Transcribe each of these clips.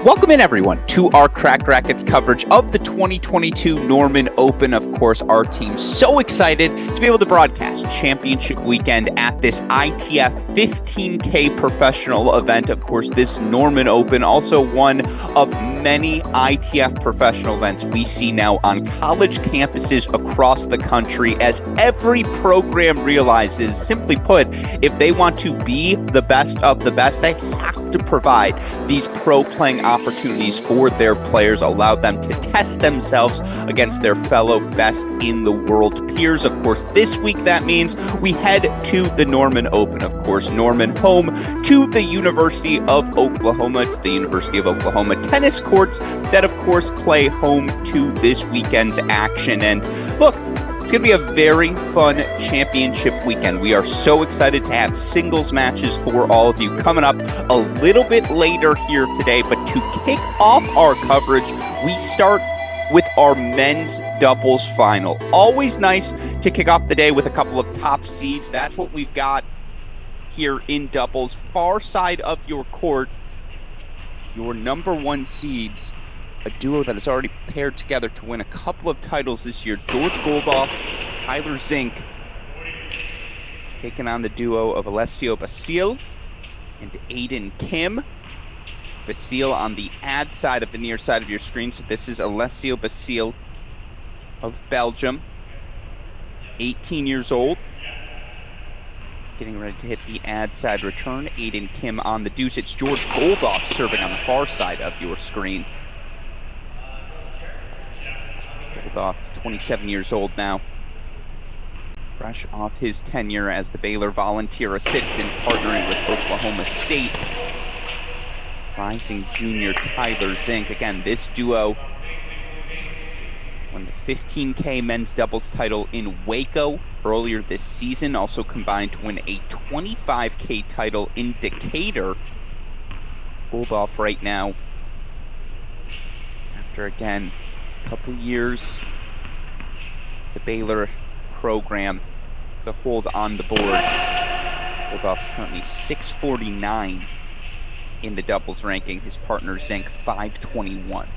Welcome in, everyone, to our Cracked Racquets coverage of the 2022 Norman Open. Of course, our team's so excited to be able to broadcast championship weekend at this ITF 15K professional event. Of course, this Norman Open, also one of many ITF professional events we see now on college campuses across the country, as every program realizes, simply put, if they want to be the best of the best, they have to provide these pro playing opportunities for their players, allow them to test themselves against their fellow best in the world peers. Of course, this week that means we head to the Norman Open. Of course, Norman home to the University of Oklahoma. It's the University of Oklahoma tennis courts that, of course, play home to this weekend's action. And look, it's going to be a very fun championship weekend. We are so excited to have singles matches for all of you coming up a little bit later here today. But to kick off our coverage, we start with our men's doubles final. Always nice to kick off the day with a couple of top seeds. That's what we've got here in doubles. Far side of your court, your number one seeds, a duo that has already paired together to win a couple of titles this year. George Goldoff, Tyler Zink, taking on the duo of Alessio Basile and Aiden Kim. Basile on the ad side of the near side of your screen. So this is Alessio Basile of Belgium, 18 years old. Getting ready to hit the ad side return. Aiden Kim on the deuce. It's George Goldoff serving on the far side of your screen. Goldoff, 27 years old now, fresh off his tenure as the Baylor volunteer assistant, partnering with Oklahoma State. Rising junior Tyler Zink. Again, this duo won the 15K men's doubles title in Waco earlier this season. Also combined to win a 25K title in Decatur. Goldoff right now, after again couple years, the Baylor program to hold on the board. Goldoff currently 649 in the doubles ranking. His partner Zink 521.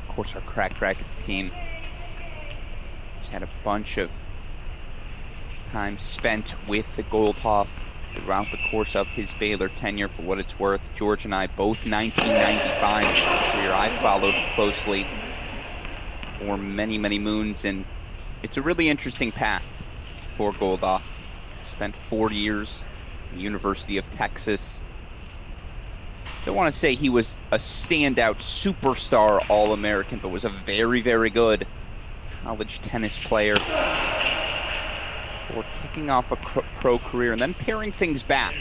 Of course, our Cracked Racquets team has had a bunch of time spent with the Goldoff throughout the course of his Baylor tenure. For what it's worth, George and I both 1995. It's a career I followed closely for many, many moons, and it's a really interesting path for Goldoff. Spent 4 years at the University of Texas. Don't want to say he was a standout superstar All-American, but was a very, very good college tennis player. Or kicking off a pro career and then paring things back.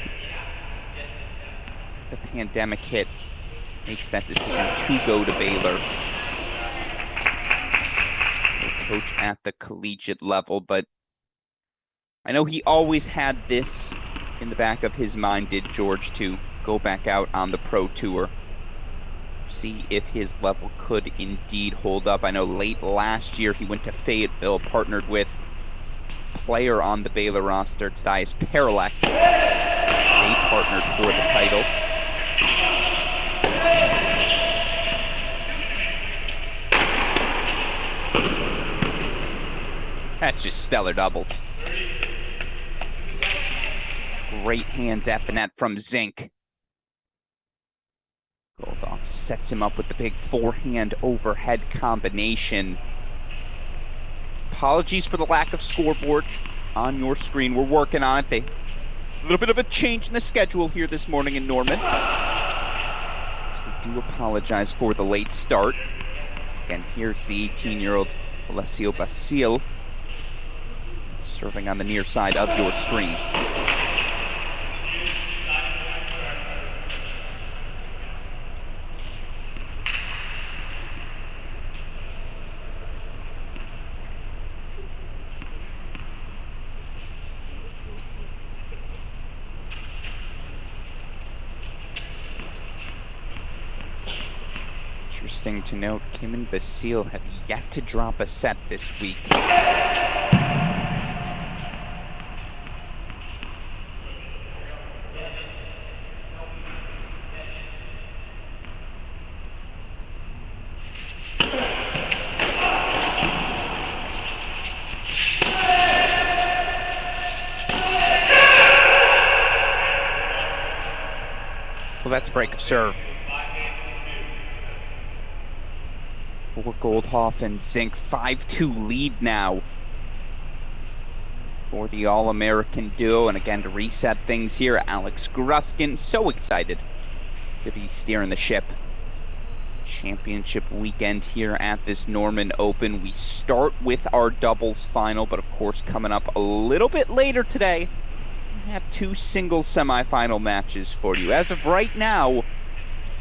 The pandemic hit, makes that decision to go to Baylor. Coach at the collegiate level, but I know he always had this in the back of his mind, did George, to go back out on the pro tour, see if his level could indeed hold up. I know late last year he went to Fayetteville, partnered with player on the Baylor roster, Tadeusz Paralek. They partnered for the title. That's just stellar doubles. Great hands at the net from Zink. Goldoff sets him up with the big forehand overhead combination. Apologies for the lack of scoreboard on your screen. We're working on it. A little bit of a change in the schedule here this morning in Norman. So we do apologize for the late start. Again, here's the 18-year-old Alessio Basile serving on the near side of your screen. Interesting to note, Kim and Basile have yet to drop a set this week. Well, that's a break of serve. For Goldhoff and Zink, 5-2 lead now for the All-American duo. And again, to reset things here, Alex Gruskin, so excited to be steering the ship. Championship weekend here at this Norman Open. We start with our doubles final, but of course, coming up a little bit later today, we have 2 singles semifinal matches for you. As of right now,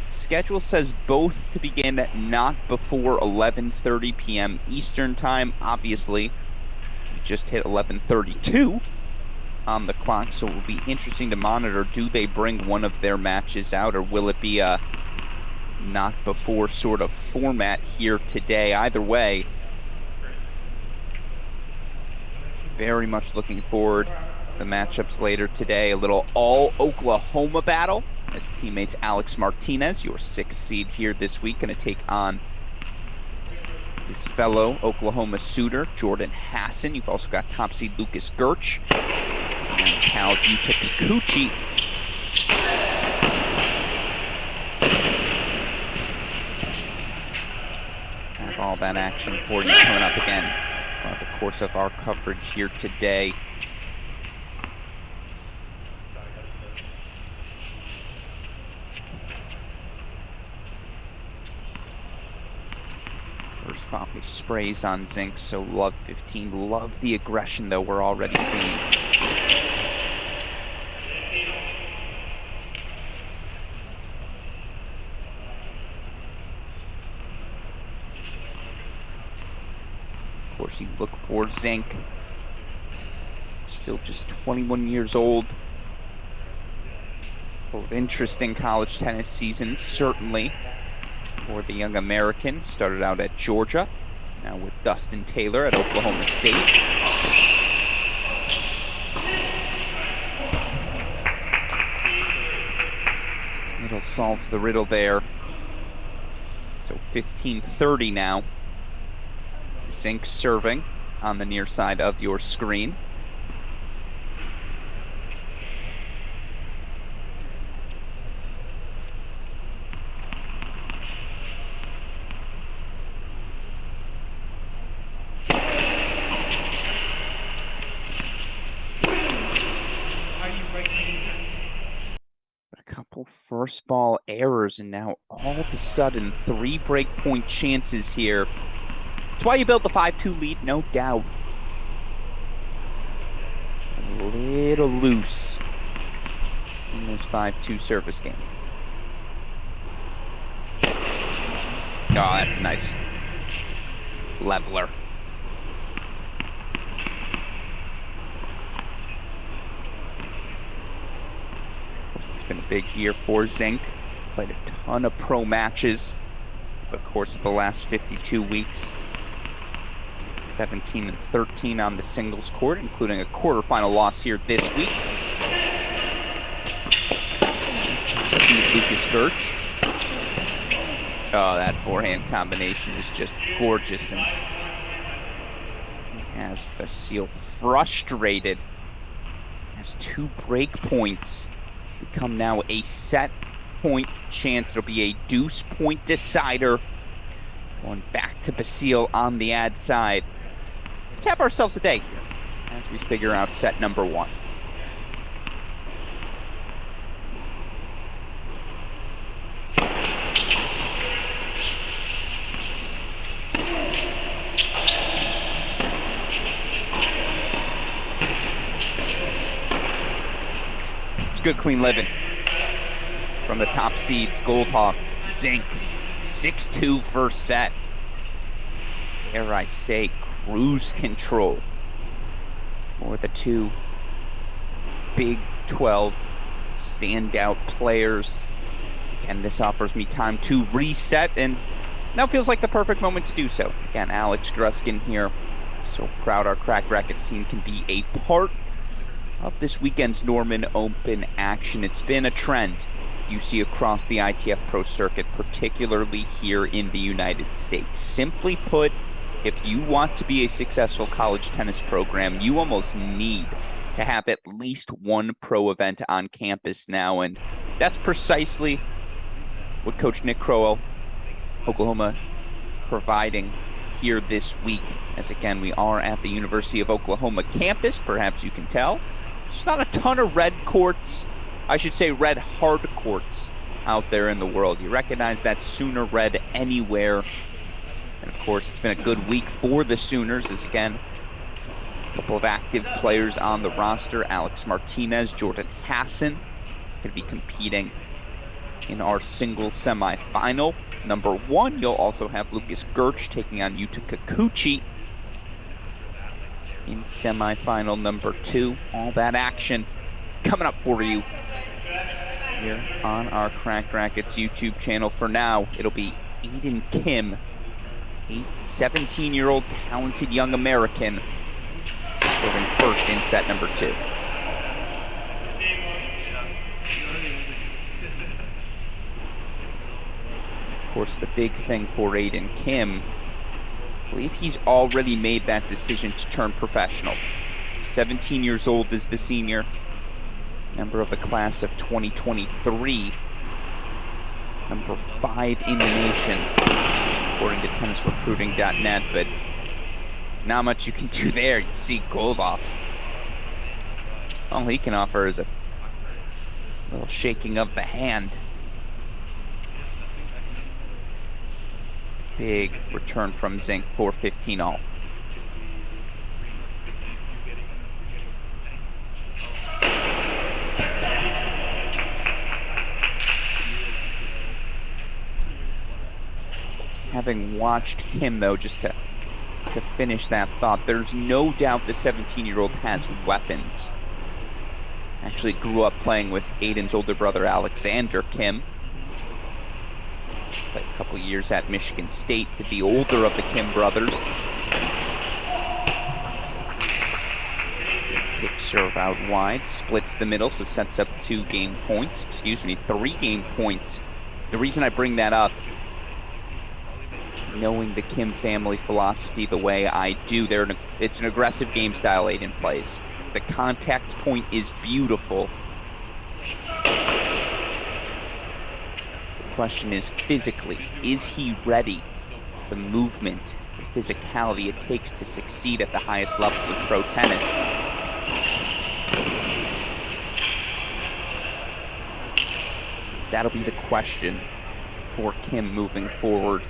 schedule says both to begin not before 11:30 p.m. Eastern Time. Obviously, we just hit 11:32 on the clock, so it will be interesting to monitor. Do they bring one of their matches out, or will it be a not before sort of format here today? Either way, very much looking forward to the matchups later today. A little all-Oklahoma battle as teammates Alex Martinez, your 6th seed here this week, going to take on his fellow Oklahoma suitor, Jordan Hassan. You've also got top seed Lucas Gertsch and Cal's Yuta Kikuchi. Have all that action for you coming up again throughout the course of our coverage here today. First Foppy sprays on Zink, so love 15. Love the aggression, though, we're already seeing. Of course, you look for Zink. Still just 21 years old. Well, interesting college tennis season, certainly. For the young American, started out at Georgia, now with Dustin Taylor at Oklahoma State. Middle solves the riddle there. So 15:30 now. Zink serving on the near side of your screen. First ball errors, and now all of a sudden 3 break point chances here. That's why you built the 5-2 lead, no doubt. A little loose in this 5-2 service game. Oh, that's a nice leveler. It's been a big year for Zink. Played a ton of pro matches over the course of the last 52 weeks. 17-13 on the singles court, including a quarterfinal loss here this week. See Lucas Gertsch. Oh, that forehand combination is just gorgeous. And he has Basile frustrated. Has 2 break points. Become now a set point chance. It'll be a deuce point decider. Going back to Basile on the ad side. Let's have ourselves a day here as we figure out set number 1. Good clean living from the top seeds. Goldhoff, Zink, 6-2 first set. Dare I say, cruise control for the 2 Big 12 standout players. Again, this offers me time to reset, and Now feels like the perfect moment to do so. Again, Alex Gruskin here. So proud our Cracked Racquets team can be a part of this weekend's Norman Open action. It's been a trend you see across the ITF Pro Circuit, particularly here in the United States. Simply put, if you want to be a successful college tennis program, you almost need to have at least one pro event on campus now. And that's precisely what Coach Nick Crowell, Oklahoma, providing here this week. As again, we are at the University of Oklahoma campus. Perhaps you can tell there's not a ton of red courts, I should say red hard courts out there in the world. You recognize that Sooner red anywhere. And of course, it's been a good week for the Sooners, as again, a couple of active players on the roster. Alex Martinez, Jordan Hassan going to be competing in our singles semifinal. Number 1, you'll also have Lucas Gertsch taking on Yuta Kikuchi in semifinal number 2. All that action coming up for you here on our Cracked Racquets YouTube channel. For now, it'll be Aiden Kim, a 17-year-old talented young American, serving first in set number 2. Of course, the big thing for Aiden Kim, I believe he's already made that decision to turn professional. 17 years old is the senior, member of the class of 2023, number 5 in the nation, according to tennisrecruiting.net, but not much you can do there. You see Goldoff. All he can offer is a little shaking of the hand. Big return from Zink for 15-all. Having watched Kim, though, just to finish that thought, there's no doubt the 17-year-old has weapons. Actually grew up playing with Aiden's older brother, Alexander Kim. Played a couple years at Michigan State, the older of the Kim brothers. Kick serve out wide, splits the middle, so sets up 3 game points. The reason I bring that up, knowing the Kim family philosophy the way I do, it's an aggressive game style Aiden plays. The contact point is beautiful. The question is, physically, is he ready? The movement, the physicality it takes to succeed at the highest levels of pro tennis. That'll be the question for Kim moving forward.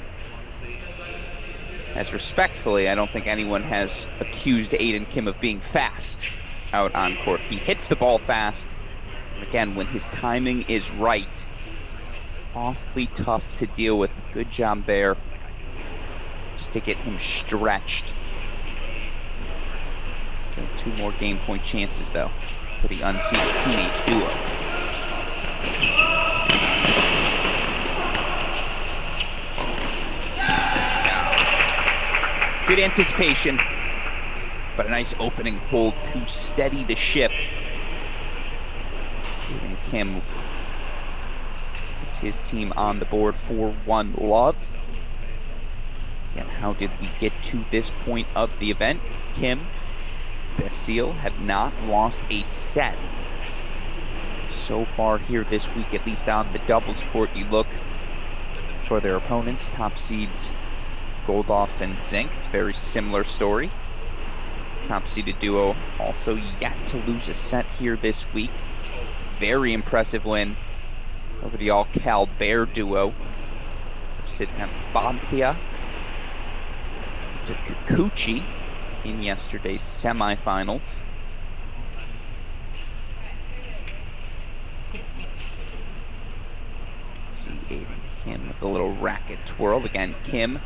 As respectfully, I don't think anyone has accused Aiden Kim of being fast out on court. He hits the ball fast. Again, when his timing is right, awfully tough to deal with. Good job there just to get him stretched. Still 2 more game point chances, though, for the unseeded teenage duo. Good anticipation, but a nice opening hold to steady the ship. Aiden Kim puts his team on the board for 1 love. And how did we get to this point of the event? Kim, Basile have not lost a set so far here this week, at least on the doubles court. You look for their opponents, top seeds Goldoff and Zink. It's a very similar story. Top-seeded duo also yet to lose a set here this week. Very impressive win over the all-Cal Bear duo of Sidham Banthia to Kikuchi in yesterday's semifinals. See Aiden Kim with the little racket twirl. Again, Kim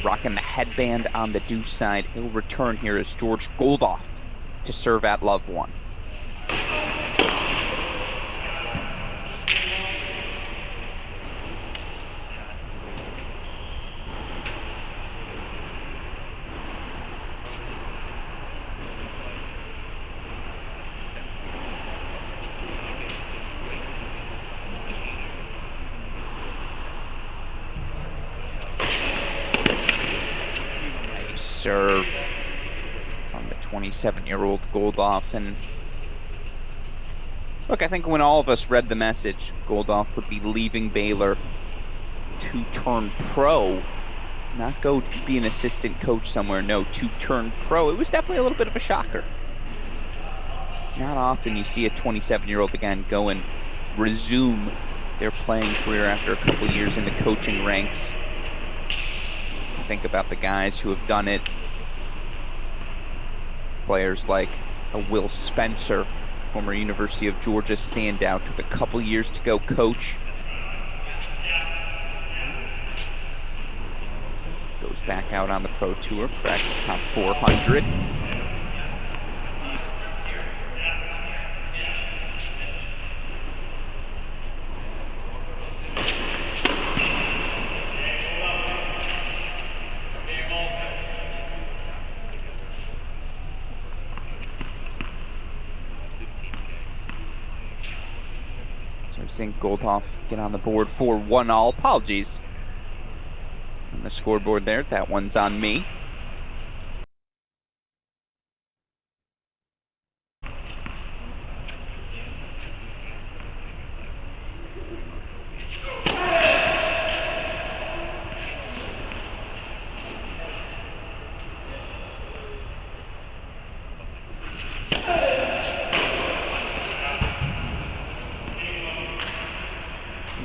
rocking the headband on the deuce side. He'll return here as George Goldoff to serve at love 1. serve from the 27-year-old Goldoff. And look, I think when all of us read the message, Goldoff would be leaving Baylor to turn pro, not go to be an assistant coach somewhere, no, to turn pro. It was definitely a little bit of a shocker. It's not often you see a 27-year-old again go and resume their playing career after a couple of years in the coaching ranks. I think about the guys who have done it. Players like a Will Spencer, former University of Georgia standout, took a couple years to go coach. Goes back out on the pro tour, cracks the top 400. So we're seeing Goldoff get on the board for 1-all. Apologies on the scoreboard there. That one's on me.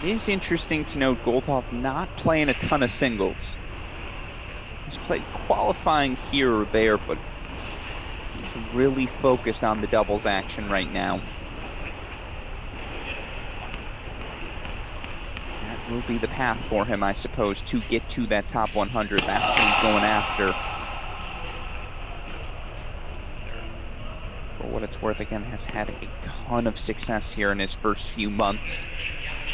It is interesting to note Goldoff not playing a ton of singles. He's played qualifying here or there, but he's really focused on the doubles action right now. That will be the path for him, I suppose, to get to that top 100. That's what he's going after. For what it's worth, again, has had a ton of success here in his first few months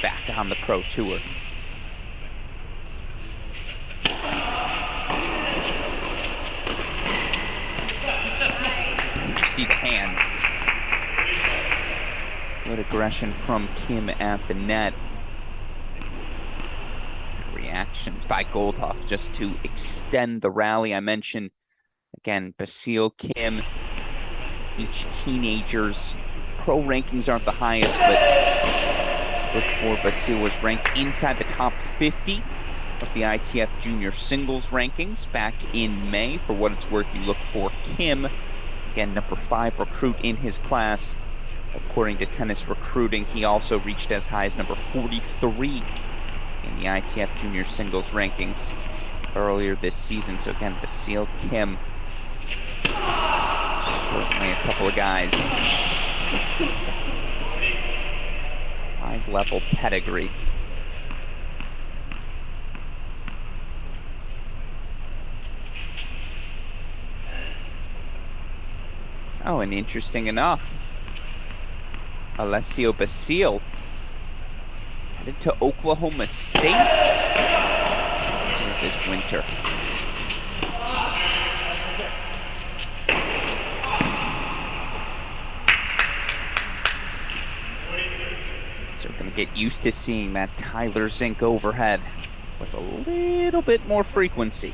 back on the pro tour. You see the hands. Good aggression from Kim at the net. Reactions by Goldoff just to extend the rally. I mentioned, again, Basile, Kim, each teenager's pro rankings aren't the highest, but look for Basile was ranked inside the top 50 of the ITF Junior Singles rankings back in May. For what it's worth, you look for Kim, again, number 5 recruit in his class. According to Tennis Recruiting, he also reached as high as number 43 in the ITF Junior Singles rankings earlier this season. So again, Basile, Kim, certainly a couple of guys. High-level pedigree. Oh, and interesting enough, Alessio Basile headed to Oklahoma State this winter. So going to get used to seeing that Tyler Zink overhead with a little bit more frequency.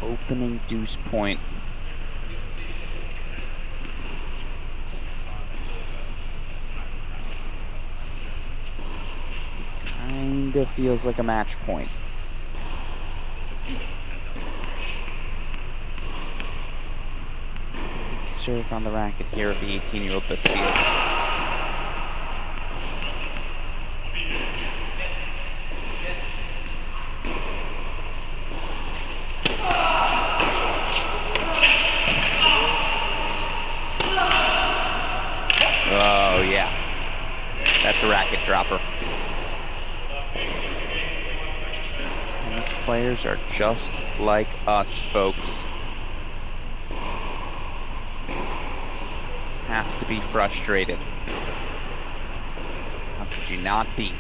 Opening deuce point. Kind of feels like a match point. Big serve on the racket here of the 18-year-old Basile. Oh, yeah. That's a racket dropper. Tennis players are just like us, folks. have to be frustrated. How could you not be?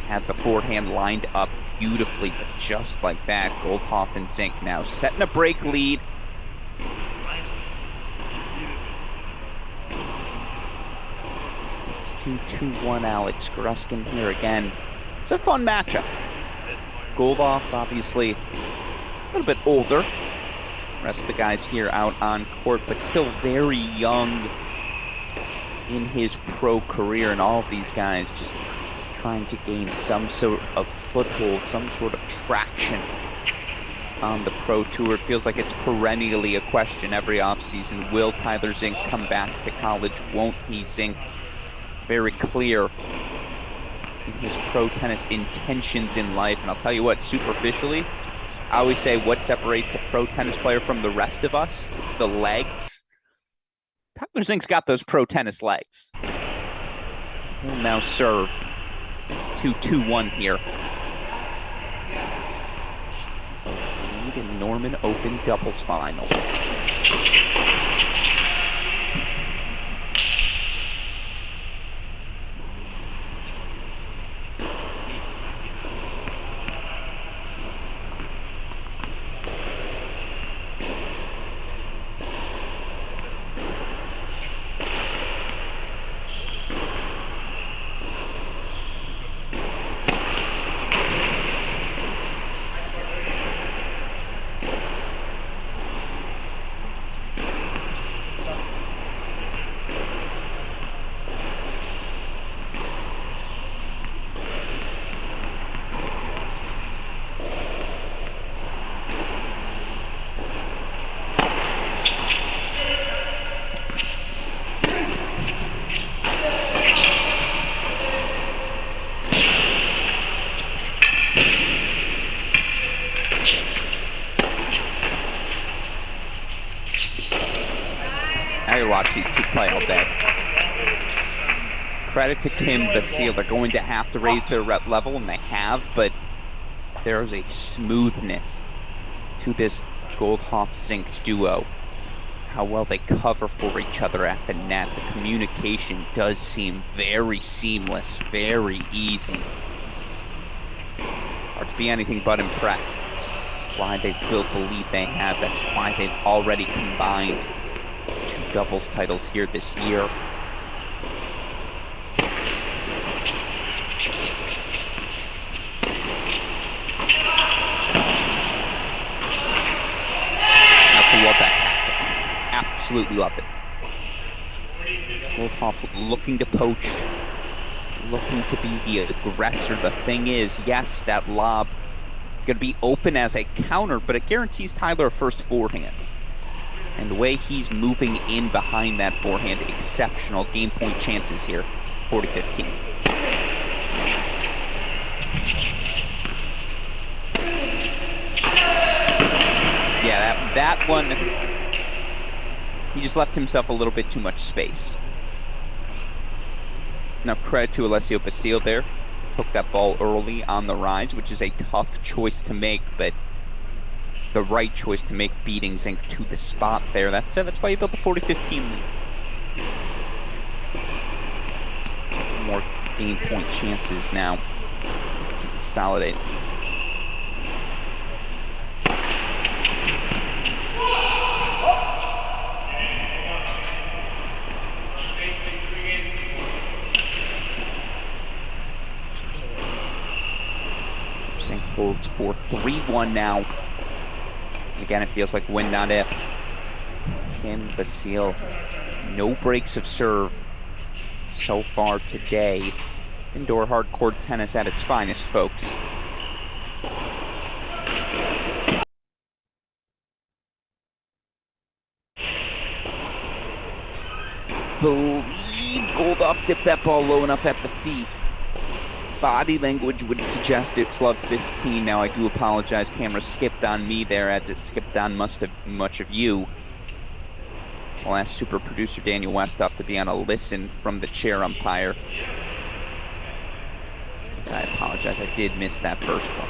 Had the forehand lined up beautifully, but just like that, Goldhoff and Zink now setting a break lead. 6-2, 2-1 Alex Gruskin here again. It's a fun matchup. Goldhoff, obviously, a little bit older. The rest of the guys here out on court, but still very young in his pro career, and all of these guys just trying to gain some sort of foothold, some sort of traction on the pro tour. It feels like it's perennially a question every offseason. Will Tyler Zink come back to college? Won't he? Zink very clear in his pro tennis intentions in life. And I'll tell you what, superficially, I always say what separates a pro tennis player from the rest of us? It's the legs. Tyler Zink's got those pro tennis legs. He'll now serve. 6-2, 2-1 here. Lead in the Norman Open doubles final. I could watch these two play all day. Credit to Kim Basile. They're going to have to raise their rep level, and they have, but there's a smoothness to this Goldhoff-Zink duo. How well they cover for each other at the net. The communication does seem very seamless, very easy. Hard to be anything but impressed. That's why they've built the lead they have. That's why they've already combined 2 doubles titles here this year. I also love that tactic. Absolutely love it. Goldhoff looking to poach, looking to be the aggressor. The thing is, yes, that lob going to be open as a counter, but it guarantees Tyler a first forehand. And the way he's moving in behind that forehand, exceptional game point chances here, 40-15. Yeah, that one, he just left himself a little bit too much space. Now credit to Alessio Basile there. Took that ball early on the rise, which is a tough choice to make, but the right choice to make, beating Zink to the spot there. That's why you built the 40-15 lead. So a couple more game point chances now to consolidate. Zink holds for 3-1 now. Again, it feels like win, not if. Kim Basile, no breaks of serve so far today. Indoor hardcourt tennis at its finest, folks. Believe Goldhoff dipped that ball low enough at the feet. Body language would suggest it's love 15. Now, I do apologize. Camera skipped on me there as it skipped on much of you. I'll ask super producer Daniel Westoff to be on a listen from the chair umpire. I apologize. I did miss that first one.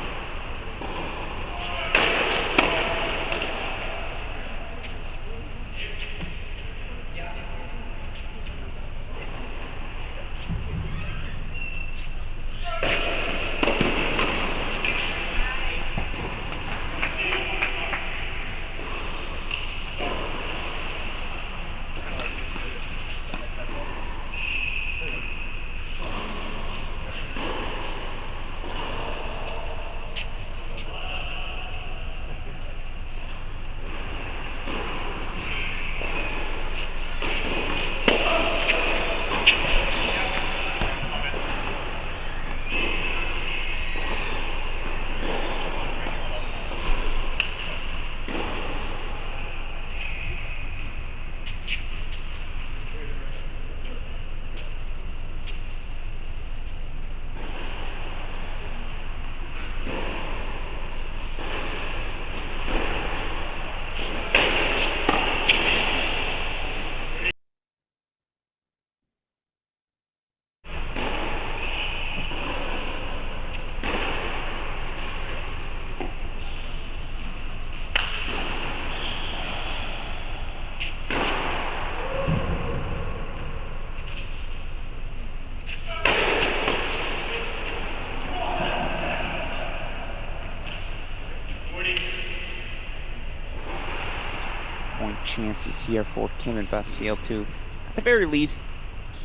chances here for Kim and Basile to, at the very least,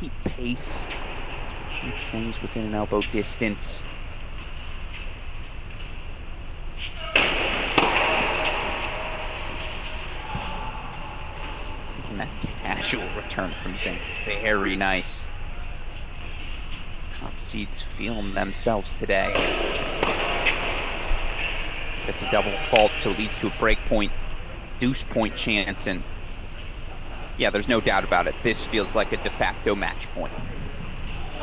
keep pace, keep things within an elbow distance. And that casual return from Zink, very nice. The top seeds feeling themselves today. It's a double fault, so it leads to a break point, deuce point chance, and yeah, there's no doubt about it. This feels like a de facto match point.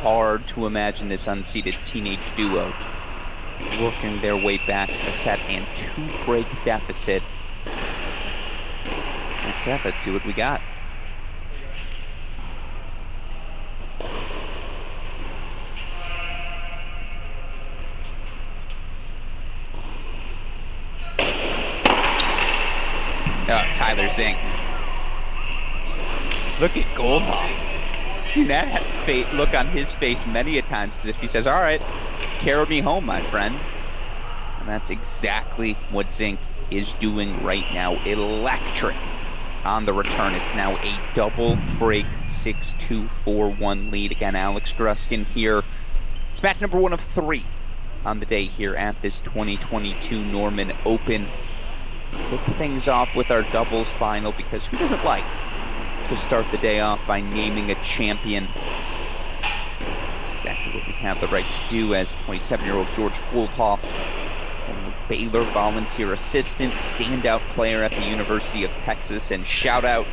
Hard to imagine this unseeded teenage duo working their way back from a set and 2-break deficit. That's it. Let's see what we got. Oh, Tyler Zink. Look at Goldhoff. Seen that look on his face many a times as if he says, all right, carry me home, my friend. And that's exactly what Zink is doing right now. Electric on the return. It's now a double break 6-2, 4-1 lead. Again, Alex Gruskin here. It's match number 1 of 3 on the day here at this 2022 Norman Open. Kick things off with our doubles final, because who doesn't like to start the day off by naming a champion? That's exactly what we have the right to do as 27-year-old George Goldhoff, Baylor volunteer assistant, standout player at the University of Texas, and shout out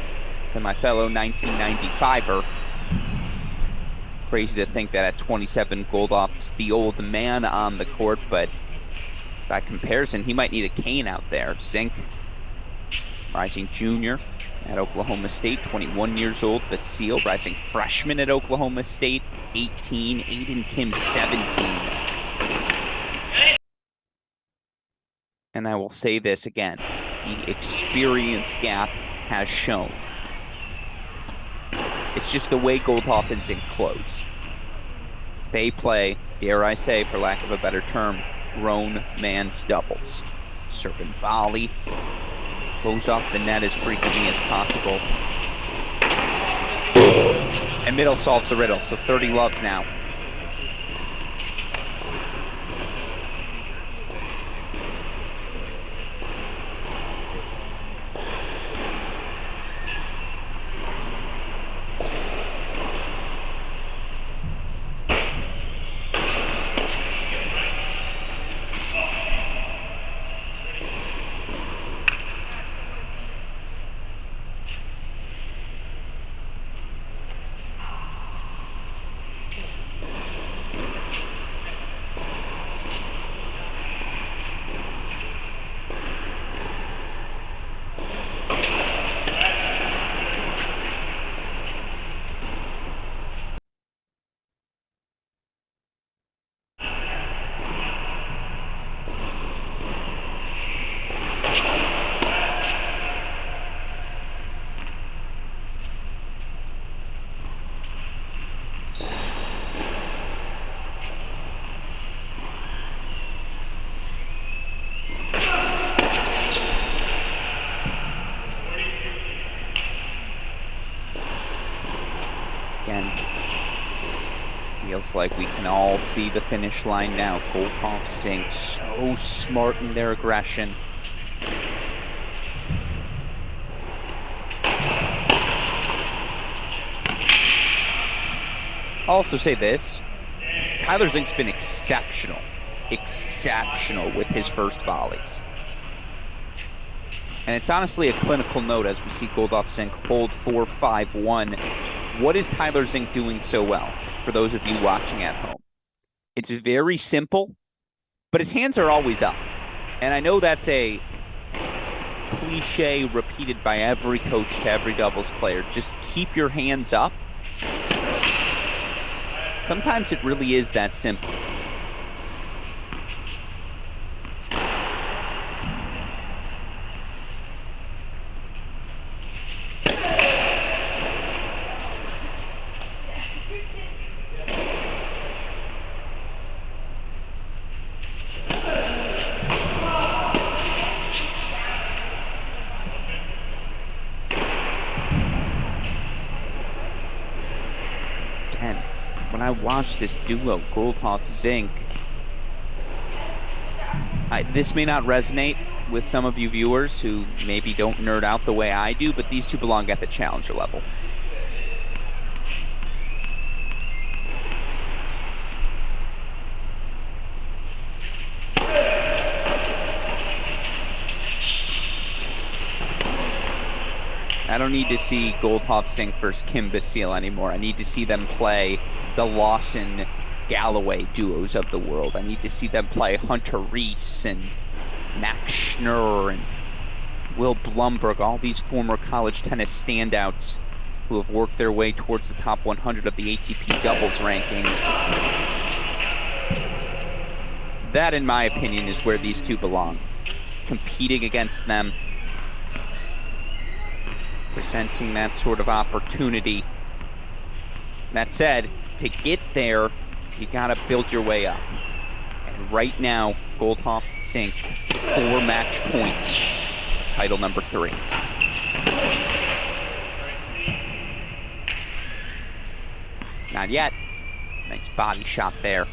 to my fellow 1995er. Crazy to think that at 27, Goldhoff's the old man on the court, but by comparison, he might need a cane out there. Zink, rising junior at Oklahoma State, 21 years old. Basile, rising freshman at Oklahoma State, 18. Aiden Kim, 17. And I will say this again, the experience gap has shown. It's just the way Goldhoff and Zink close. They play, dare I say, for lack of a better term, grown man's doubles. Serve and volley, close off the net as frequently as possible. And middle solves the riddle, so 30 love now. Feels like we can all see the finish line now. Goldhoff, Zink, so smart in their aggression. I'll also say this. Tyler Zink's been exceptional with his first volleys. And it's honestly a clinical note as we see Goldhoff Zink hold 4-5-1. What is Tyler Zink doing so well? For those of you watching at home, it's very simple, but his hands are always up. And I know that's a cliche repeated by every coach to every doubles player. Just keep your hands up. Sometimes it really is that simple. And when I watch this duo, Goldhoff-Zink, this may not resonate with some of you viewers who maybe don't nerd out the way I do, but these two belong at the challenger level. I don't need to see Goldhoff-Zink versus Kim Basile anymore. I need to see them play the Lawson-Galloway duos of the world. I need to see them play Hunter Reese and Max Schnurr and Will Blumberg, all these former college tennis standouts who have worked their way towards the top 100 of the ATP doubles rankings. That, in my opinion, is where these two belong. Competing against them, presenting that sort of opportunity. That said, to get there, you gotta build your way up. And right now, Goldhoff-Zink, 4 match points for title number 3. Not yet. Nice body shot there.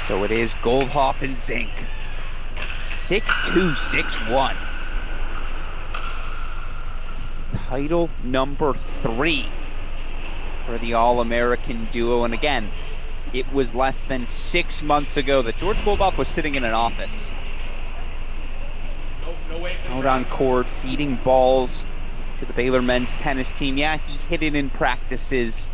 So it is Goldhoff and Zink. 6-2, 6-1. Title number 3 for the All-American duo. And again, it was less than 6 months ago that George Goldhoff was sitting in an office. Out on court, feeding balls to the Baylor men's tennis team. Yeah, he hit it in practices.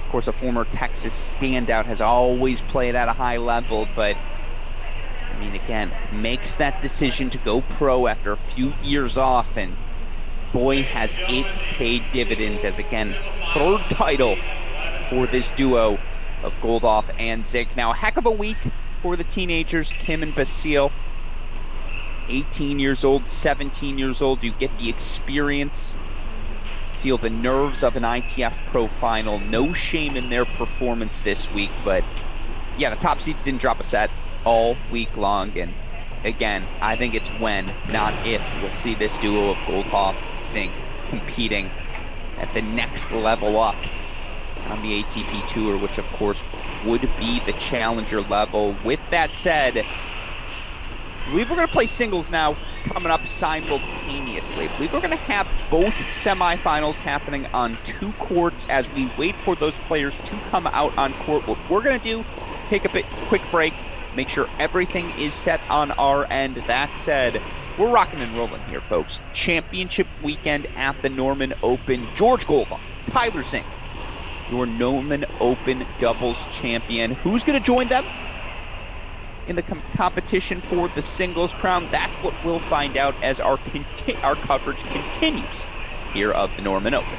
Of course, a former Texas standout, has always played at a high level, but I mean, again, makes that decision to go pro after a few years off, and boy, has it paid dividends as, again, 3rd title for this duo of Goldhoff and Zink. Now, a heck of a week for the teenagers, Kim and Basile. 18 years old, 17 years old, you get the experience, feel the nerves of an ITF Pro final. No shame in their performance this week, but yeah, the top seeds didn't drop a set all week long. And again, I think it's when, not if, we'll see this duo of Goldhoff-Zink competing at the next level up on the ATP Tour, which of course would be the challenger level. With that said, I believe we're going to play singles now coming up simultaneously. I believe we're going to have both semifinals happening on 2 courts as we wait for those players to come out on court. What we're going to do, take a quick break, make sure everything is set on our end. That said, we're rocking and rolling here, folks. Championship weekend at the Norman Open. George Goldhoff, Tyler Zink, your Norman Open doubles champion. Who's going to join them in the competition for the singles crown? That's what we'll find out as our coverage continues here of the Norman Open.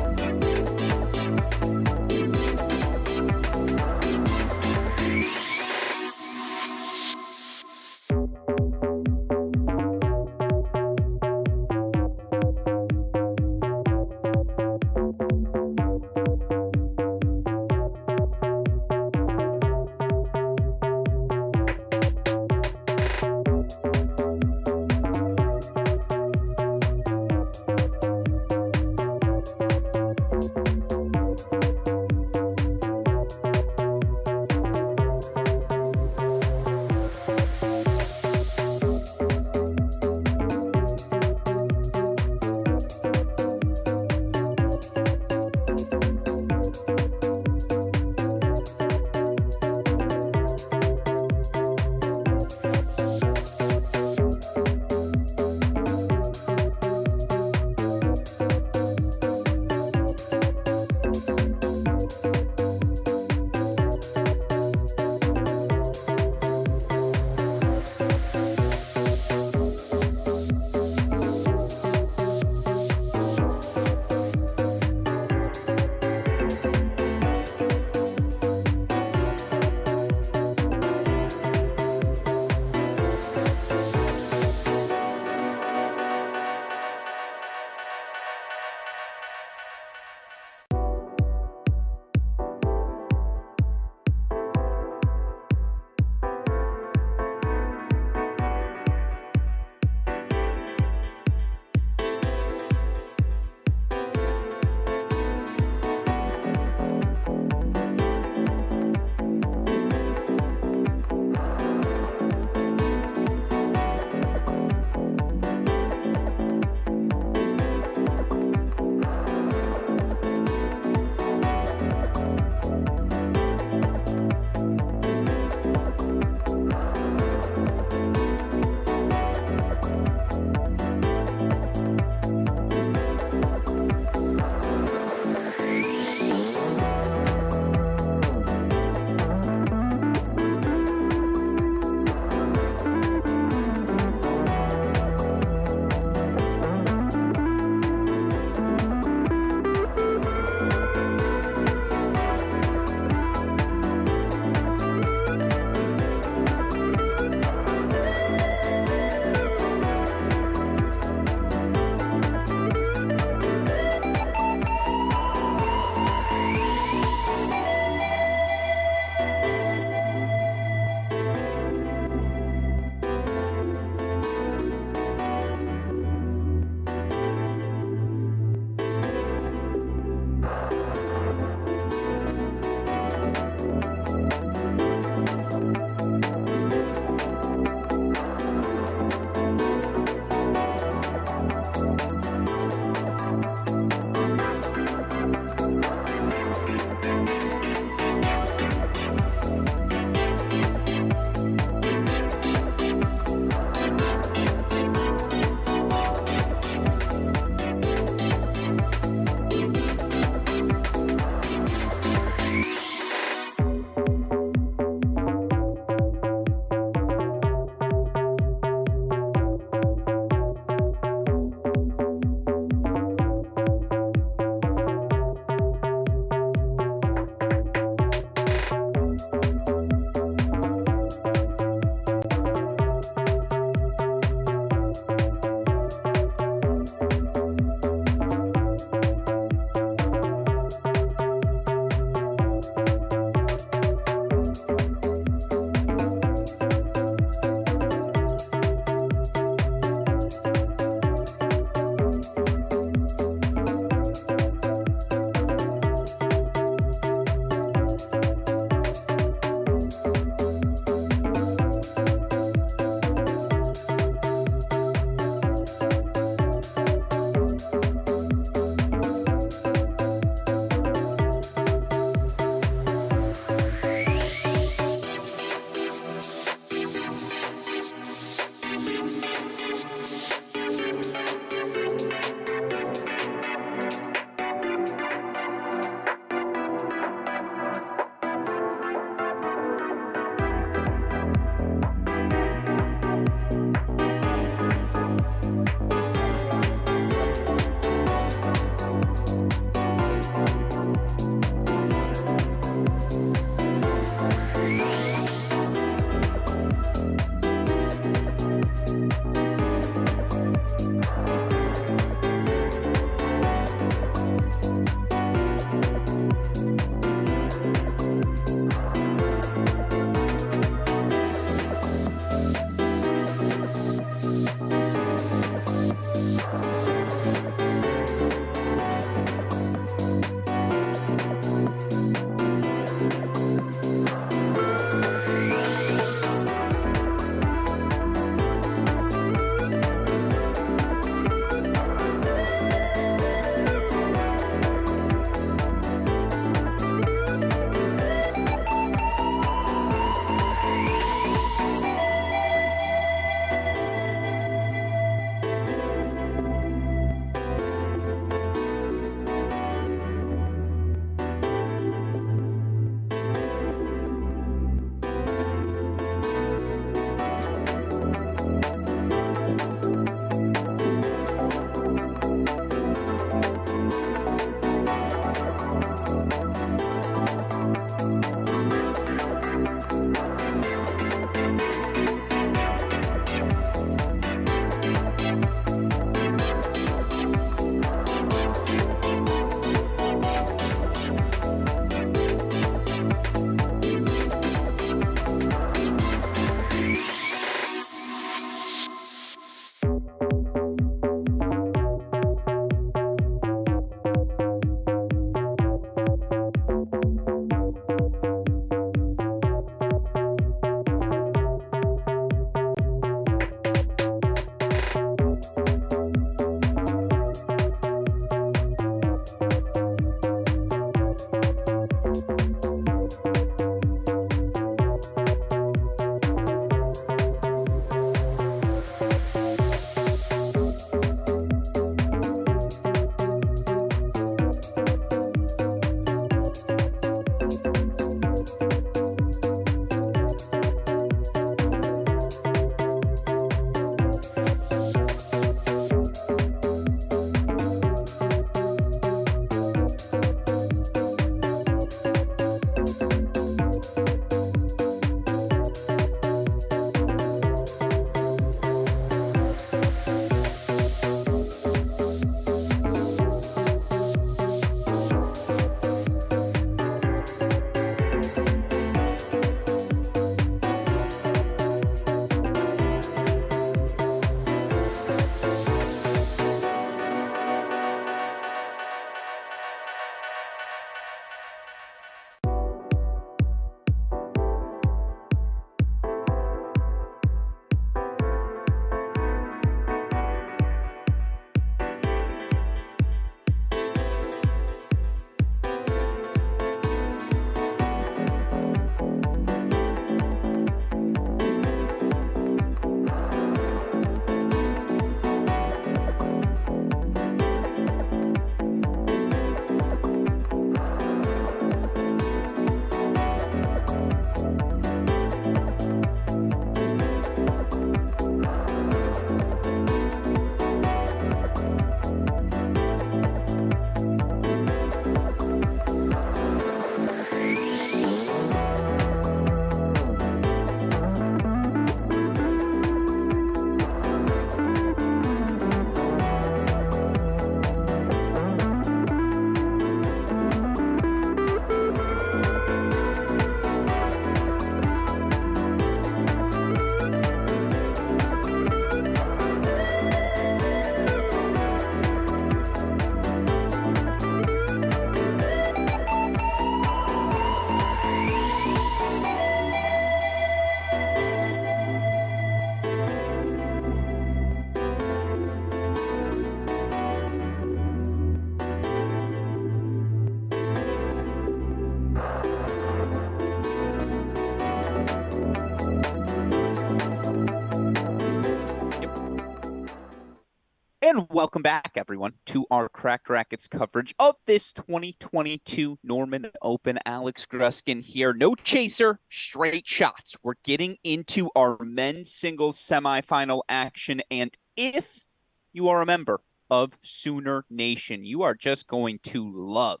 And welcome back, everyone, to our Cracked Racquets coverage of this 2022 Norman Open. Alex Gruskin here. No chaser, straight shots. We're getting into our men's singles semifinal action. And if you are a member of Sooner Nation, you are just going to love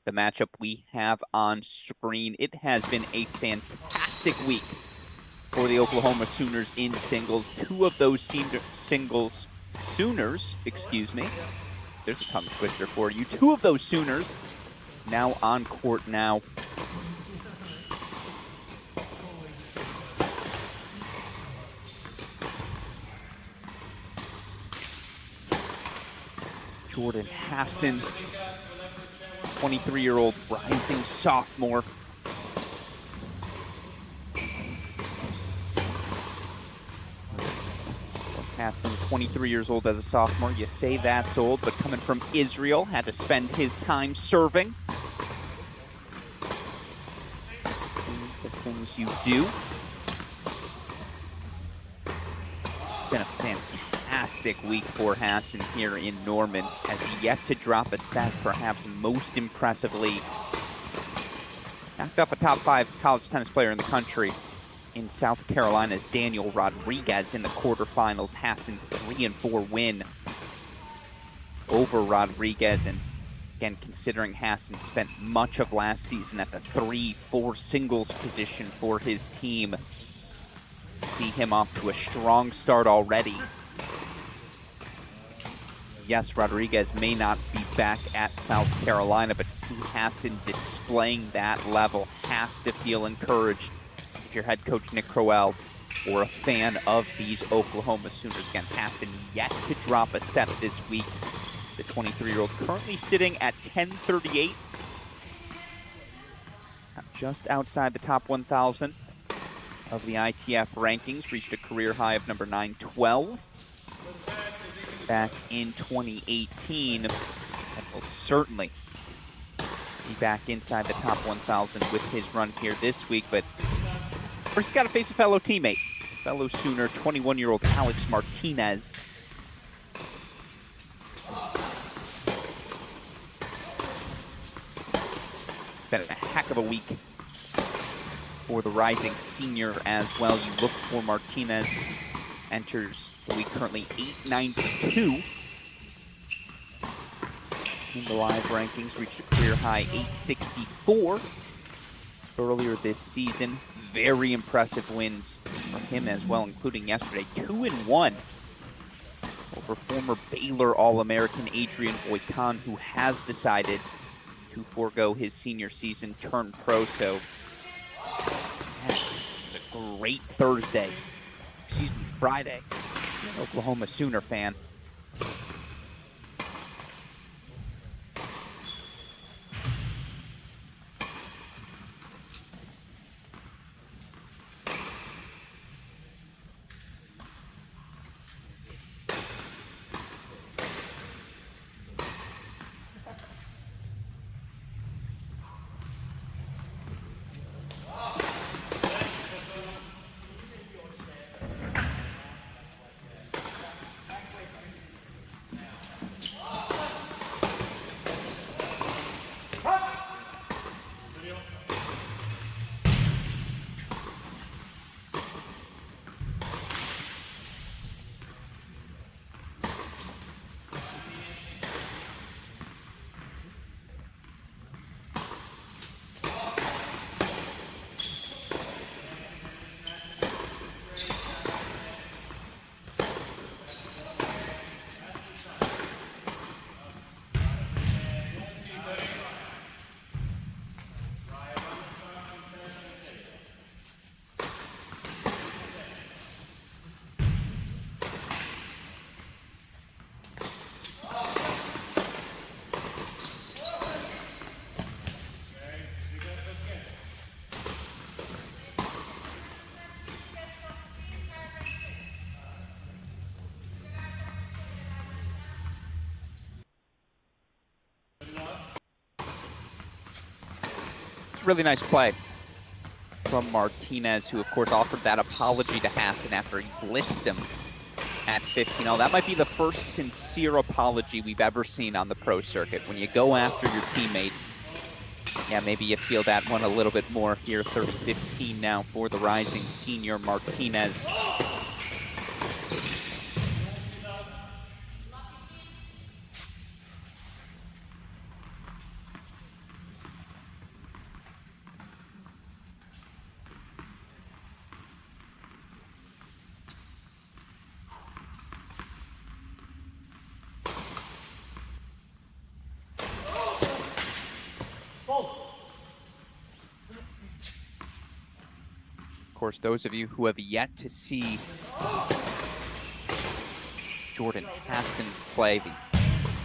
the matchup we have on screen. It has been a fantastic week for the Oklahoma Sooners in singles. Two of those Sooners, excuse me. There's a tongue twister for you. Two of those Sooners now on court now. Jordan Hassan, 23-year-old rising sophomore. Hassan, 23 years old as a sophomore. You say that's old, but coming from Israel, had to spend his time serving. The things you do. It's been a fantastic week for Hassan here in Norman, as he yet to drop a set, perhaps most impressively. Knocked off a top 5 college tennis player in the country in South Carolina's Daniel Rodriguez in the quarterfinals. Hassan 3-4 win over Rodriguez. And again, considering Hassan spent much of last season at the 3-4 singles position for his team, see him off to a strong start already. Yes, Rodriguez may not be back at South Carolina, but to see Hassan displaying that level, have to feel encouraged if you're head coach Nick Crowell or a fan of these Oklahoma Sooners. Again, Hassan yet to drop a set this week. The 23-year-old currently sitting at 1038, just outside the top 1,000 of the ITF rankings. Reached a career high of number 912 back in 2018, and will certainly be back inside the top 1,000 with his run here this week. But first, he's got to face a fellow teammate, fellow Sooner, 21-year-old Alex Martinez. Been a heck of a week for the rising senior as well. You look for Martinez, enters the week currently 892 in the live rankings, reached a career high 864 earlier this season. Very impressive wins from him as well, including yesterday, 2-1 over former Baylor All-American Adrian Boitan, who has decided to forego his senior season, turn pro. So man, it's a great Friday, Oklahoma Sooner fan. Really nice play from Martinez, who of course offered that apology to Hassan after he blitzed him at 15. Oh, that might be the first sincere apology we've ever seen on the pro circuit. When you go after your teammate, yeah, maybe you feel that one a little bit more here. 30-15 now for the rising senior Martinez. Of course, those of you who have yet to see Jordan Hassan play, the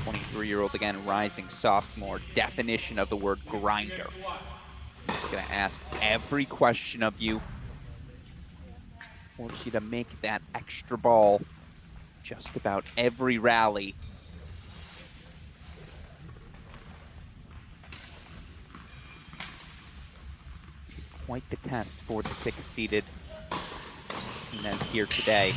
23-year-old, again, rising sophomore, definition of the word grinder. I'm going to ask every question of you, force you to make that extra ball just about every rally. Quite the test for the 6th-seeded Martinez here today.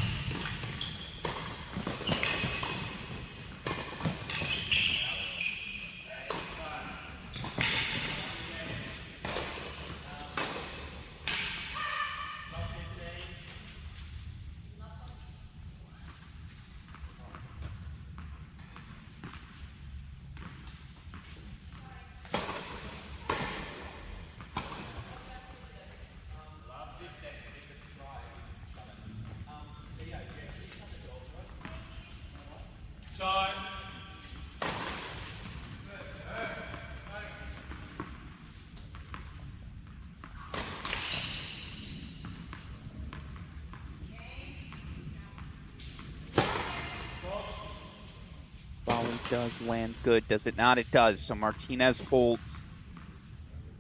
Volley does land good, does it not? It does. So Martinez holds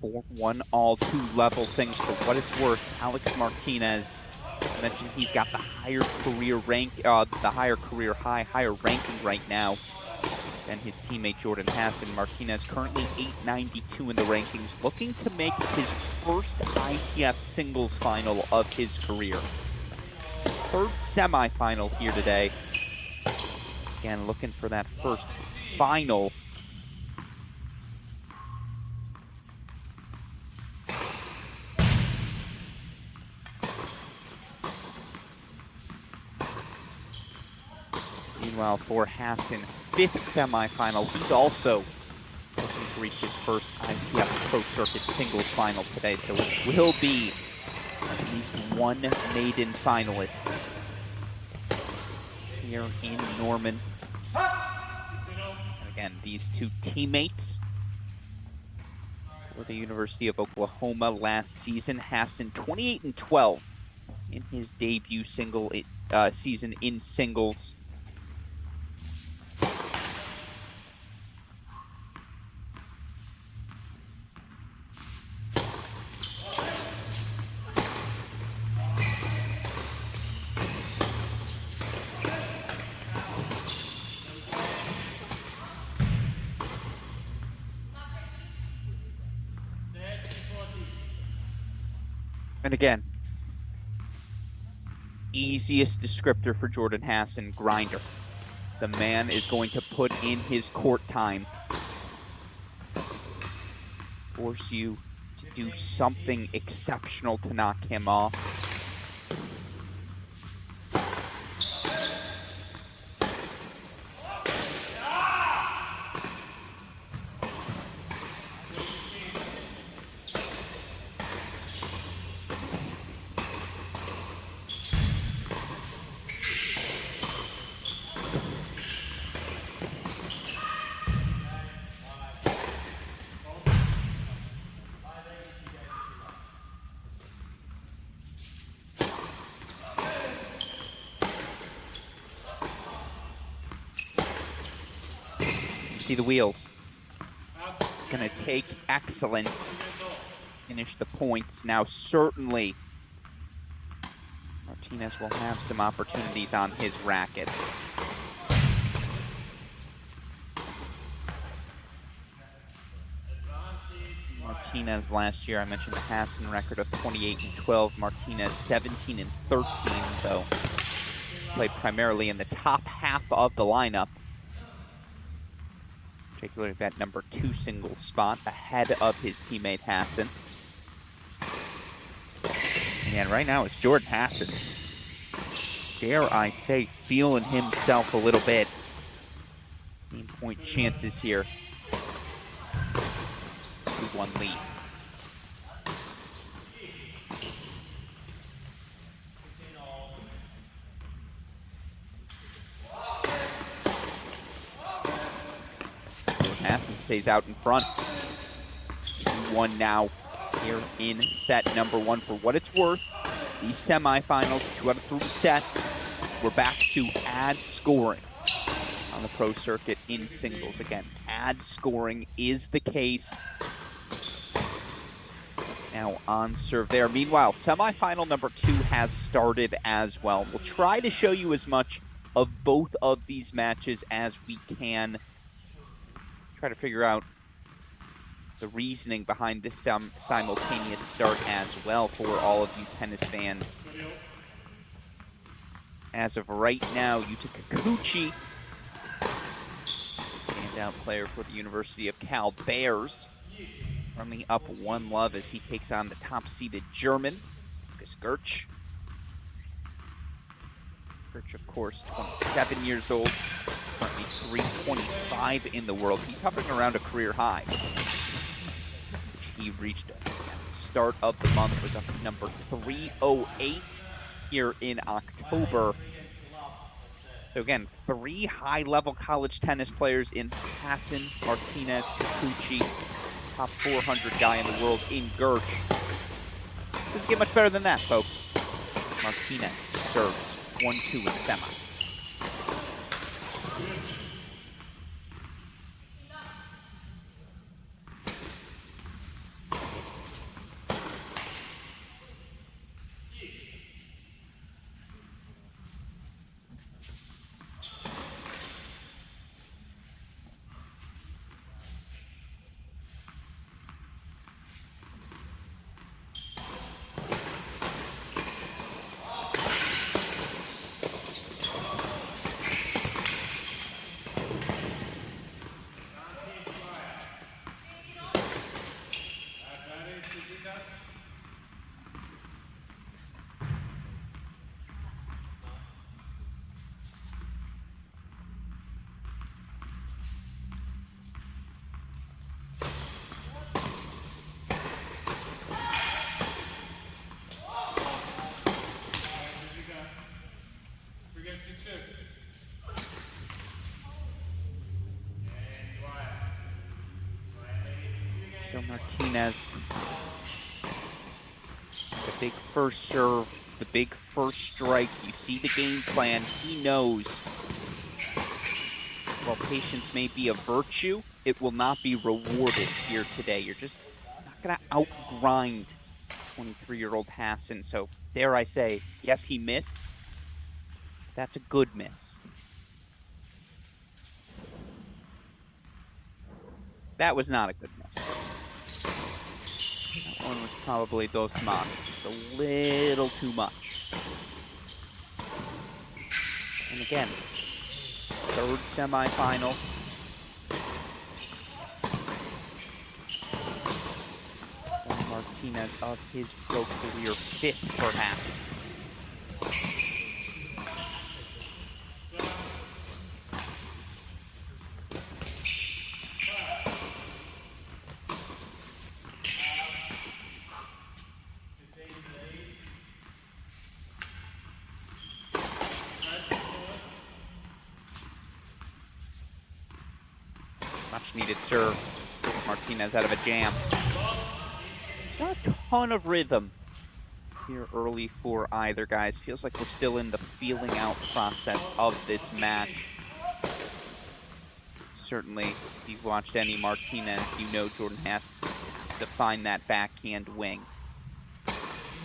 4-1 all, 2 level things for what it's worth. Alex Martinez, I mentioned he's got the higher career rank, the higher career high, higher ranking right now than his teammate Jordan Hassan. Martinez currently 892 in the rankings, looking to make his first ITF singles final of his career. It's his 3rd semifinal here today. Again, looking for that first final. Meanwhile, for Hassan, 5th semifinal. He's also looking to reach his first ITF Pro Circuit singles final today. So it will be at least one maiden finalist here in Norman. And again, these 2 teammates for the University of Oklahoma last season. Hassan 28-12 in his debut season in singles. And again, easiest descriptor for Jordan Hassan, grinder. The man is going to put in his court time, force you to do something exceptional to knock him off. See the wheels. It's going to take excellence. Finish the points. Now, certainly, Martinez will have some opportunities on his racket. Martinez last year, I mentioned the Hassan record of 28-12. Martinez 17-13, though. played primarily in the top half of the lineup, particularly that number 2 singles spot ahead of his teammate Hassan. And right now it's Jordan Hassan, dare I say, feeling himself a little bit. Game point chances here. 2-1 lead. Hassan stays out in front. 2-1 now here in set number 1. For what it's worth, these semifinals, 2 out of 3 sets, we're back to add scoring on the pro circuit in singles. Again, add scoring is the case. Now on serve there. Meanwhile, semifinal number 2 has started as well. We'll try to show you as much of both of these matches as we can. Try to figure out the reasoning behind this simultaneous start as well for all of you tennis fans. As of right now, Yuta Kikuchi, standout player for the University of Cal Bears, running up 1-love as he takes on the top-seeded German, Lucas Gertsch. Gertsch, of course, 27 years old, currently 325 in the world. He's hovering around a career high, which he reached at the start of the month, was up to number 308 here in October. So again, 3 high-level college tennis players in Hassan, Martinez, Kikuchi, top 400 guy in the world in Gertsch. Doesn't get much better than that, folks. Martinez serves 1-2 in the semis. So Martinez, the big first serve, the big first strike. You see the game plan. He knows while patience may be a virtue, it will not be rewarded here today. You're just not going to outgrind 23-year-old Hassan. So dare I say, yes, he missed. That's a good miss. That was not a good miss. That one was probably dos más, just a little too much. And again, 3rd semifinal. Martinez of his pro career, 5th for Hassan. Much needed serve. Gets Martinez out of a jam. There's not a ton of rhythm here early for either, guys. Feels like we're still in the feeling out process of this match. Certainly, if you've watched any Martinez, you know Jordan has to find that backhand wing.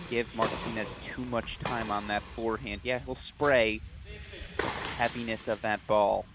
Give Martinez too much time on that forehand. Yeah, he'll spray the heaviness of that ball.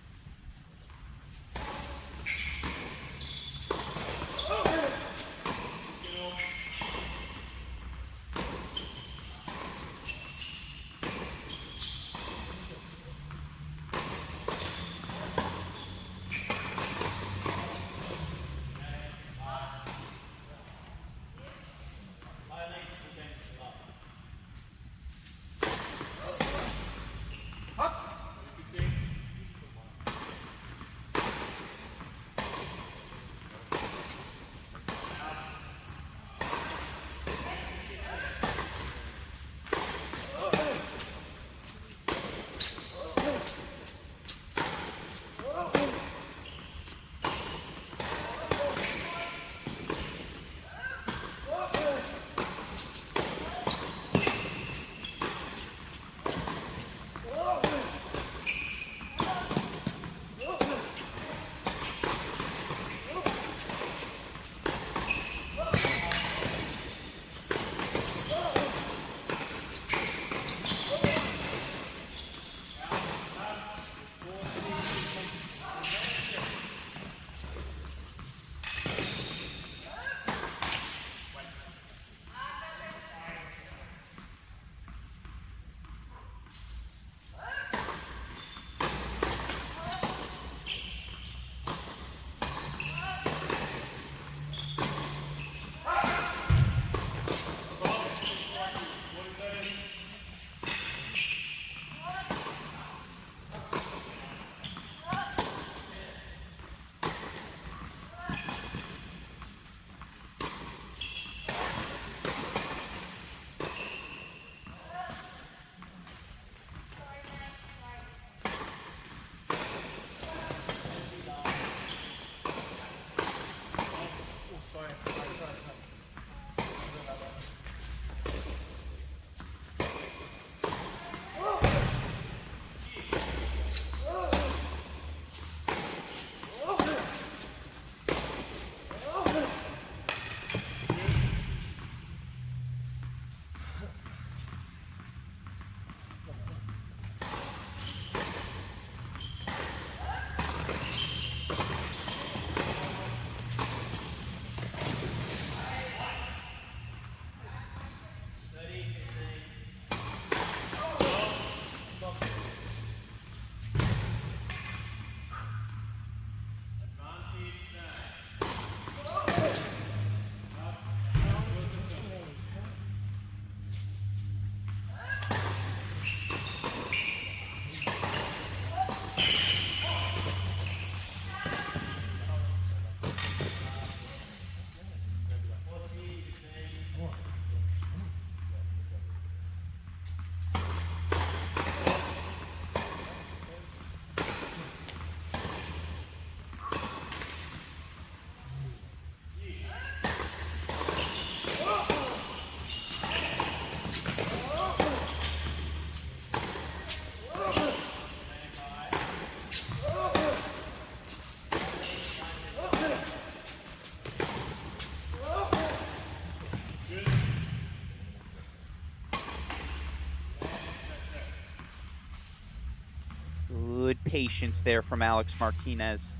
patience there from Alex Martinez.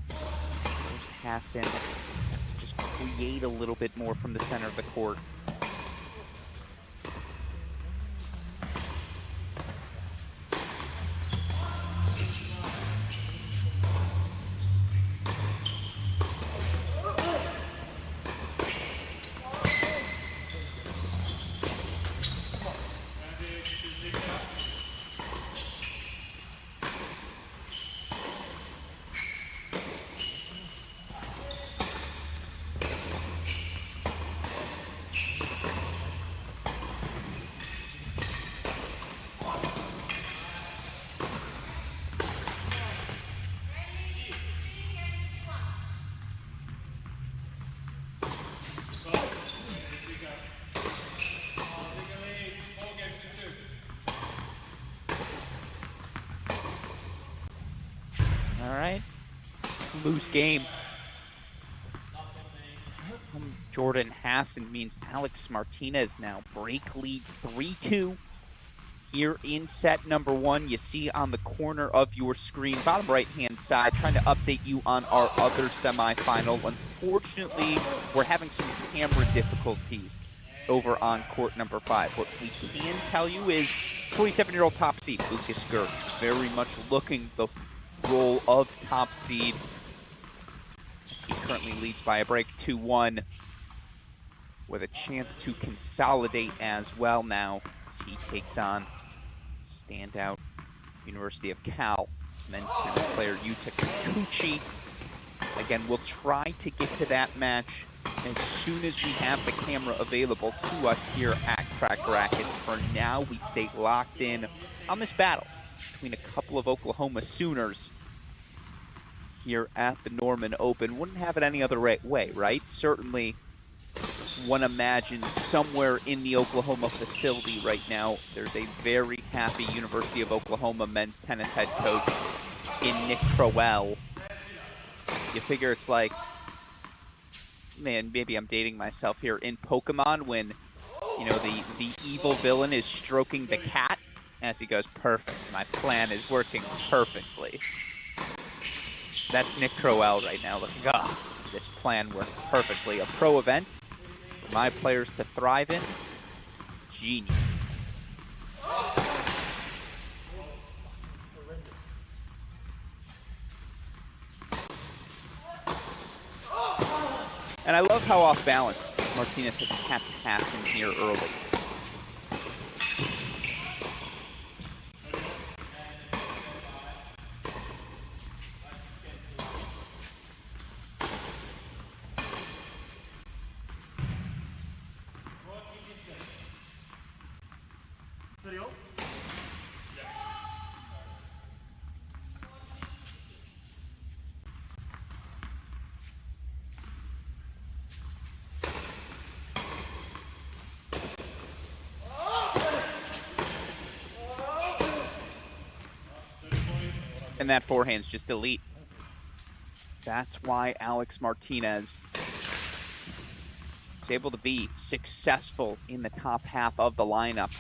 There's Hassan. Just create a little bit more from the center of the court. All right, loose game. Jordan Hassan means Alex Martinez now break lead 3-2 here in set number one. You see on the corner of your screen, bottom right-hand side, trying to update you on our other semifinal. Unfortunately, we're having some camera difficulties over on court number 5. What we can tell you is 27-year-old top seed Lucas Gert very much looking the role of top seed, as he currently leads by a break 2-1, with a chance to consolidate as well now as he takes on standout University of Cal men's tennis player Yuta Kikuchi. Again, we'll try to get to that match as soon as we have the camera available to us here at Crack Rackets. For now, we stay locked in on this battle between a couple of Oklahoma Sooners here at the Norman Open. Wouldn't have it any other way, right? Certainly, one imagines somewhere in the Oklahoma facility right now, there's a very happy University of Oklahoma men's tennis head coach in Nick Crowell. You figure it's like, man, maybe I'm dating myself here, in Pokemon when, you know, the evil villain is stroking the cat as he goes, perfect, my plan is working perfectly. That's Nick Crowell right now, looking, oh, this plan worked perfectly. A pro event for my players to thrive in. Genius. And I love how off balance Martinez has kept Hassan here early. And that forehand's just elite. That's why Alex Martinez is able to be successful in the top half of the lineup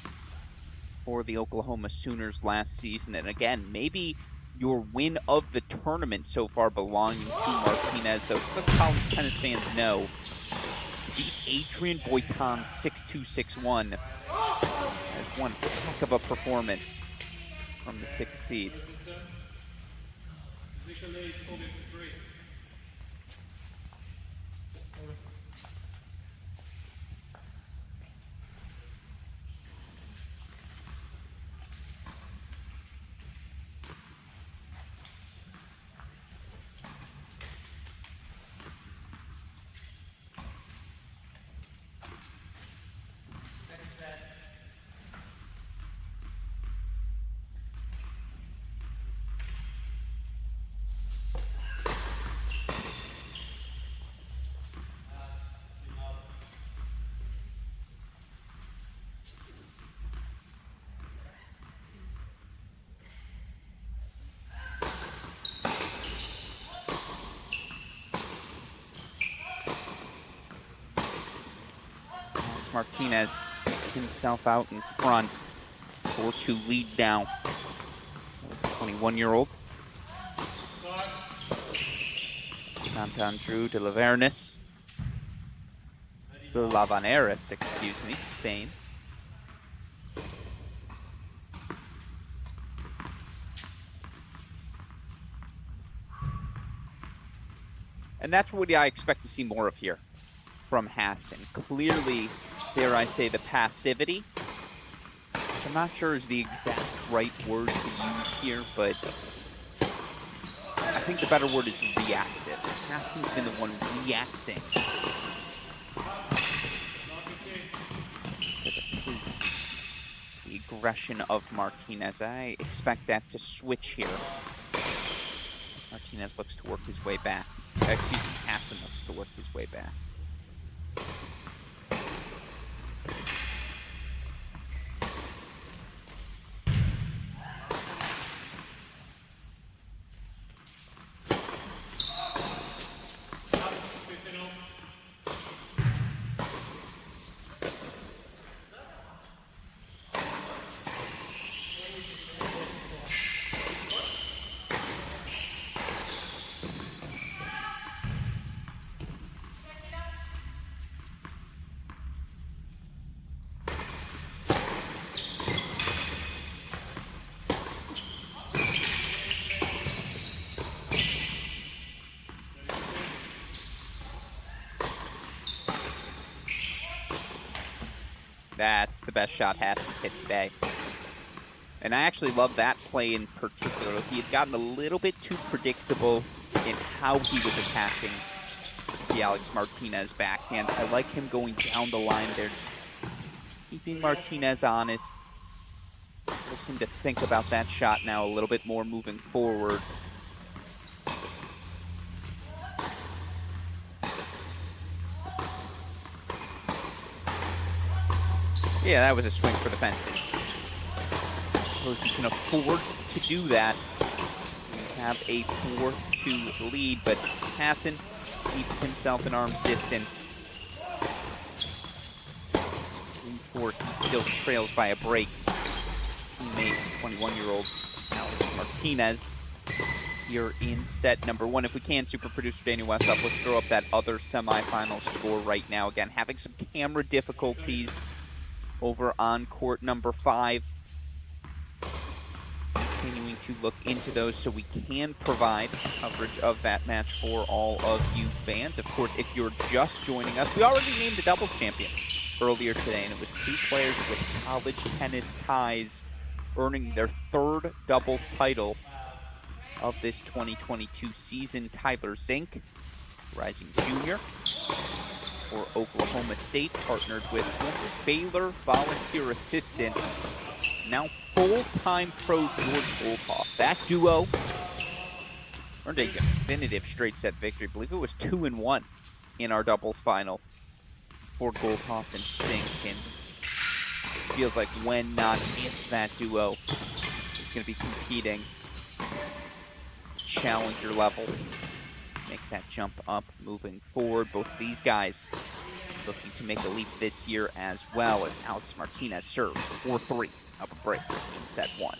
for the Oklahoma Sooners last season. And again, maybe your win of the tournament so far belonging to Martinez, though, because college tennis fans know, beat Adrian Boitan 6-2, 6-1 as one heck of a performance from the 6th seed. Martinez gets himself out in front, 4-2 lead now. 21-year-old. Santandreu de Lavaneres, excuse me, Spain. And that's what I expect to see more of here from Hassan. Clearly, dare I say, the passivity, which I'm not sure is the exact right word to use here, but I think the better word is reactive. Hassan's been the one reacting to the aggression of Martinez. I expect that to switch here. As Martinez looks to work his way back. Excuse me, Hassan looks to work his way back. That's the best shot Hassan's hit today. And I actually love that play in particular. He had gotten a little bit too predictable in how he was attacking the Alex Martinez backhand. I like him going down the line there, keeping Martinez honest. Force him to think about that shot now a little bit more moving forward. Yeah, that was a swing for the fences. Or if you can afford to do that, you have a 4-2 lead, but Hassan keeps himself in arm's distance. 3-4, he still trails by a break. Teammate, 21-year-old Alex Martinez, here in set number 1. If we can, super producer Daniel Westhoff, let's throw up that other semifinal score right now. Again, having some camera difficulties over on court number 5. Continuing to look into those so we can provide coverage of that match for all of you fans. Of course, if you're just joining us, we already named a doubles champion earlier today, and it was 2 players with college tennis ties earning their 3rd doubles title of this 2022 season. Tyler Zink, rising junior for Oklahoma State, partnered with former Baylor volunteer assistant, now full-time pro George Golthoff. That duo earned a definitive straight set victory. I believe it was 2-1 in our doubles final for Golthoff and Sink. And it feels like when, not if, that duo is going to be competing challenger level. Make that jump up moving forward. Both of these guys looking to make a leap this year as well, as Alex Martinez serves 4-3 up a break in set 1.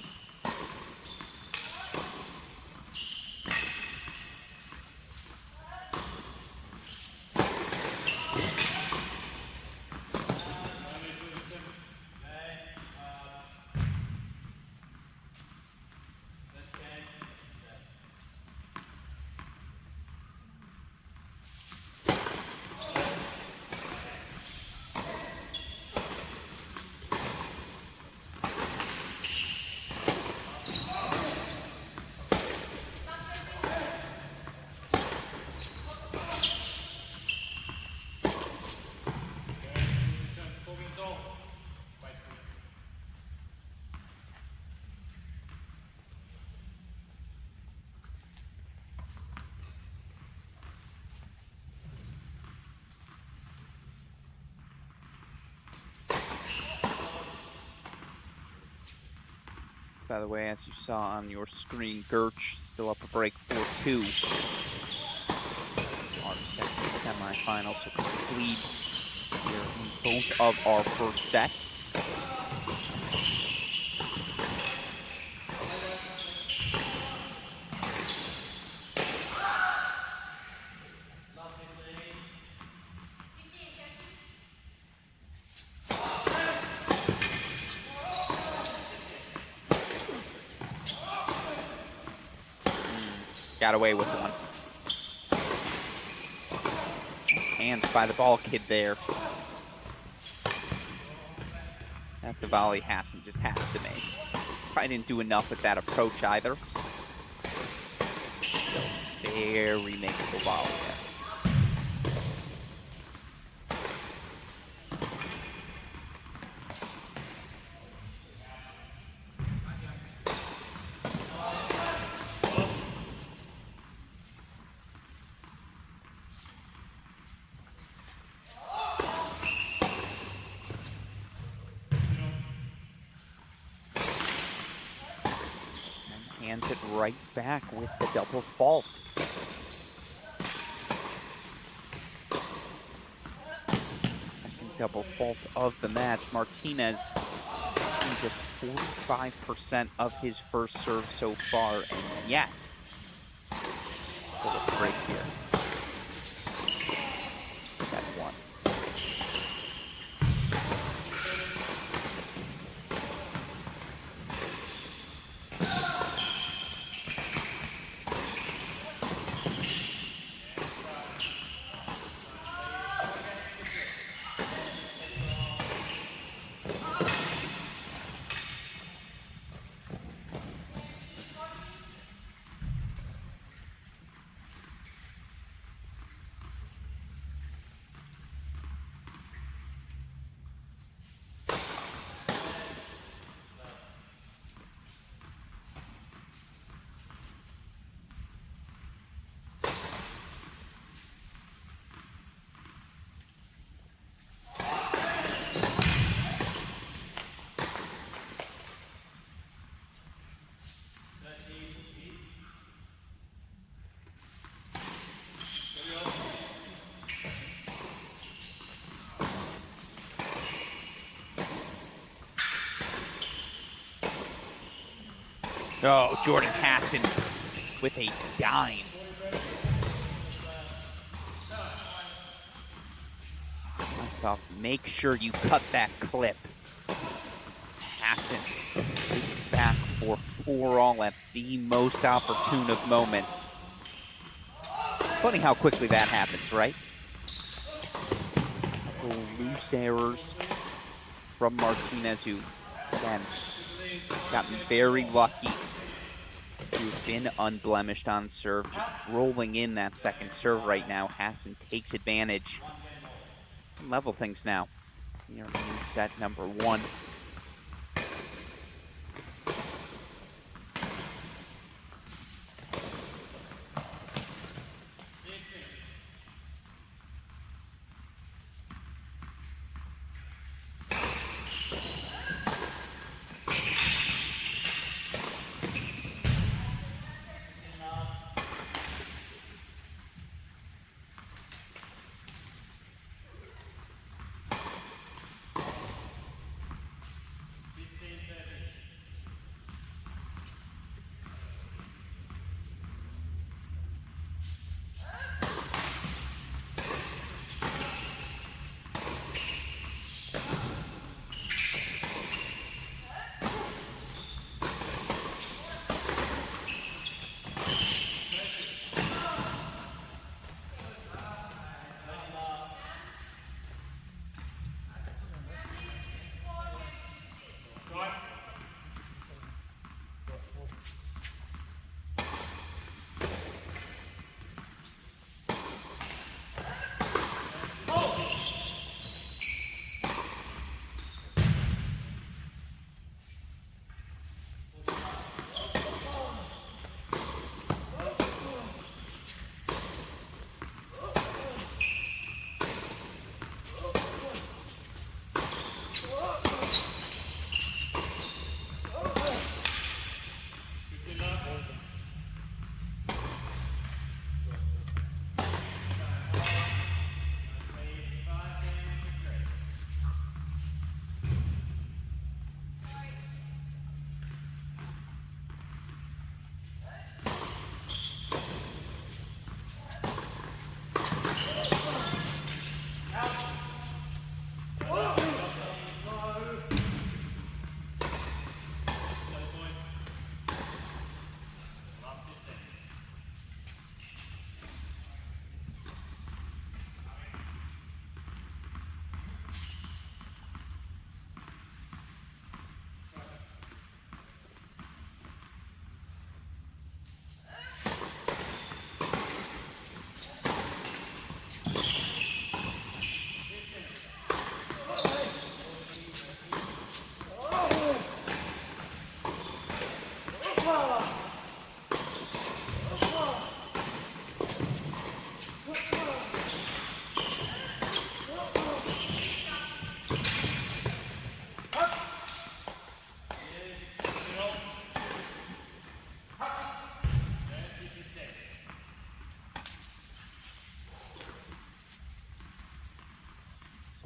By the way, as you saw on your screen, Gertch still up a break 4-2. Our second semifinal, so completes here in both of our first sets. Got away with one. Hands by the ball kid there. That's a volley Hassan just has to make. Probably didn't do enough with that approach either. Still very makeable volley there. Hands it right back with the double fault. Second double fault of the match. Martinez in just 45% of his first serve so far, and yet a little break here. Set one. Oh, Jordan Hassan with a dime. First off, make sure you cut that clip. Hassan takes back for 4-all at the most opportune of moments. Funny how quickly that happens, right? Loose errors from Martinez, who, again, has gotten very lucky to have been unblemished on serve. Just rolling in that second serve right now. Hassan takes advantage. Level things now. Here in set number one.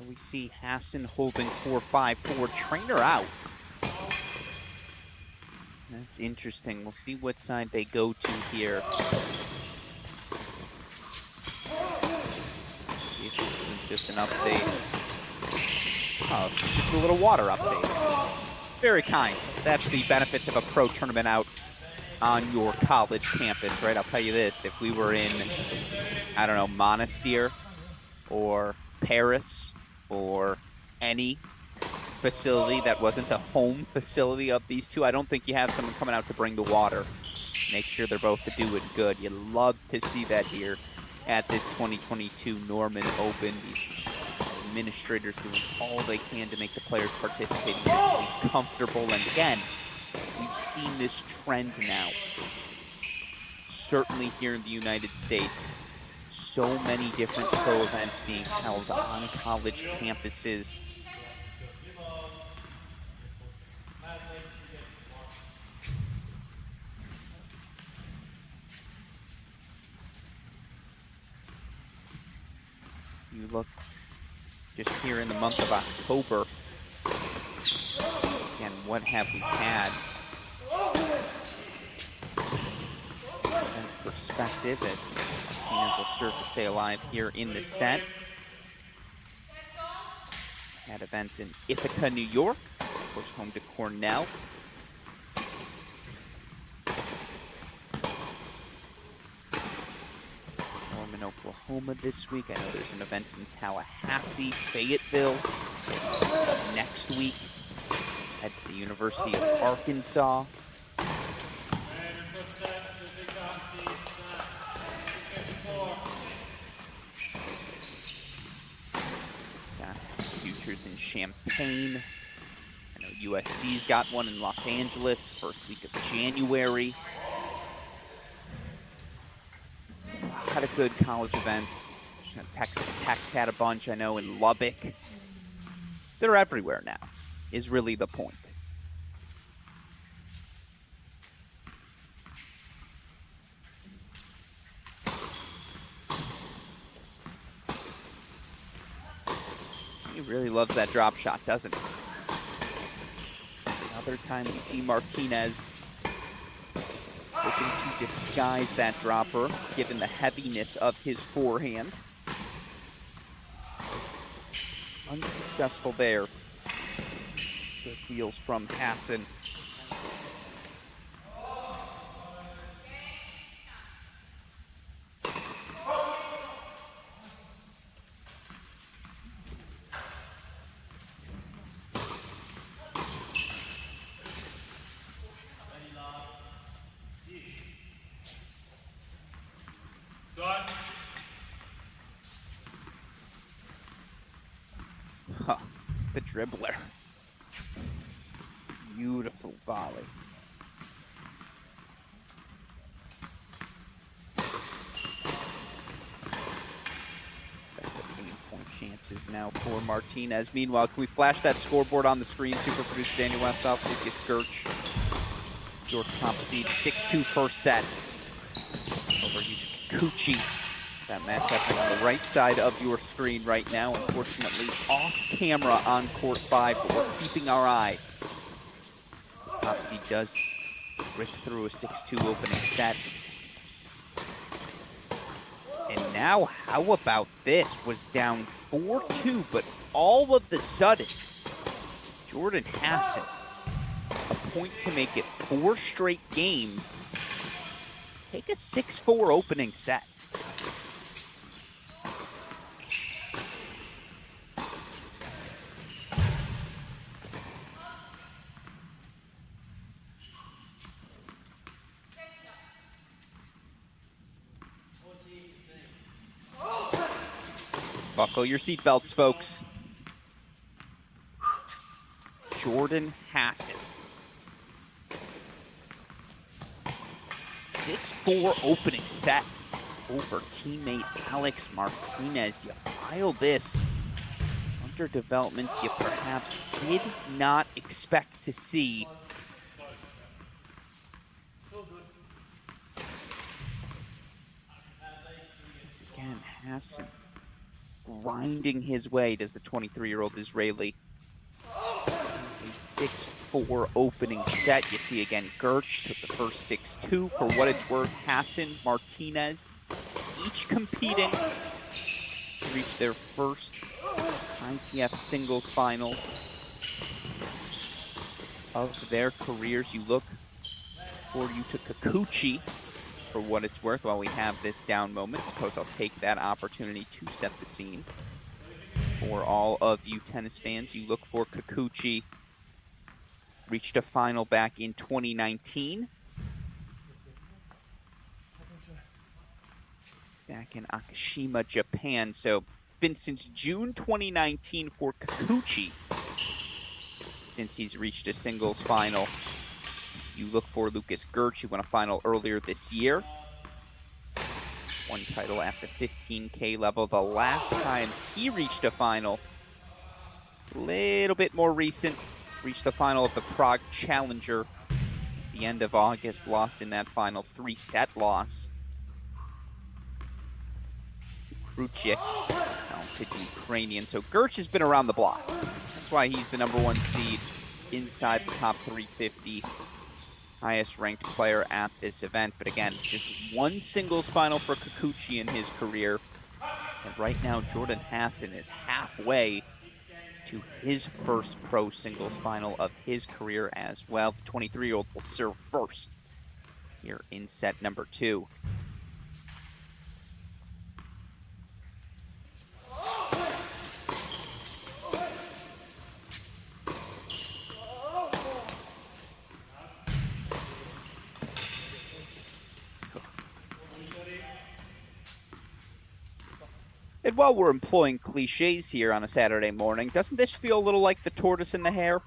We see Hassan holding 4-5-4, trainer out. That's interesting. We'll see what side they go to here. See if this is just an update. Oh, it's just a little water update. Very kind. That's the benefits of a pro tournament out on your college campus, right? I'll tell you this, if we were in, I don't know, Monastir or Paris or any facility that wasn't the home facility of these two, I don't think you have someone coming out to bring the water. Make sure they're both doing good. You love to see that here at this 2022 Norman Open. These administrators doing all they can to make the players participating be comfortable. And again, we've seen this trend now, certainly here in the United States. So many different pro events being held on college campuses. You look just here in the month of October, and what have we had? In perspective, as Martinez will serve to stay alive here in the set. Had events in Ithaca, New York, of course home to Cornell. Norman, Oklahoma this week. I know there's an event in Tallahassee, Fayetteville next week at the University of Arkansas. Got futures in Champaign. I know USC's got one in Los Angeles, first week of January. A lot of good college events. Texas Tech's had a bunch, I know, in Lubbock. They're everywhere now, is really the point. He really loves that drop shot, doesn't he? Another time we see Martinez looking to disguise that dropper, given the heaviness of his forehand. Unsuccessful there. Good wheels from Hassan. Huh, the dribbler. Beautiful volley. That's a game point chances now for Martinez. Meanwhile, can we flash that scoreboard on the screen? Super producer Daniel Westhoff, Lucas Gerch, your top seed, 6-2 first set over Yuta Kikuchi. That match happening on the right side of your screen right now. Unfortunately, off camera on court 5, but we're keeping our eye. The top seed does rip through a 6-2 opening set. And now, how about this? Was down 4-2, but all of the sudden, Jordan Hassan, a point to make it 4 straight games to take a 6-4 opening set. Buckle your seatbelts, folks. Jordan Hassan. 6-4 opening set over teammate Alex Martinez. You file this under developments you perhaps did not expect to see. Once again, Hassan grinding his way, does the 23-year-old Israeli. A 6-4 opening set. You see again, Gerch took the first 6-2. For what it's worth, Hassan, Martinez, each competing to reach their first ITF singles finals of their careers. You look for Yuta Kikuchi, for what it's worth, while we have this down moment. Suppose I'll take that opportunity to set the scene for all of you tennis fans. You look for Kikuchi, reached a final back in 2019. Back in Akashima, Japan. So it's been since June 2019 for Kikuchi since he's reached a singles final. You look for Lucas Gerch, who won a final earlier this year. One title at the 15K level. The last time he reached a final, a little bit more recent, reached the final of the Prague Challenger at the end of August, lost in that final 3-set loss. Ruchik, talented Ukrainian. So Gerch has been around the block. That's why he's the #1 seed inside the top 350. Highest ranked player at this event. But again, just one singles final for Kikuchi in his career. And right now, Jordan Hassan is halfway to his first pro singles final of his career as well. The 23-year-old will serve first here in set number 2. And while we're employing cliches here on a Saturday morning, doesn't this feel a little like the tortoise and the hare?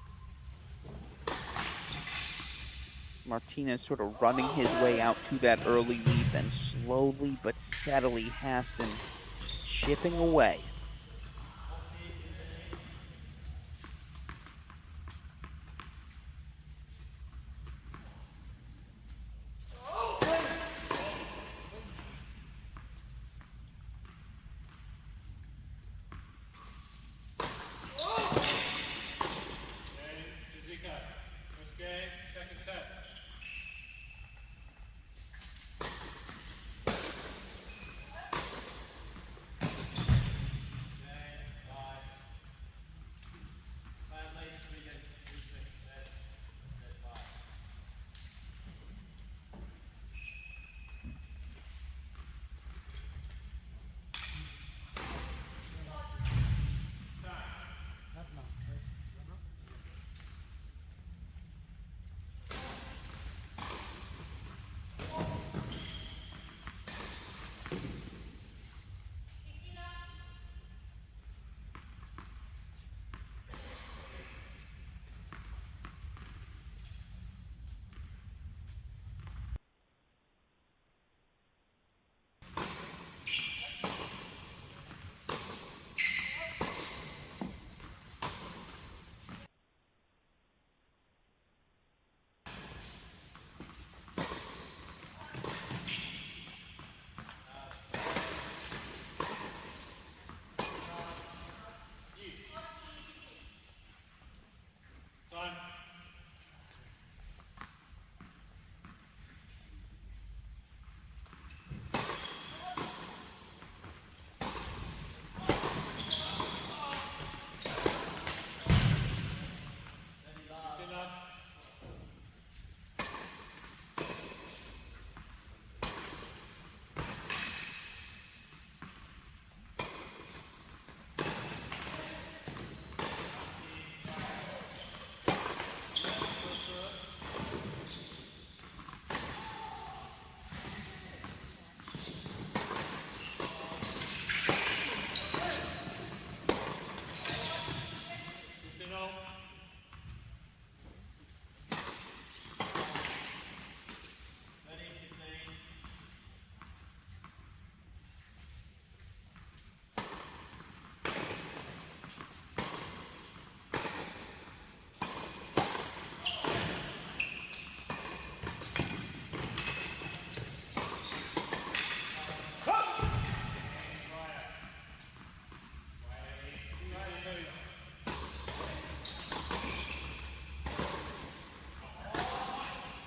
Martinez sort of running his way out to that early lead, then slowly but steadily Hassan chipping away.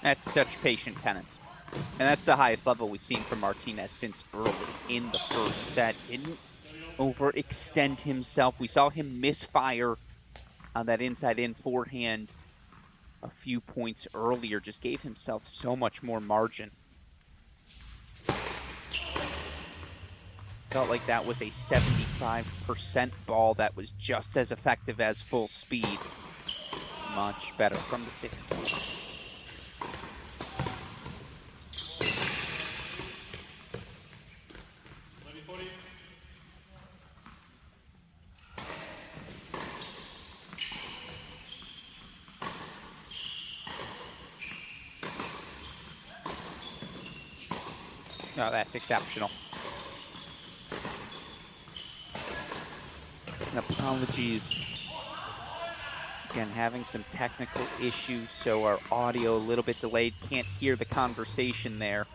That's such patient tennis. And that's the highest level we've seen from Martinez since early in the first set. Didn't overextend himself. We saw him misfire on that inside-in forehand a few points earlier. Just gave himself so much more margin. Felt like that was a 75% ball that was just as effective as full speed. Much better from the 6th. No, that's exceptional. And apologies. Again, having some technical issues, so our audio a little bit delayed. Can't hear the conversation there.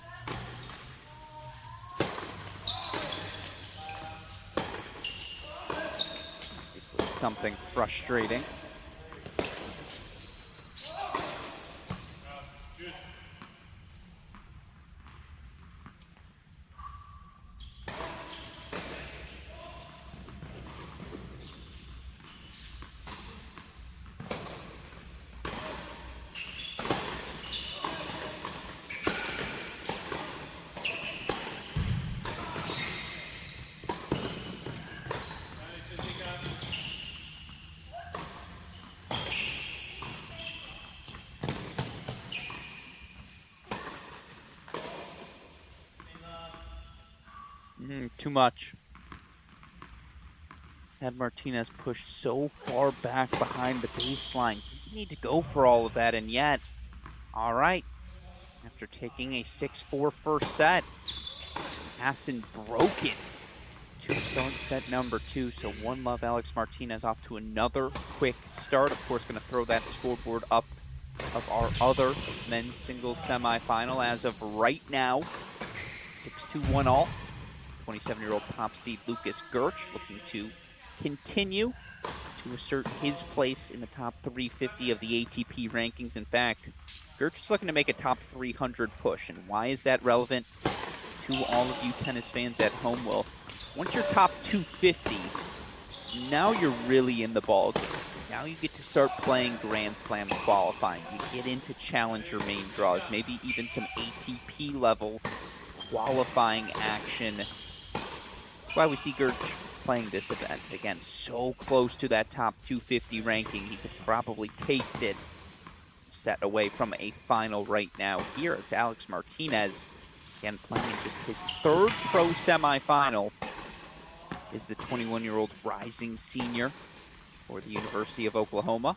Obviously something frustrating. Too much. Had Martinez pushed so far back behind the baseline. Didn't need to go for all of that, and yet, all right. After taking a 6-4 first set, Hassan broke it to start set number 2. So 1-love Alex Martinez off to another quick start. Of course, going to throw that scoreboard up of our other men's singles semifinal. As of right now, 6-2-1 all. 27-year-old top seed Lucas Gerch looking to continue to assert his place in the top 350 of the ATP rankings. In fact, Gerch is looking to make a top 300 push. And why is that relevant to all of you tennis fans at home? Well, once you're top 250, now you're really in the ballgame. Now you get to start playing Grand Slam qualifying. You get into challenger main draws, maybe even some ATP level qualifying action. That's why we see Gerch playing this event. Again, so close to that top 250 ranking. He could probably taste it. Set away from a final right now. Here it's Alex Martinez. Again, playing just his 3rd pro semifinal. Is the 21-year-old rising senior for the University of Oklahoma.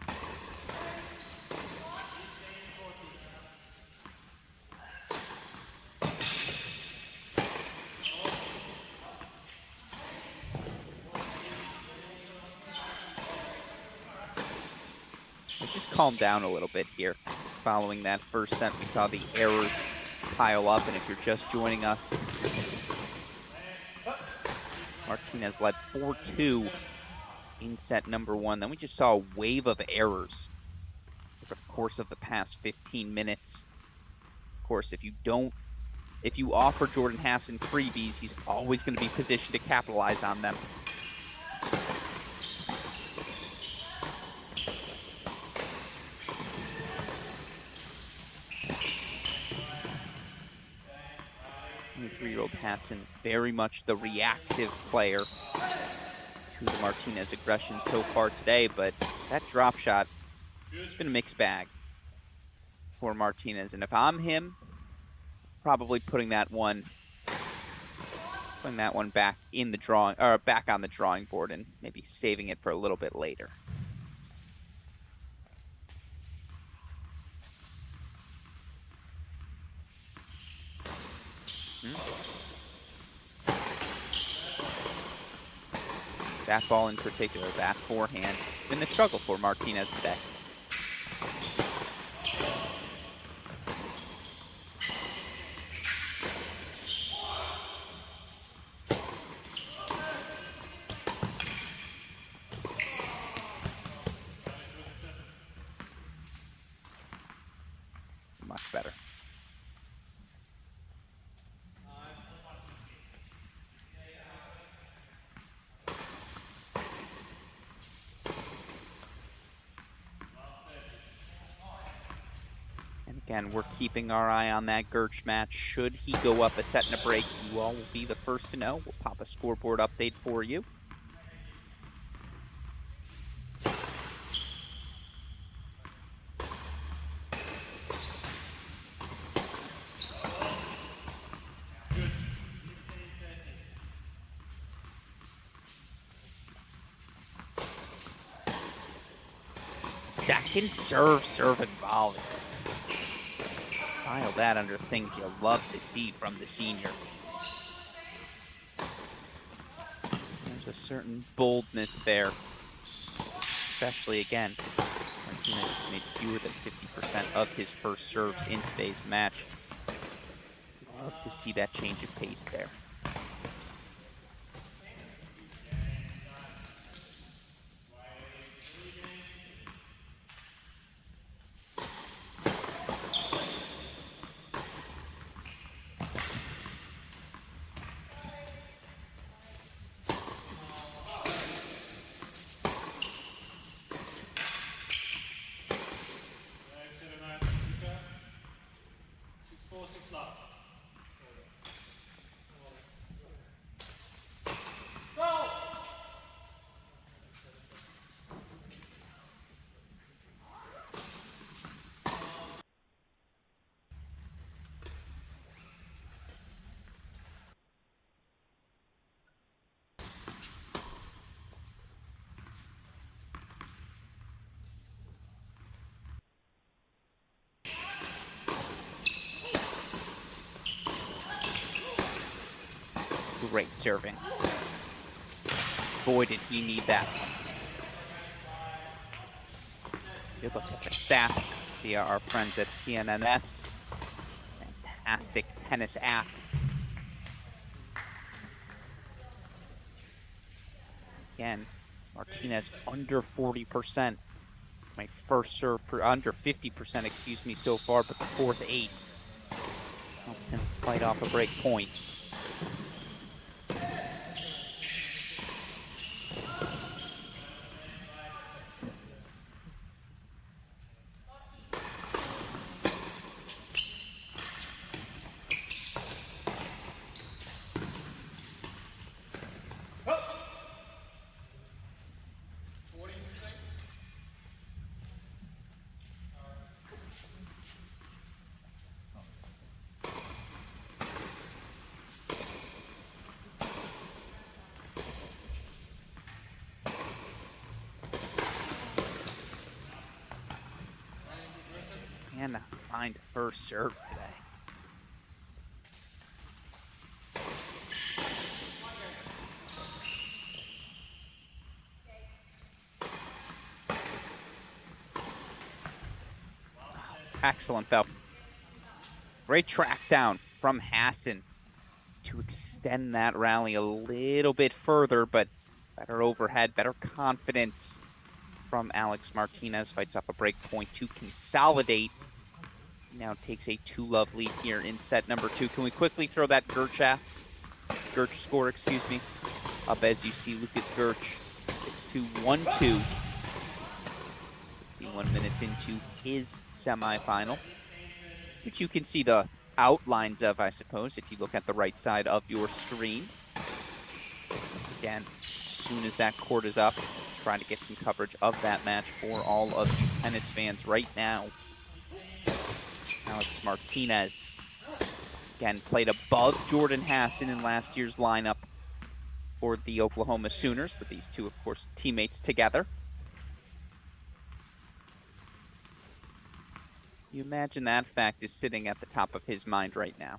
Let's just calm down a little bit here. Following that first set, we saw the errors pile up, and if you're just joining us, Martinez led 4-2 in set number 1. Then we just saw a wave of errors over the course of the past 15 minutes. Of course, if you offer Jordan Hassan freebies, he's always going to be positioned to capitalize on them. Year-old Hassan, very much the reactive player to the Martinez aggression so far today, but that drop shot, it's been a mixed bag for Martinez. And if I'm him, probably putting that one back in the drawing, or back on the drawing board, and maybe saving it for a little bit later. That ball in particular, that forehand, it's been the struggle for Martinez today. Much better. Again, we're keeping our eye on that Gertsch match. Should he go up a set and a break, you all will be the first to know. We'll pop a scoreboard update for you. Second serve and volley. File that under things you'll love to see from the senior. There's a certain boldness there, especially again, Martinez has made fewer than 50% of his first serves in today's match. Love to see that change of pace there. Great serving. Boy, did he need that one. Good look at the stats via our friends at TNNS. Fantastic tennis app. Again, Martinez under 40%. My first serve under 50%, excuse me, so far, but the fourth ace helps him fight off a break point. Cannot find a first serve today. Excellent, though. Great track down from Hassan to extend that rally a little bit further, but better overhead, better confidence from Alex Martinez. Fights up a break point to consolidate. Now takes a 2-love lead here in set number 2. Can we quickly throw that Gertsch score, excuse me, up as you see Lucas Gertsch, 6-2, 1-2. 51 minutes into his semifinal, which you can see the outlines of, I suppose, if you look at the right side of your screen. Again, as soon as that court is up, trying to get some coverage of that match for all of you tennis fans right now. Alex Martinez, again, played above Jordan Hassan in last year's lineup for the Oklahoma Sooners, with these two, of course, teammates together. You imagine that fact is sitting at the top of his mind right now.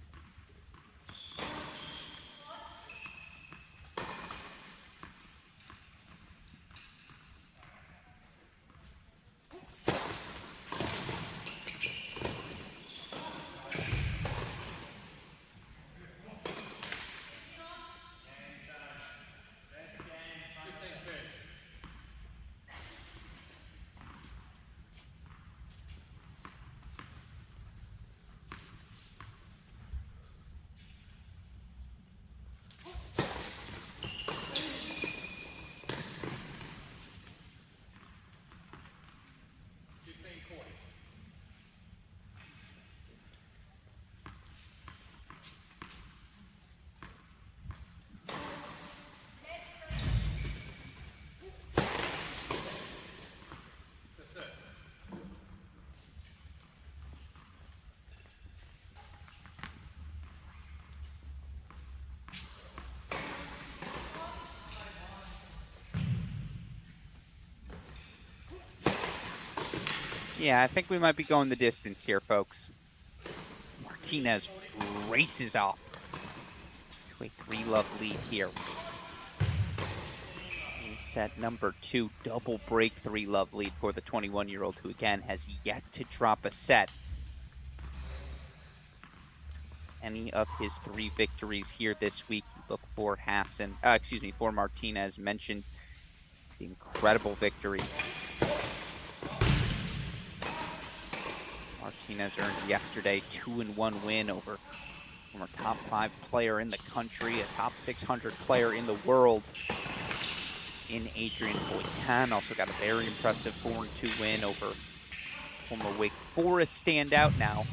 Yeah, I think we might be going the distance here, folks. Martinez races off to a 3-love lead here. In set number 2, double break 3-love lead for the 21-year-old, who again has yet to drop a set. Any of his 3 victories here this week, you look for for Martinez. Mentioned the incredible victory Martinez earned yesterday, 2-1 win over former top 5 player in the country, a top 600 player in the world in Adrian Boitan. Also got a very impressive 4-2 win over former Wake Forest standout, now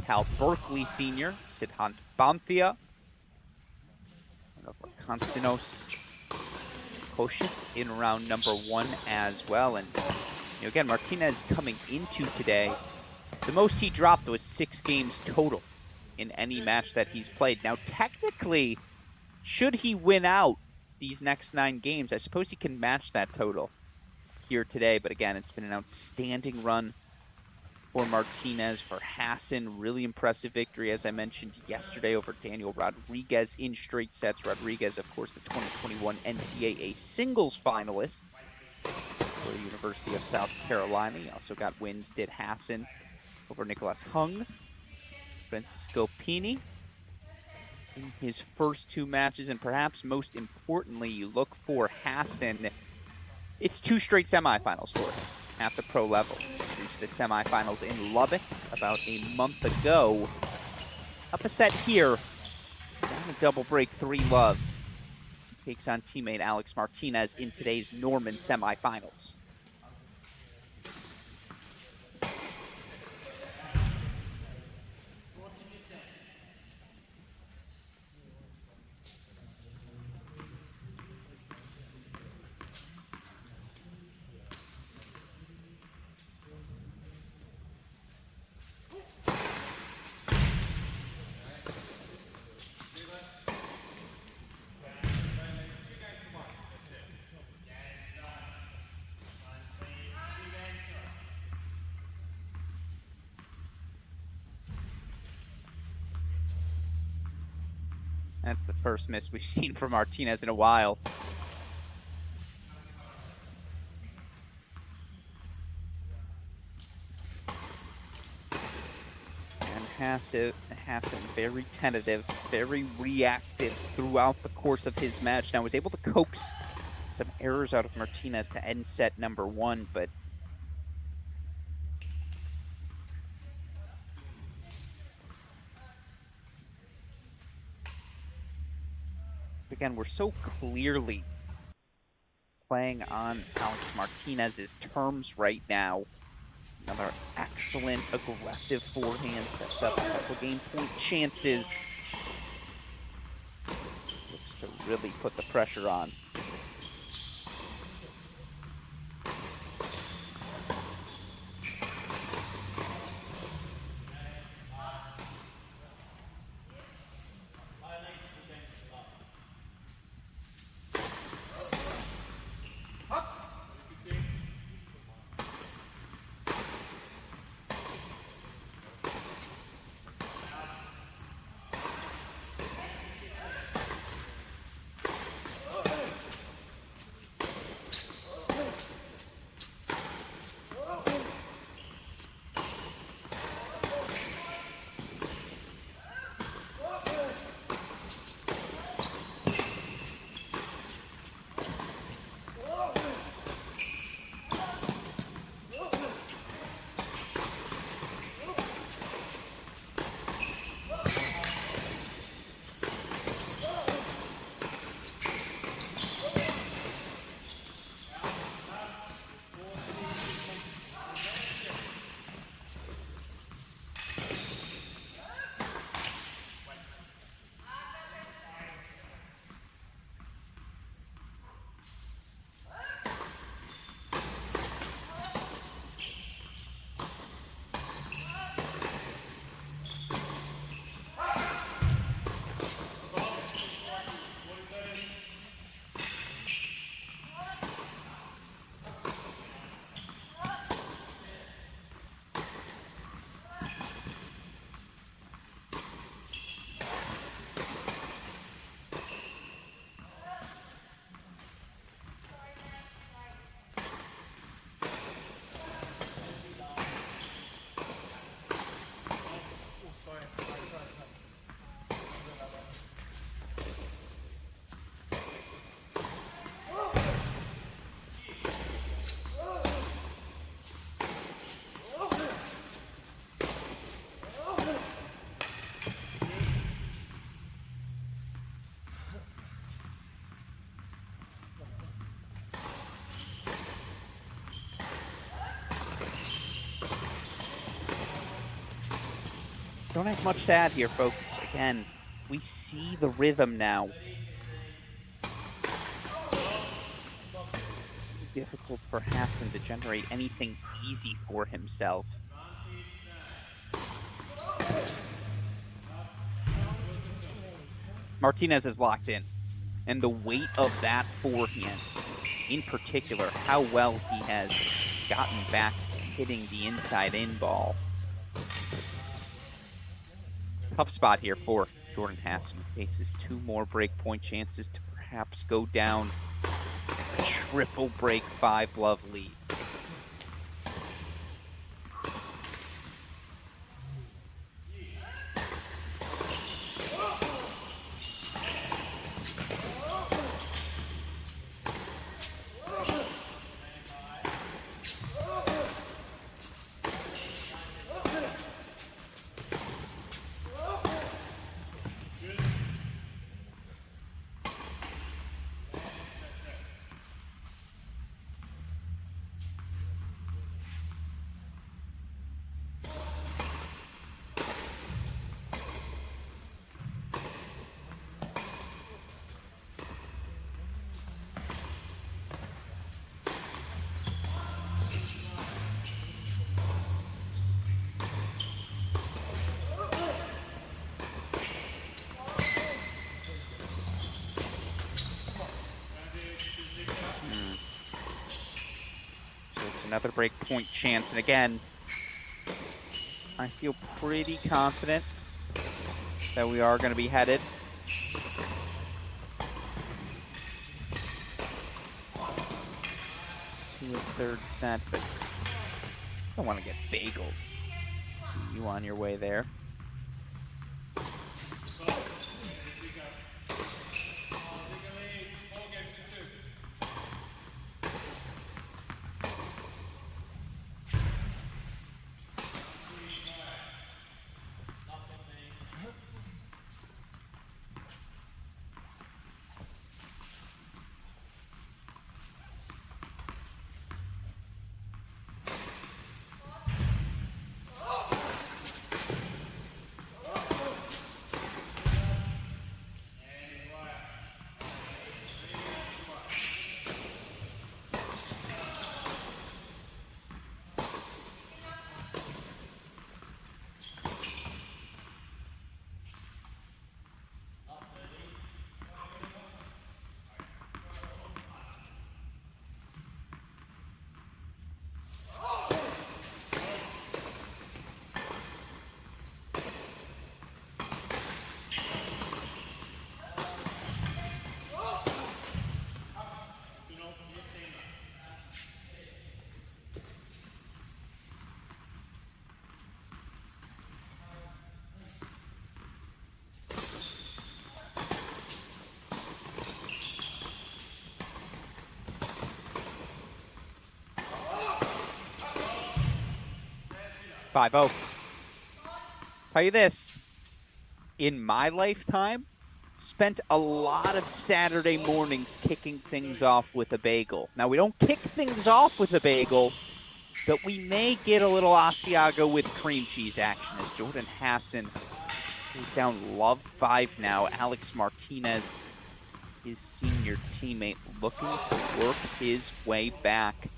Cal Berkeley senior, Sidhant Banthia, and over Konstantinos Koshis in round number 1 as well. And again, Martinez coming into today, the most he dropped was 6 games total in any match that he's played. Now, technically, should he win out these next 9 games, I suppose he can match that total here today. But again, it's been an outstanding run for Martinez. For Hassan, really impressive victory, as I mentioned yesterday, over Daniel Rodriguez in straight sets. Rodriguez, of course, the 2021 NCAA singles finalist for the University of South Carolina. He also got wins, did Hassan, over Nicholas Hung, Francisco Pini in his first 2 matches. And perhaps most importantly, you look for Hassan, it's 2 straight semifinals for him at the pro level. He reached the semifinals in Lubbock about a month ago. Up a set here, down a double break 3-love. He takes on teammate Alex Martinez in today's Norman semifinals. That's the first miss we've seen from Martinez in a while. And Hassan very tentative, very reactive throughout the course of his match. Now was able to coax some errors out of Martinez to end set number 1, but again, we're so clearly playing on Alex Martinez's terms right now. Another excellent, aggressive forehand, sets up a couple game point chances. Looks to really put the pressure on. don't have much to add here, folks. Again, we see the rhythm now. Difficult for Hassan to generate anything easy for himself. Martinez is locked in, and the weight of that forehand, in particular, how well he has gotten back to hitting the inside-in ball. Tough spot here for Jordan Hassan, who faces 2 more break point chances to perhaps go down a triple break 5-love lead. Another break point chance, and again, I feel pretty confident that we are going to be headed to a third set, but I don't want to get bageled. You on your way there? Five-0. Tell you this, in my lifetime, spent a lot of Saturday mornings kicking things off with a bagel. Now, we don't kick things off with a bagel, but we may get a little Asiago with cream cheese action as Jordan Hassan goes down love 5 now. Alex Martinez, his senior teammate, looking to work his way back,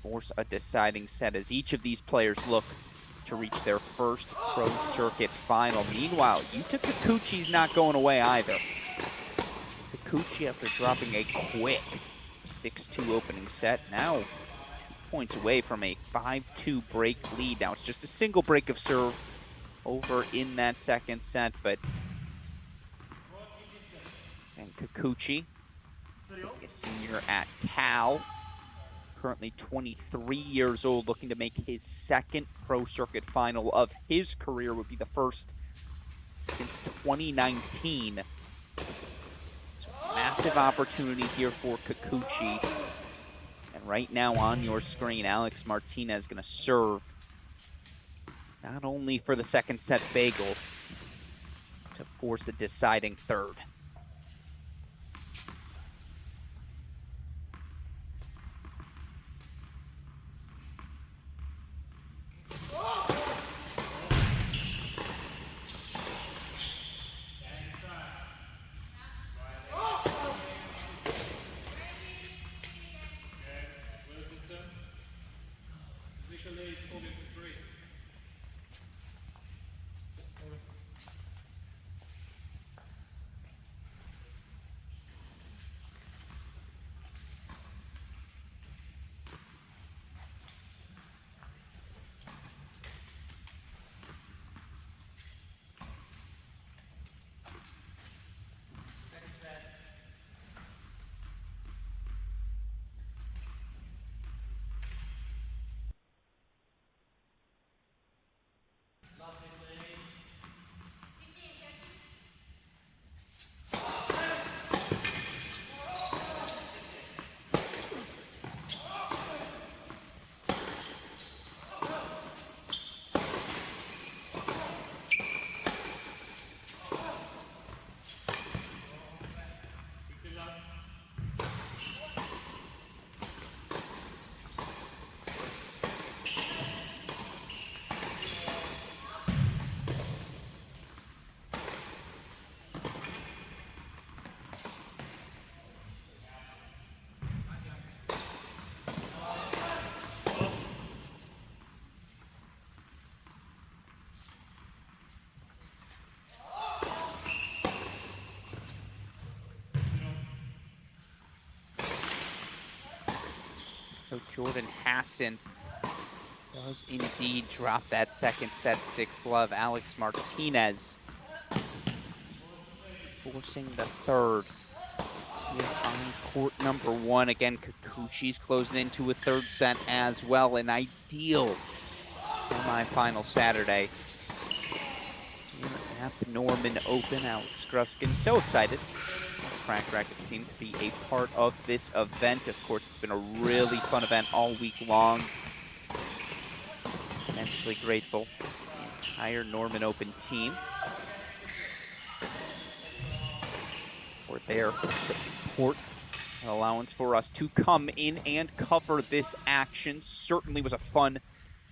force a deciding set as each of these players look to reach their first Pro Circuit final. Meanwhile, Yuta Kikuchi's not going away either. Kikuchi, after dropping a quick 6-2 opening set, now 2 points away from a 5-2 break lead. Now it's just a single break of serve over in that second set, but and Kikuchi, a senior at Cal, currently 23 years old, looking to make his second Pro Circuit final of his career, would be the first since 2019. So massive opportunity here for Kikuchi. And right now on your screen, Alex Martinez going to serve not only for the second set bagel, to force a deciding third. So Jordan Hassan does indeed drop that second set 6-love. Alex Martinez forcing the third here on court number 1. Again, Kikuchi's closing into a third set as well. An ideal semifinal Saturday here at the Norman Open. Alex Gruskin so excited for the Cracked Racquets team to be a part of this event. Of course, it's been a really fun event all week long. Immensely grateful to the entire Norman Open team for their support and allowance for us to come in and cover this action. Certainly was a fun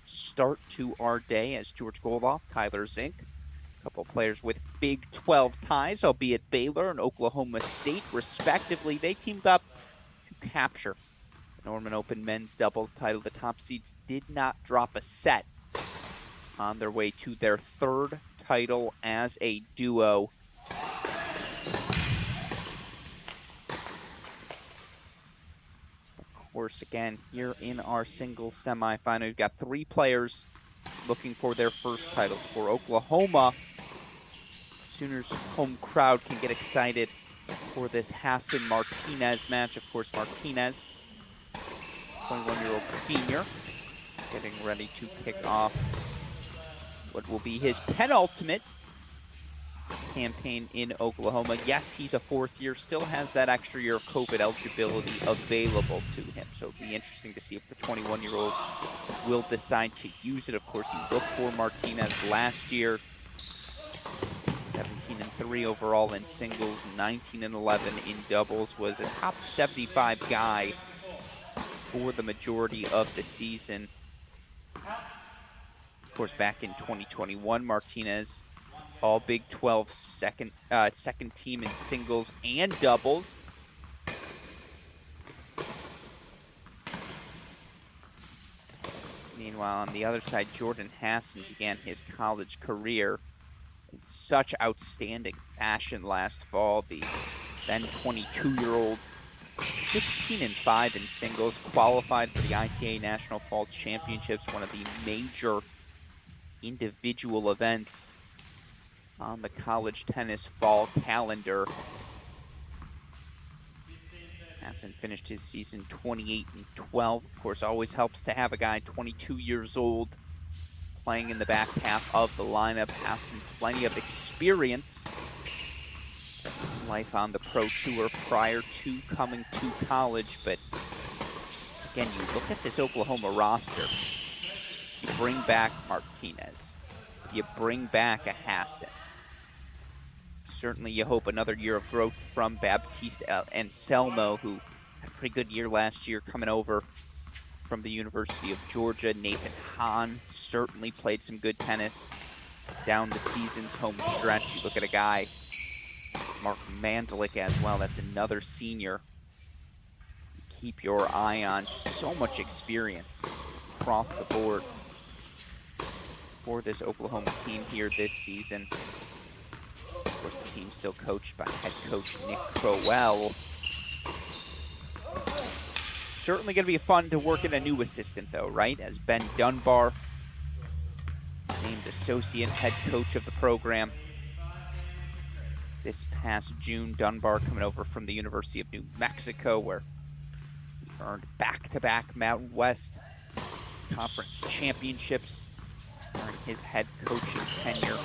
start to our day as George Goldoff, Tyler Zink, a couple players with Big 12 ties, albeit Baylor and Oklahoma State, respectively. They teamed up to capture the Norman Open men's doubles title. The top seeds did not drop a set on their way to their third title as a duo. Of course, again, here in our singles semifinal, we've got 3 players looking for their first titles. For Oklahoma, Sooners home crowd can get excited for this Hassan-Martinez match. Of course, Martinez, 21-year-old senior, getting ready to kick off what will be his penultimate campaign in Oklahoma. Yes, he's a 4th year, still has that extra year of COVID eligibility available to him. So it'll be interesting to see if the 21-year-old will decide to use it. Of course, you look for Martinez last year, 17-3 overall in singles, 19-11 in doubles, was a top 75 guy for the majority of the season. Of course, back in 2021, Martinez, all Big 12 second team in singles and doubles. Meanwhile, on the other side, Jordan Hassan began his college career in such outstanding fashion last fall. The then 22-year-old, 16-5 in singles, qualified for the ITA National Fall Championships, one of the major individual events on the college tennis fall calendar. Hassan finished his season 28-12. Of course, always helps to have a guy 22 years old playing in the back half of the lineup. Hassan, plenty of experience, life on the pro tour prior to coming to college. But again, you look at this Oklahoma roster, you bring back Martinez, you bring back a Hassan. Certainly you hope another year of growth from Baptiste Anselmo, who had a pretty good year last year coming over from the University of Georgia. Nathan Hahn certainly played some good tennis down the season's home stretch. You look at a guy, Mark Mandlik as well, that's another senior. Keep your eye on. So much experience across the board for this Oklahoma team here this season. Of course, the team's still coached by head coach Nick Crowell. Certainly going to be fun to work in a new assistant, though, right? As Ben Dunbar, named associate head coach of the program this past June. Dunbar coming over from the University of New Mexico, where he earned back-to-back Mountain West Conference championships during his head coaching tenure.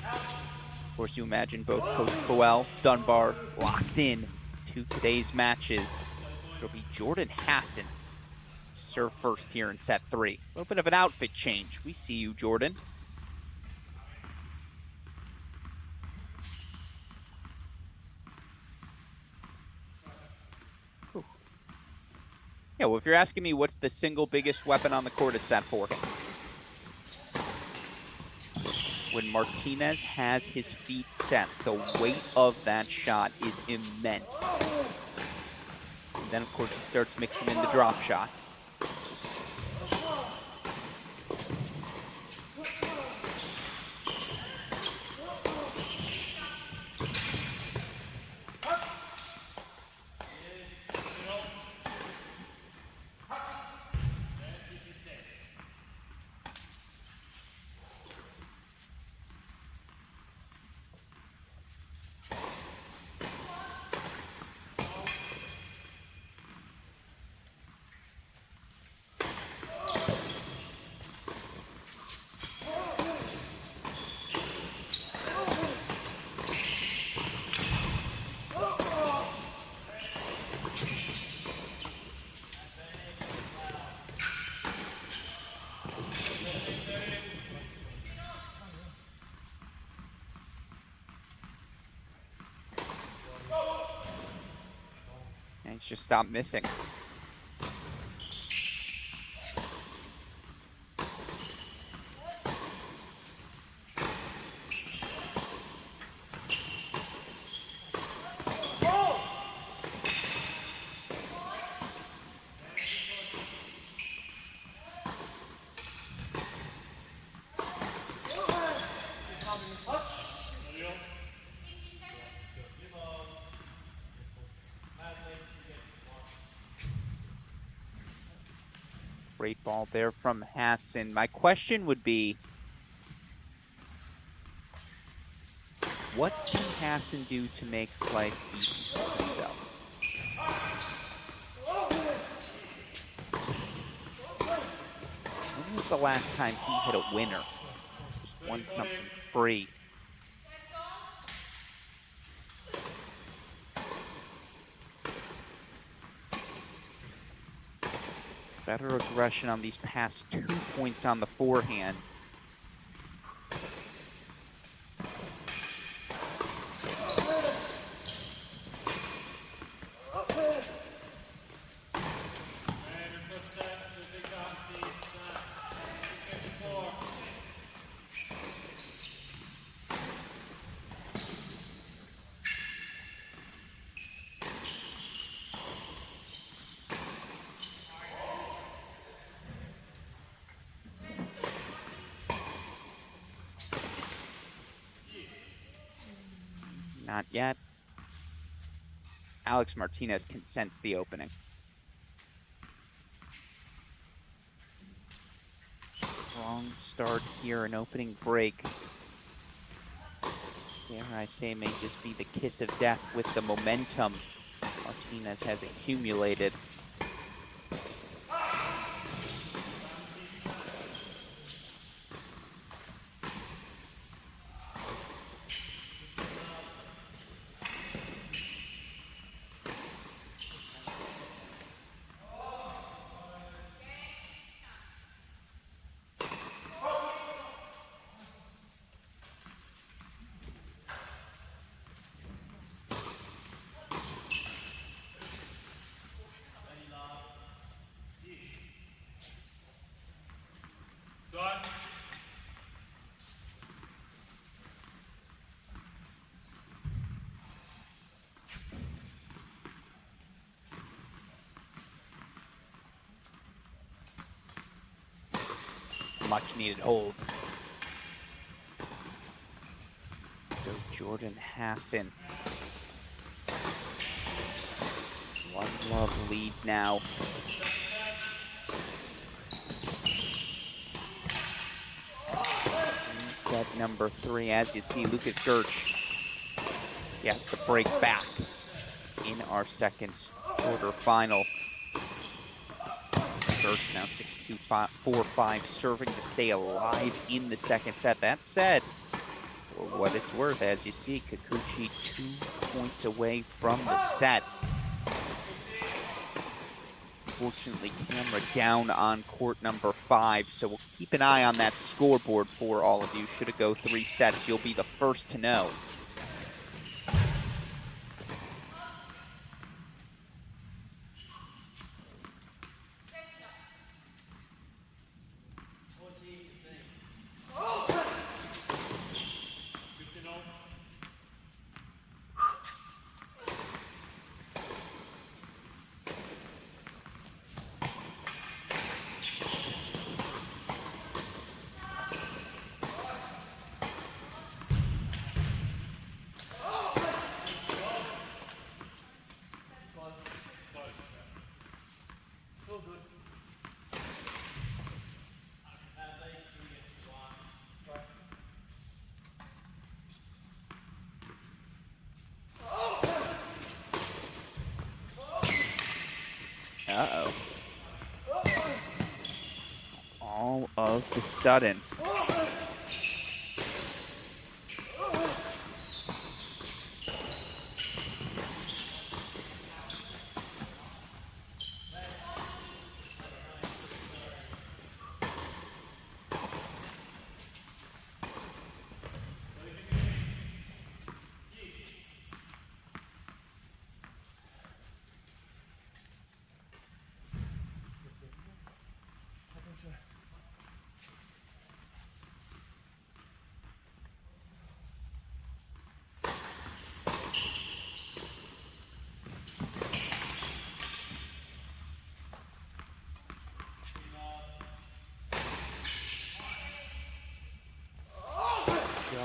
Of course, you imagine both Coach Crowell, Dunbar locked in to today's matches. So it'll be Jordan Hassan to serve first here in set 3. A little bit of an outfit change. We see you, Jordan. Whew. Yeah, well, if you're asking me what's the single biggest weapon on the court, it's that forehand. When Martinez has his feet set, the weight of that shot is immense. And then, of course, he starts mixing in the drop shots. Things just stop missing. Great ball there from Hassan. My question would be, what can Hassan do to make life easy for himself? When was the last time he hit a winner? Just won something free. Better aggression on these past 2 points on the forehand. Not yet. Alex Martinez can sense the opening. Strong start here, an opening break. Dare I say, may just be the kiss of death with the momentum Martinez has accumulated. Much needed hold. So Jordan Hassan. 1-love lead now. In set number 3, as you see, Lucas Gertsch. You have to break back in our second quarterfinal. Gertsch now 6-2, 4-5, serving to stay alive in the second set. That said, for what it's worth, as you see, Kikuchi 2 points away from the set. Fortunately, camera down on court number 5, so we'll keep an eye on that scoreboard for all of you. Should it go 3 sets, you'll be the first to know. Uh-oh. All of a sudden.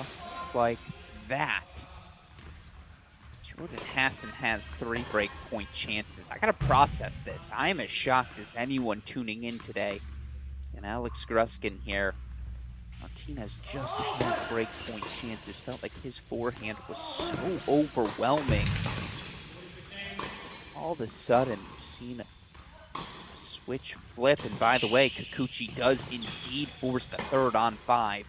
Just like that. Jordan Hassan has 3 break point chances. I gotta process this. I am as shocked as anyone tuning in today. And Alex Gruskin here. Martinez just had break point chances. Felt like his forehand was so overwhelming. All of a sudden, we've seen a switch flip. And by the way, Kikuchi does indeed force the 3rd on 5.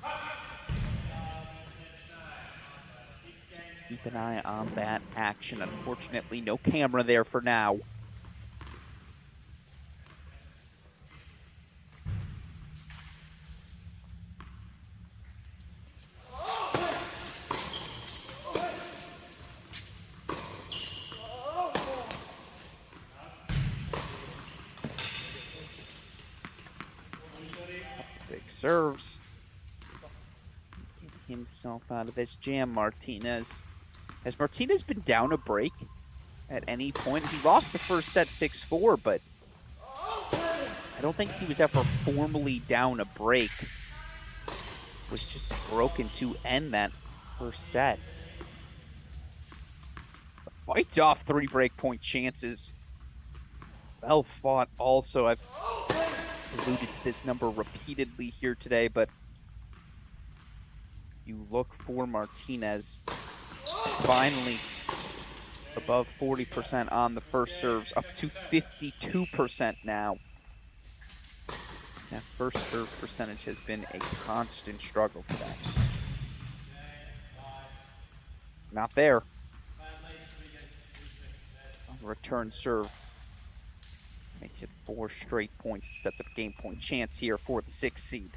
Keep an eye on that action. Unfortunately, no camera there for now. Big serves. Get himself out of this jam, Martinez. Has Martinez been down a break at any point? He lost the first set 6-4, but I don't think he was ever formally down a break. Was just broken to end that first set. Fights off 3 break point chances. Well fought also. I've alluded to this number repeatedly here today, but you look for Martinez finally above 40% on the first serves, up to 52% now. That first serve percentage has been a constant struggle today. Not there. Return serve makes it 4 straight points. It sets up a game point chance here for the 6th seed.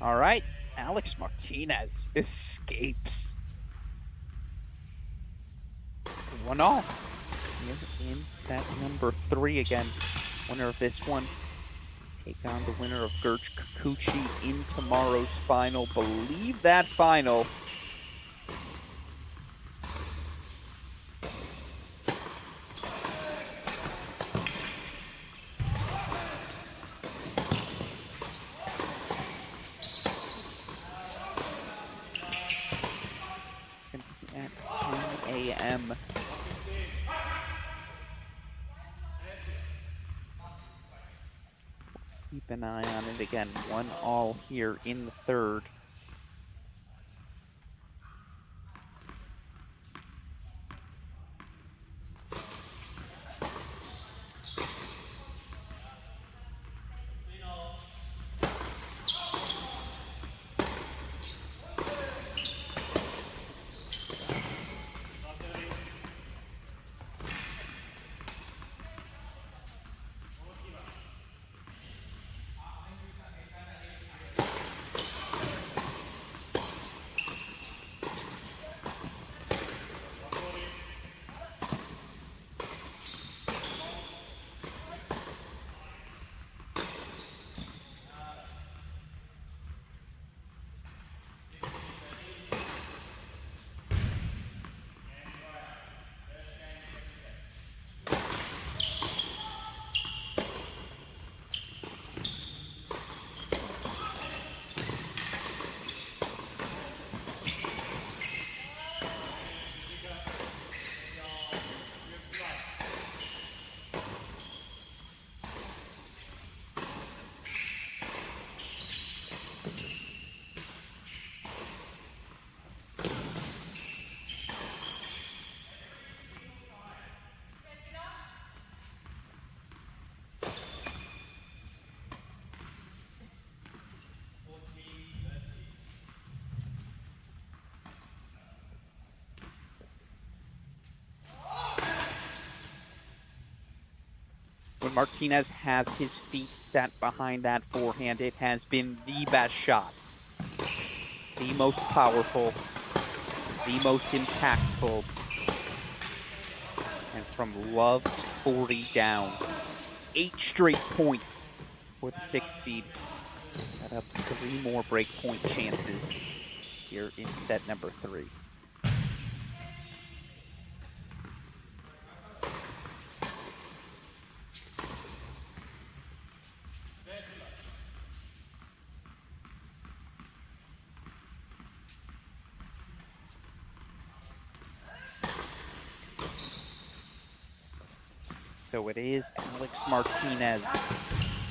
All right, Alex Martinez escapes. 1-all. Here in set number 3 again. Winner of this one take on the winner of Gerch Kikuchi in tomorrow's final. Believe that final. At 10 a.m. Keep an eye on it again. 1-all here in the 3rd. When Martinez has his feet set behind that forehand, it has been the best shot. the most powerful, the most impactful, and from love 40 down, 8 straight points for the 6th seed. Set up 3 more breakpoint chances here in set number 3. So it is Alex Martinez.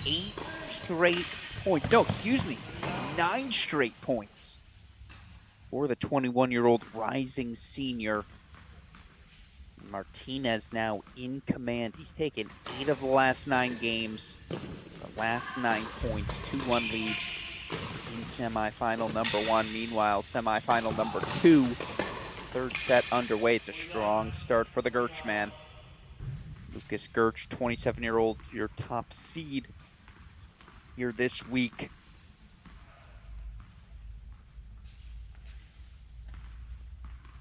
8 straight points. No, excuse me. 9 straight points for the 21-year-old rising senior. Martinez now in command. He's taken 8 of the last 9 games. The last 9 points, 2-1 lead in semifinal number 1. Meanwhile, semifinal number 2, 3rd set underway. It's a strong start for the Gerch man. Lucas Gerch, 27-year-old, your top seed here this week.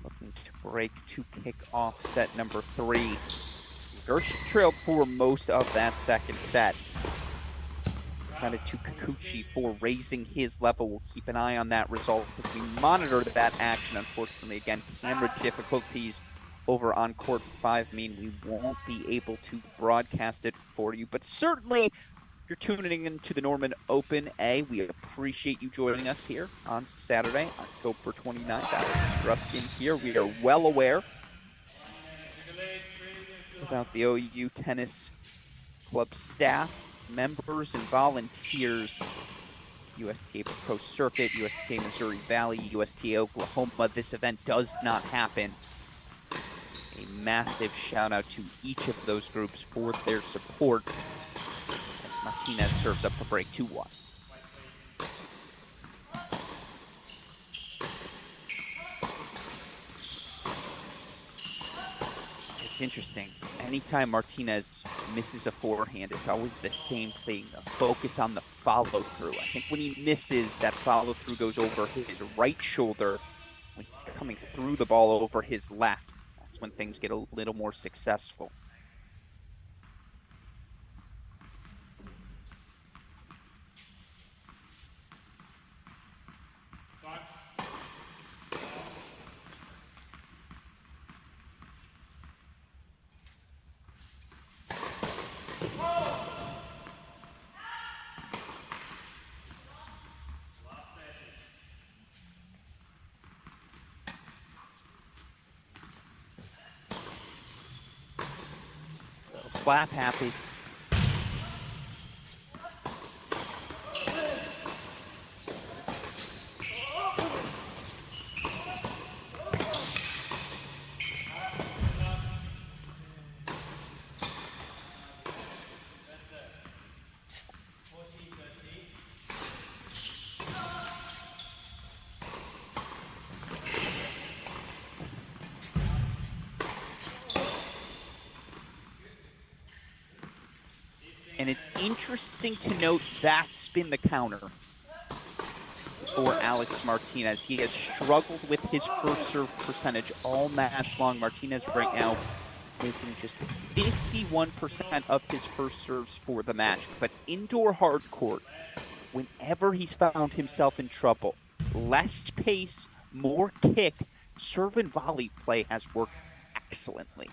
Looking to break to kick off set number 3. Gerch trailed for most of that 2nd set. Credit to Kikuchi for raising his level. We'll keep an eye on that result as we monitor that action. Unfortunately, again, camera difficulties over on court 5 mean we won't be able to broadcast it for you. But certainly, if you're tuning into the Norman Open A, we appreciate you joining us here on Saturday, October 29th. Alex Ruskin here. We are well aware about the OU Tennis Club staff, members, and volunteers. USTA Pro Circuit, USTA Missouri Valley, USTA Oklahoma. This event does not happen. A massive shout out to each of those groups for their support as Martinez serves up to break 2-1. It's interesting. Anytime Martinez misses a forehand, it's always the same thing, a focus on the follow-through. I think when he misses, that follow-through goes over his right shoulder. When he's coming through the ball over his left, that's when things get a little more successful. Slap happy. And it's interesting to note that's been the counter for Alex Martinez. He has struggled with his first serve percentage all match long. Martinez right now making just 51% of his first serves for the match. But indoor hard court, whenever he's found himself in trouble, less pace, more kick, serve and volley play has worked excellently.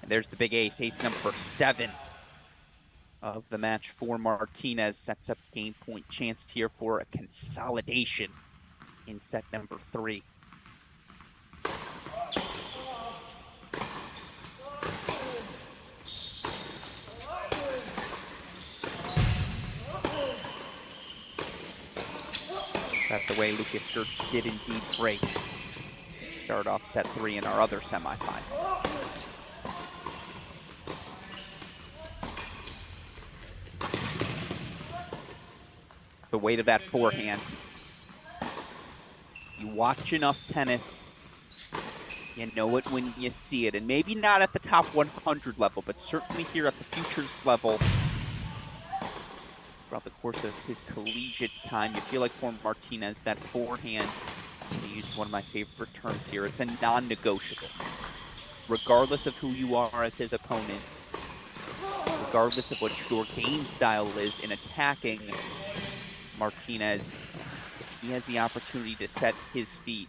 There's the big ace, ace number 7 of the match for Martinez. Sets up game point chance here for a consolidation in set number 3. That's the way Lucas Gerch did indeed break. Start off set 3 in our other semifinal. The weight of that forehand. You watch enough tennis, you know it when you see it. And maybe not at the top 100 level, but certainly here at the futures level, throughout the course of his collegiate time. You feel like for Martinez, that forehand, to use one of my favorite terms here, it's a non-negotiable. Regardless of who you are as his opponent, regardless of what your game style is in attacking Martinez, if he has the opportunity to set his feet,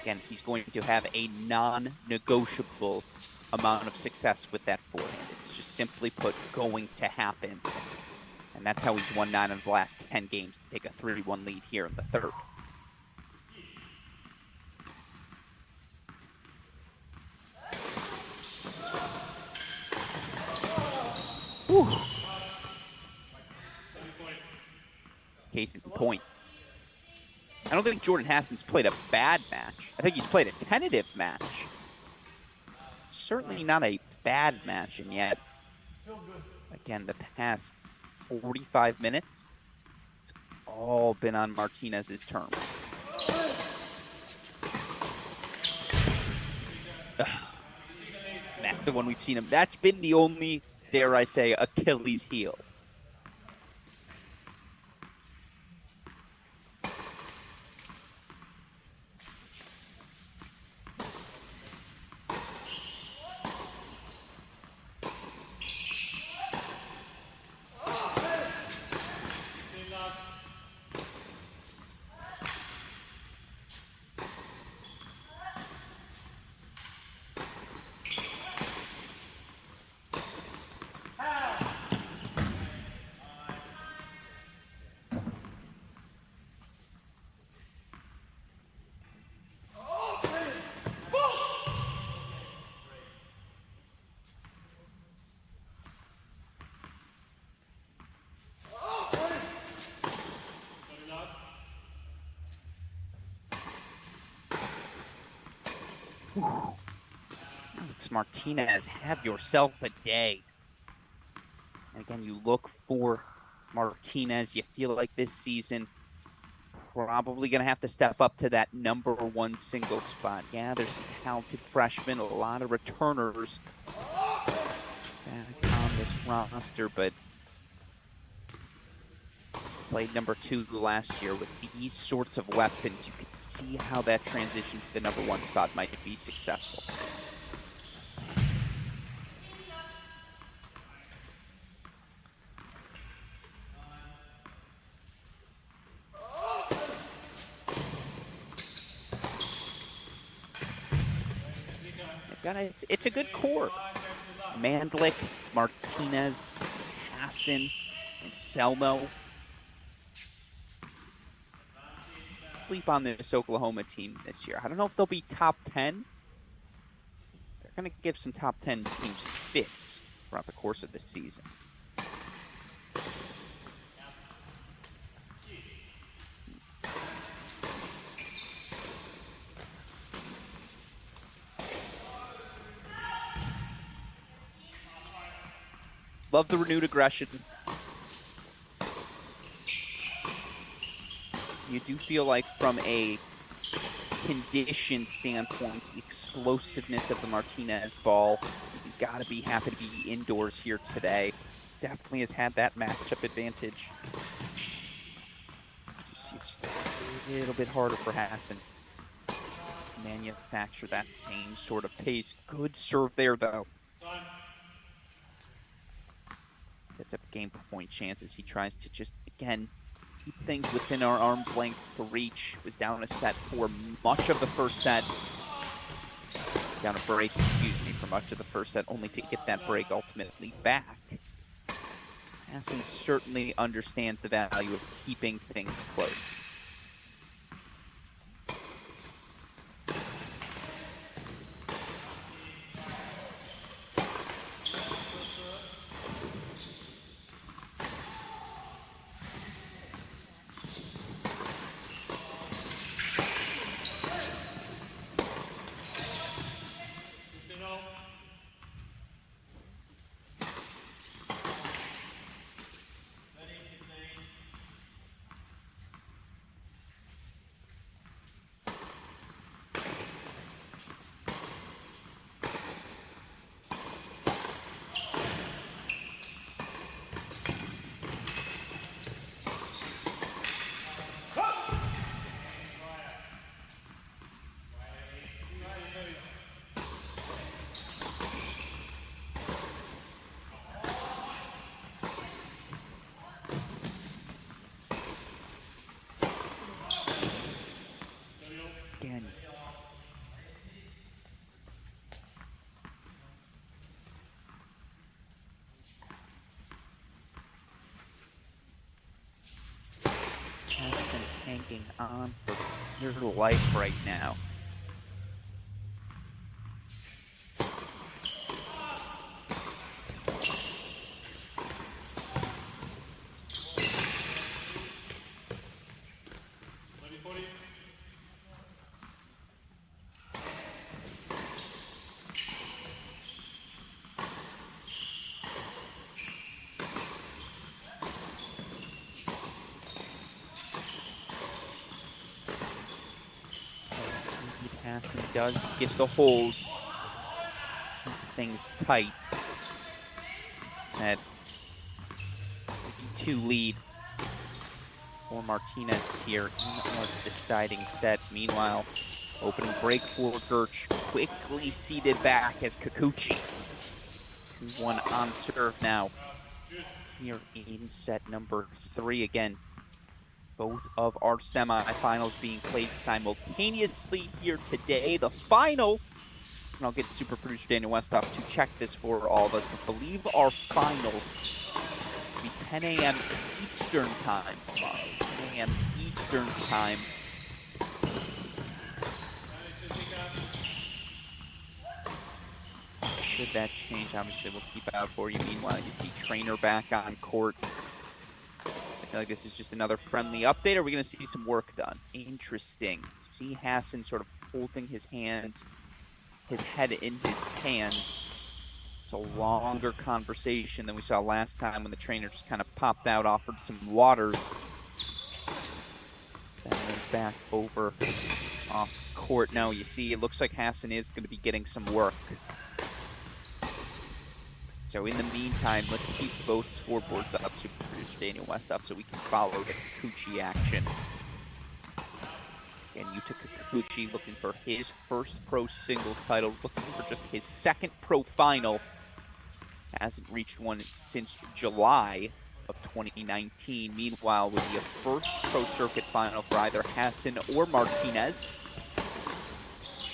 again, he's going to have a non-negotiable amount of success with that forehand. It's just simply put, going to happen. And that's how he's won 9 of the last 10 games to take a 3-1 lead here in the third. Whew. Case in point. I don't think Jordan Hassan's played a bad match. I think he's played a tentative match. Certainly not a bad match, and yet, again, the past 45 minutes, it's all been on Martinez's terms. That's the one we've seen him. That's been the only, dare I say, Achilles heel. Alex Martinez, have yourself a day. And again, you look for Martinez. You feel like this season probably going to have to step up to that #1 single spot. Yeah, there's some talented freshmen, a lot of returners back on this roster, but played #2 last year with these sorts of weapons. You could see how that transition to the #1 spot might be successful. It's a good core. Mandlik, Martinez, Hassan, and Selmo. Sleep on this Oklahoma team this year. I don't know if they'll be top 10. They're going to give some top 10 teams fits throughout the course of the season. Love the renewed aggression. You do feel like from a condition standpoint, the explosiveness of the Martinez ball, you got to be happy to be indoors here today. Definitely has had that matchup advantage. It's a little bit harder for Hassan to manufacture that same sort of pace. Good serve there, though. Gets up game point chances. He tries to just, again, keep things within our arm's length to reach. Was down a set for much of the first set. Down a break, excuse me, for much of the first set, only to get that break ultimately back. Hassan certainly understands the value of keeping things close. hanging on for dear life right now. Hassan does get the hold. Keep things tight. Set 2 lead for Martinez here in our deciding set. Meanwhile, opening break for Gerch, quickly seated back as Kikuchi. 2-1 on serve now. Here in set number 3 again. Both of our semifinals being played simultaneously here today. The final, and I'll get super producer Daniel Westhoff to check this for all of us, but believe our final will be 10 a.m. Eastern time tomorrow. 10 a.m. Eastern time. Should that change, obviously we'll keep out for you. Meanwhile, you see Trainer back on court. I feel like this is just another friendly update. Are we going to see some work done? Interesting. See Hassan sort of holding his hands, his head in his hands. It's a longer conversation than we saw last time when the trainer just kind of popped out, offered some waters. Then went back over off court. Now you see it looks like Hassan is going to be getting some work. So in the meantime, let's keep both scoreboards up, super producer Daniel Westhoff, so we can follow the Kikuchi action. Again, Yuta Kikuchi looking for his first pro singles title, looking for just his second pro final. Hasn't reached one since July of 2019. Meanwhile, will be a first pro circuit final for either Hassan or Martinez,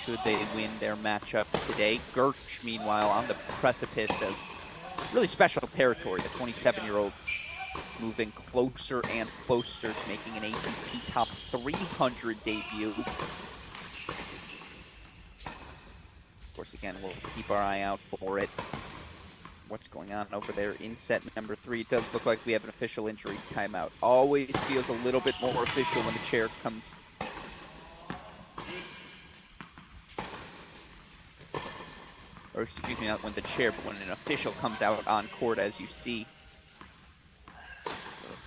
should they win their matchup today. Gerch, meanwhile, on the precipice of really special territory. The 27-year-old moving closer and closer to making an ATP top 300 debut. Of course, again, we'll keep our eye out for it. What's going on over there in set number 3? It does look like we have an official injury timeout. Always feels a little bit more official when the chair comes. Or excuse me, not when the chair, but when an official comes out on court, as you see.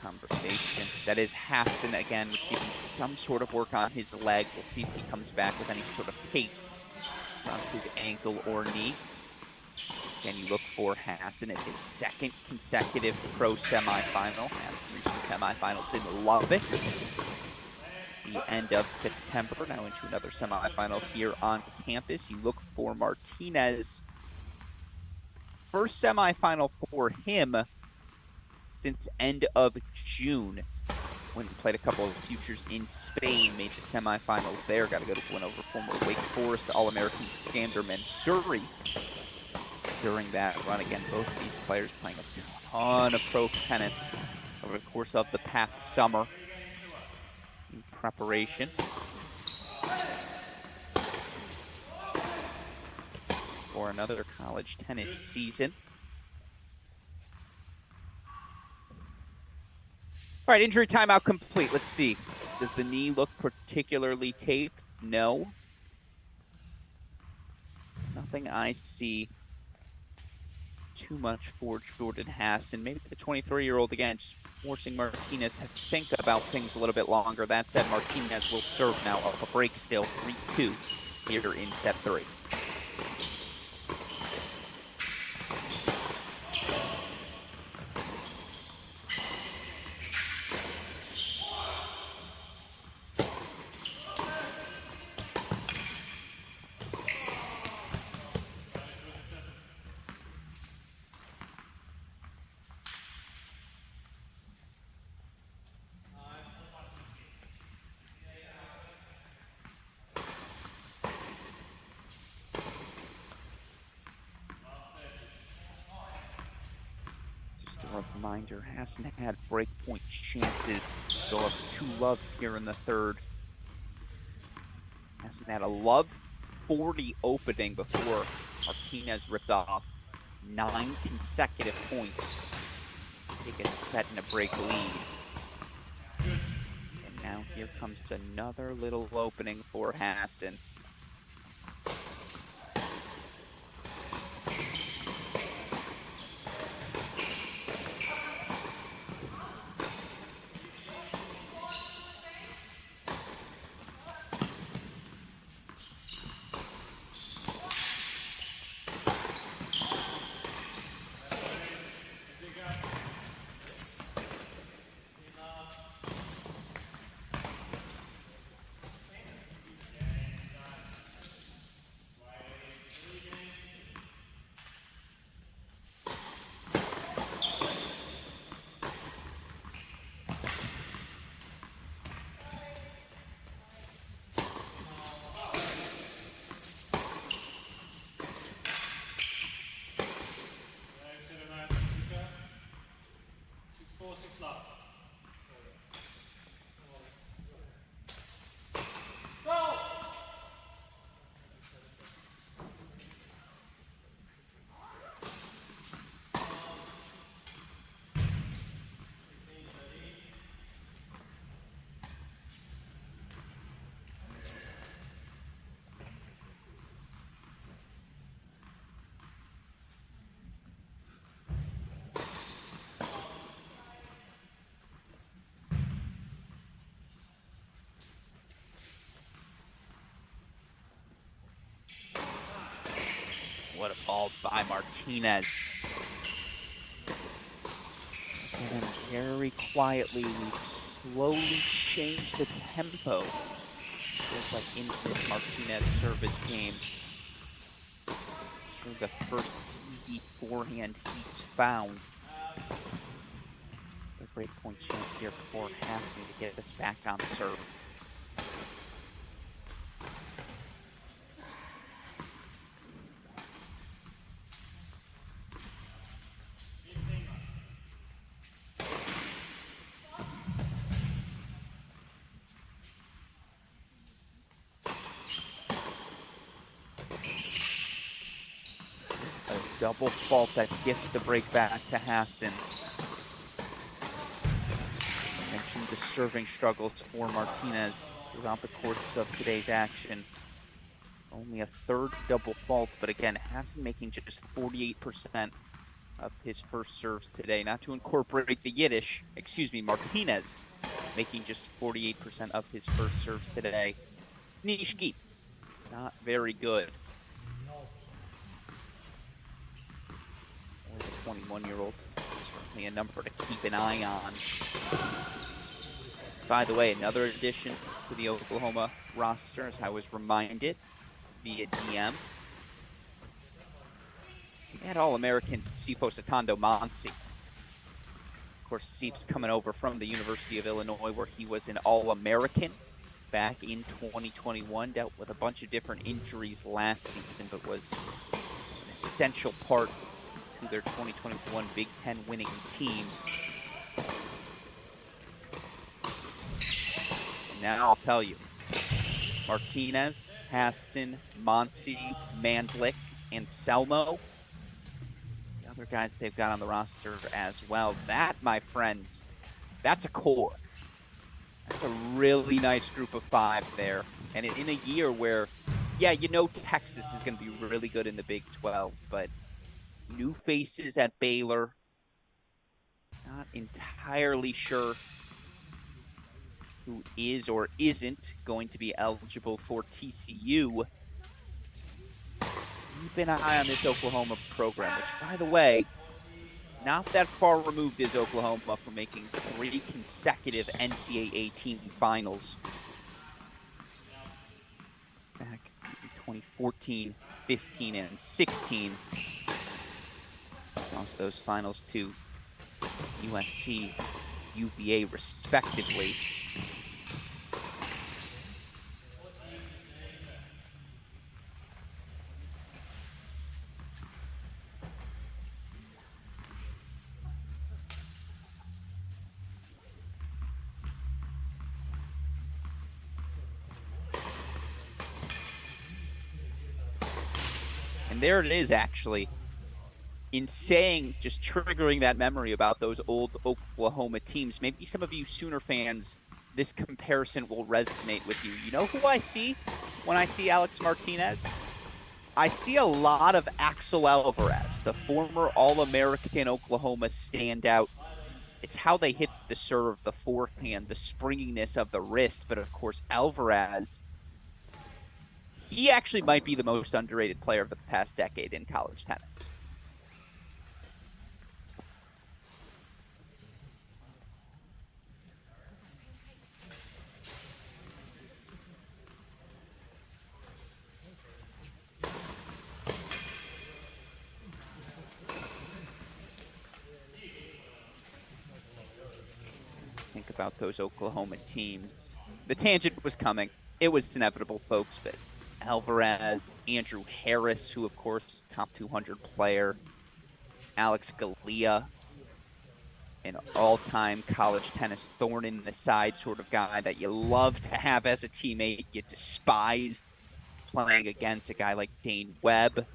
Conversation. That is Hassan again receiving some sort of work on his leg. We'll see if he comes back with any sort of tape on his ankle or knee. Again, you look for Hassan. It's his second consecutive pro semifinal. Hassan reached the semifinals in Lubbock the end of September. Now into another semifinal here on campus. You look for Martinez. First semifinal for him since end of June, when he played a couple of futures in Spain, made the semifinals there. Got to go to win over former Wake Forest All-American Skander Mansouri during that run. Again, both of these players playing a ton of pro tennis over the course of the past summer in preparation for another college tennis season. All right, injury timeout complete. Let's see. Does the knee look particularly taped? No. Nothing I see too much for Jordan Hassan. Maybe the 23-year-old, again, just forcing Martinez to think about things a little bit longer. That said, Martinez will serve now up a break still, 3-2 here in set 3. Just a reminder, Hassan had breakpoint chances. Go up 2-love here in the third. Hassan had a love 40 opening before Martinez ripped off 9 consecutive points. Take a set and a break lead. And now here comes another little opening for Hassan. What a ball by Martinez. And very quietly, we've slowly changed the tempo. Feels like in this Martinez service game. Sort of the first easy forehand he's found. A great point chance here for Hassan to get us back on serve. Double fault that gifts the break back to Hassan. I mentioned the serving struggles for Martinez throughout the course of today's action. Only a third double fault, but again, Hassan making just 48% of his first serves today. Not to incorporate the Yiddish, Martinez making just 48% of his first serves today. Nishki, not very good. The 21-year-old, certainly a number to keep an eye on. By the way, another addition to the Oklahoma roster, as I was reminded via DM. We had All-American Sifo Satondo Monsi. Of course, Seep's coming over from the University of Illinois, where he was an All-American back in 2021. Dealt with a bunch of different injuries last season, but was an essential part to their 2021 Big Ten winning team. And now I'll tell you, Martinez, Hassan, Monsi, Mandlik, and Selmo, the other guys they've got on the roster as well. That, my friends, that's a core. That's a really nice group of 5 there. And in a year where, yeah, you know Texas is going to be really good in the Big 12, but new faces at Baylor. Not entirely sure who is or isn't going to be eligible for TCU. Keep an eye on this Oklahoma program, which, by the way, not that far removed is Oklahoma from making 3 consecutive NCAA team finals. Back in 2014, 15, and 16. Lost those finals to USC, UVA, respectively. And there it is, actually. In saying, just triggering that memory about those old Oklahoma teams, maybe some of you Sooner fans, this comparison will resonate with you. You know who I see when I see Alex Martinez? I see a lot of Axel Alvarez, the former All-American Oklahoma standout. It's how they hit the serve, the forehand, the springiness of the wrist. But of course, Alvarez, he actually might be the most underrated player of the past decade in college tennis. Think about those Oklahoma teams. The tangent was coming. It was inevitable, folks, but Alvarez, Andrew Harris, who, of course, top 200 player, Alex Galea, an all-time college tennis thorn in the side sort of guy that you love to have as a teammate. You despised playing against a guy like Dane Webb.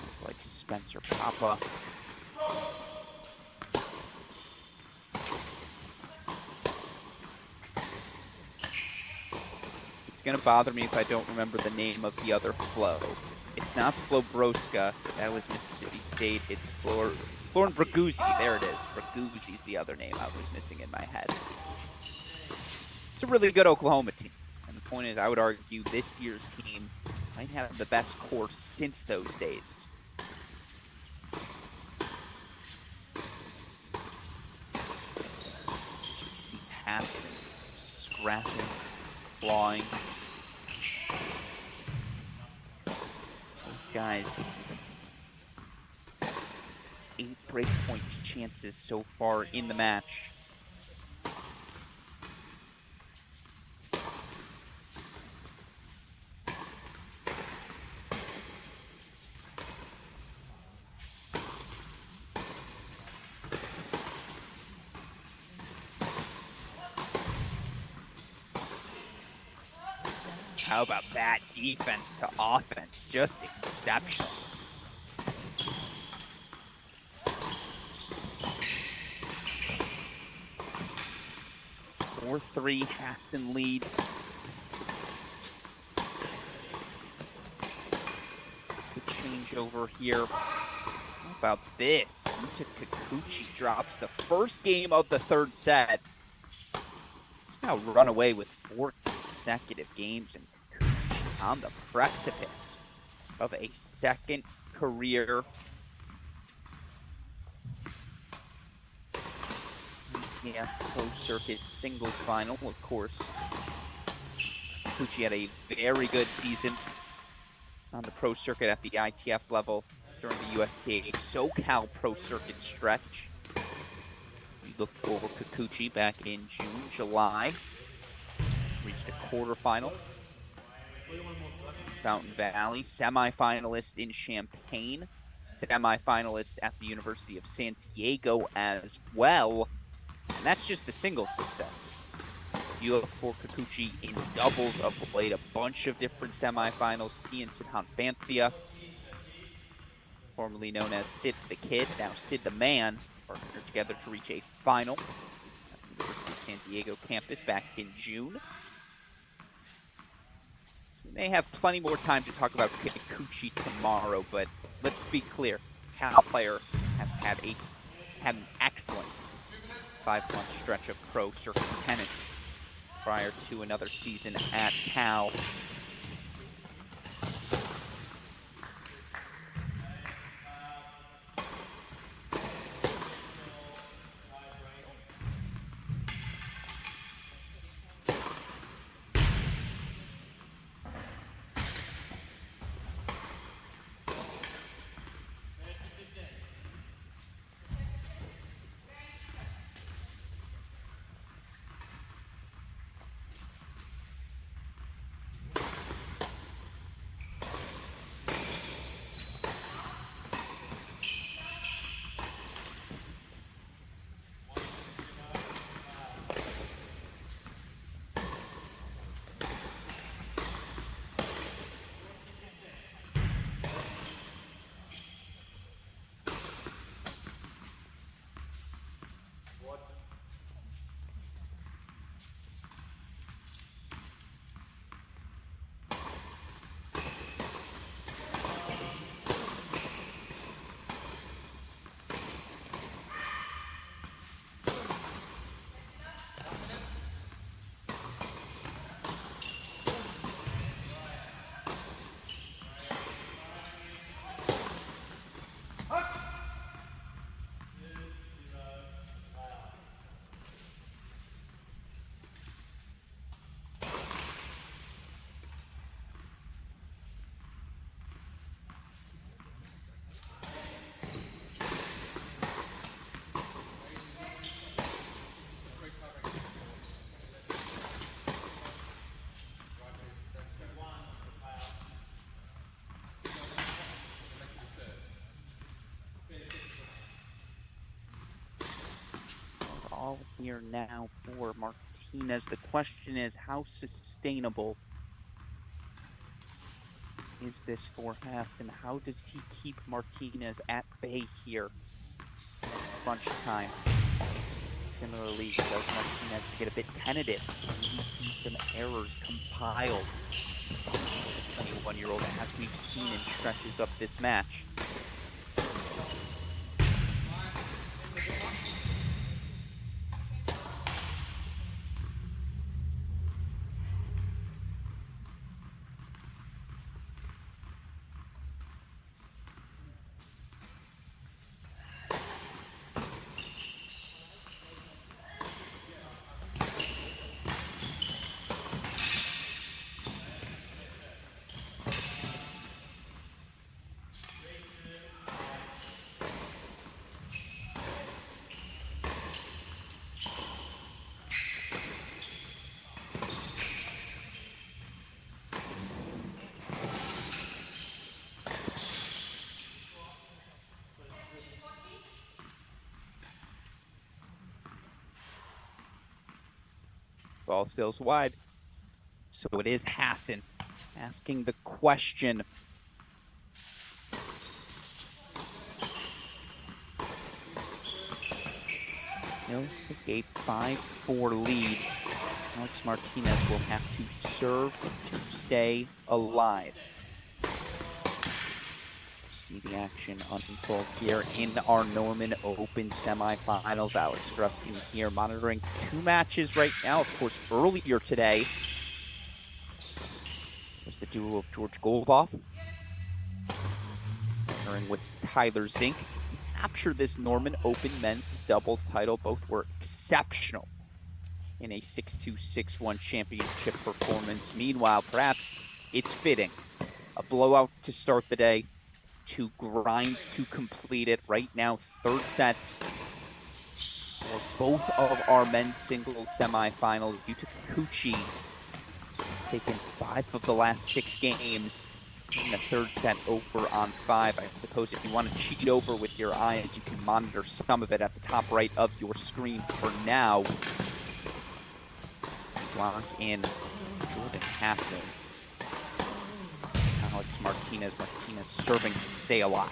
It's like Spencer Papa. It's going to bother me if I don't remember the name of the other Flo. It's not Flo Broska. That was Mississippi State. It's Florin Braguzzi. There it is. Braguzzi's the other name I was missing in my head. It's a really good Oklahoma team. And the point is, I would argue this year's team might have the best core since those days. You see Hassan scrapping, clawing. Guys, 8 breakpoint chances so far in the match. How about that defense to offense? Just exceptional. 4-3, Hassan leads. Good change over here. How about this? Yuta Kikuchi drops the first game of the third set. He's now run away with 4 consecutive games, and Kikuchi on the precipice of a second career USTA Pro Circuit singles final. Of course, Kikuchi had a very good season on the Pro Circuit at the ITF level during the USTA SoCal Pro Circuit stretch. We look for Kikuchi back in June, July. Reached a quarterfinal. Fountain Valley, semifinalist in Champaign, semifinalist at the University of San Diego as well. And that's just the singles success. You look for Kikuchi in doubles of late, a bunch of different semifinals. He and Sidhan Banthia, formerly known as Sid the Kid, now Sid the Man, partnered together to reach a final at the University of San Diego campus back in June. So we may have plenty more time to talk about Kikuchi tomorrow, but let's be clear. Cal player has had an excellent 5-month stretch of pro circuit tennis prior to another season at Cal. ball here now for Martinez. The question is, how sustainable is this for Hassan? How does he keep Martinez at bay here in crunch time? Similarly, does Martinez get a bit tentative? We see some errors compiled for the 21-year-old, as we've seen in stretches of this match. Ball sails wide. So it is Hassan asking the question. No, a 5-4 lead. Alex Martinez will have to serve to stay alive. See the action unfold here in our Norman Open semifinals. Alex Gruskin here monitoring two matches right now. Of course, earlier today was the duel of George Golboff partnering with Tyler Zink. Captured this Norman Open men's doubles title. Both were exceptional in a 6-2, 6-1 championship performance. Meanwhile, perhaps it's fitting. A blowout to start the day. Two grinds to complete it. Right now, third sets for both of our men's singles semifinals. Yuta Kikuchi has taken 5 of the last 6 games in the third set over on 5. I suppose if you want to cheat over with your eyes, you can monitor some of it at the top right of your screen for now. Block in Jordan Hassan. Alex Martinez serving to stay alive.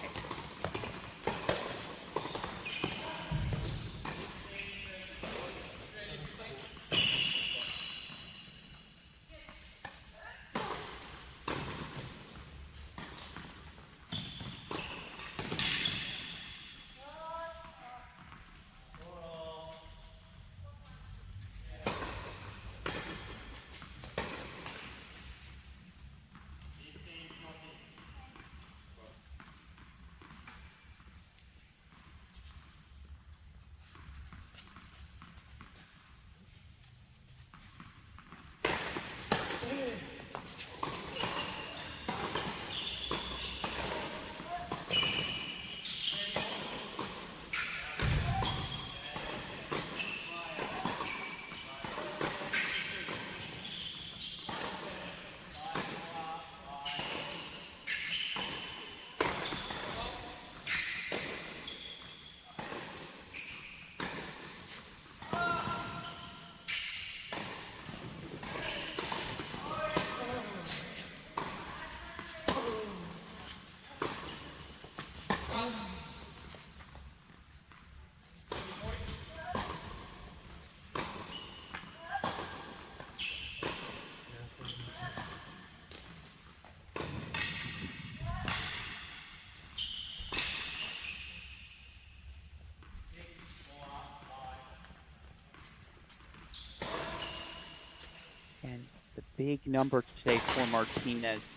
And the big number today for Martinez.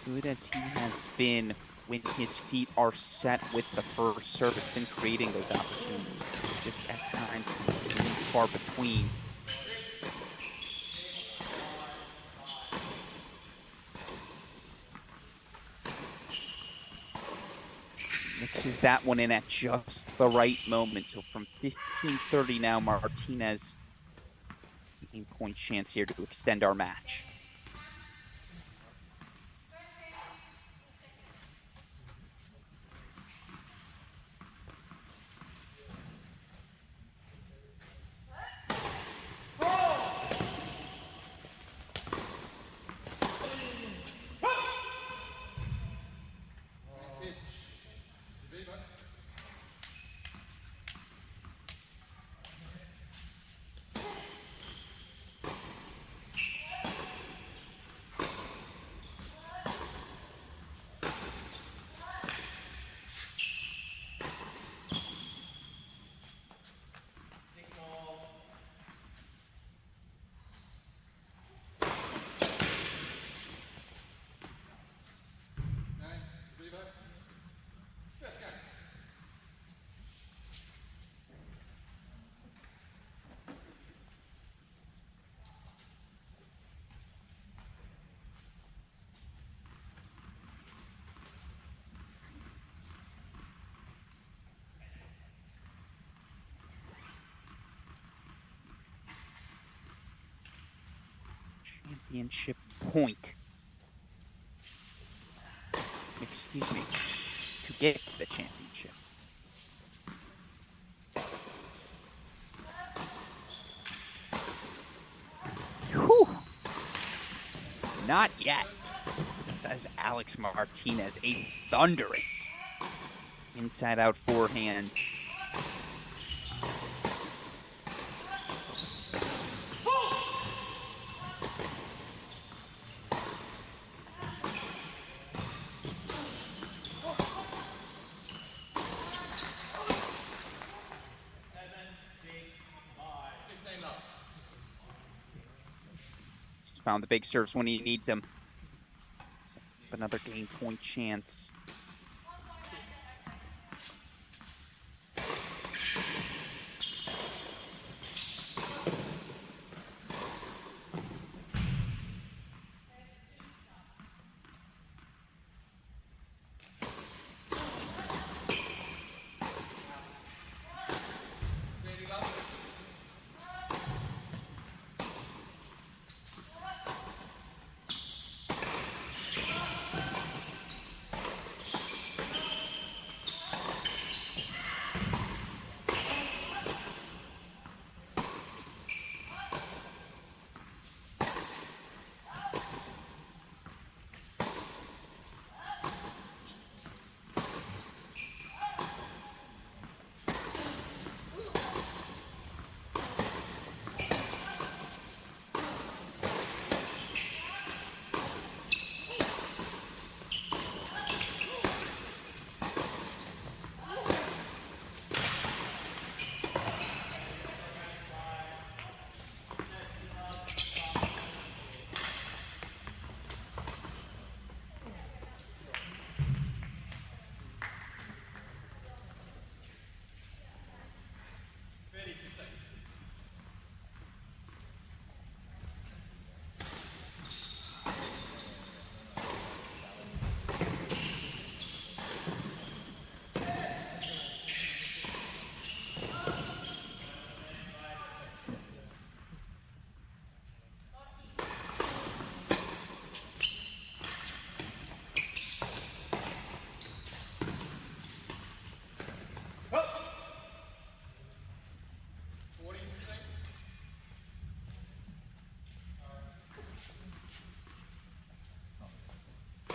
Good as he has been when his feet are set with the first serve, it's been creating those opportunities. Just at times, far between. Mixes that one in at just the right moment. So from 15:30 now, Martinez, 18-point chance here to extend our match. Championship point. Excuse me. To get to the championship. Whew. Not yet, says Alex Martinez. A thunderous inside-out forehand. Found the big serves when he needs them. Sets up another game point chance.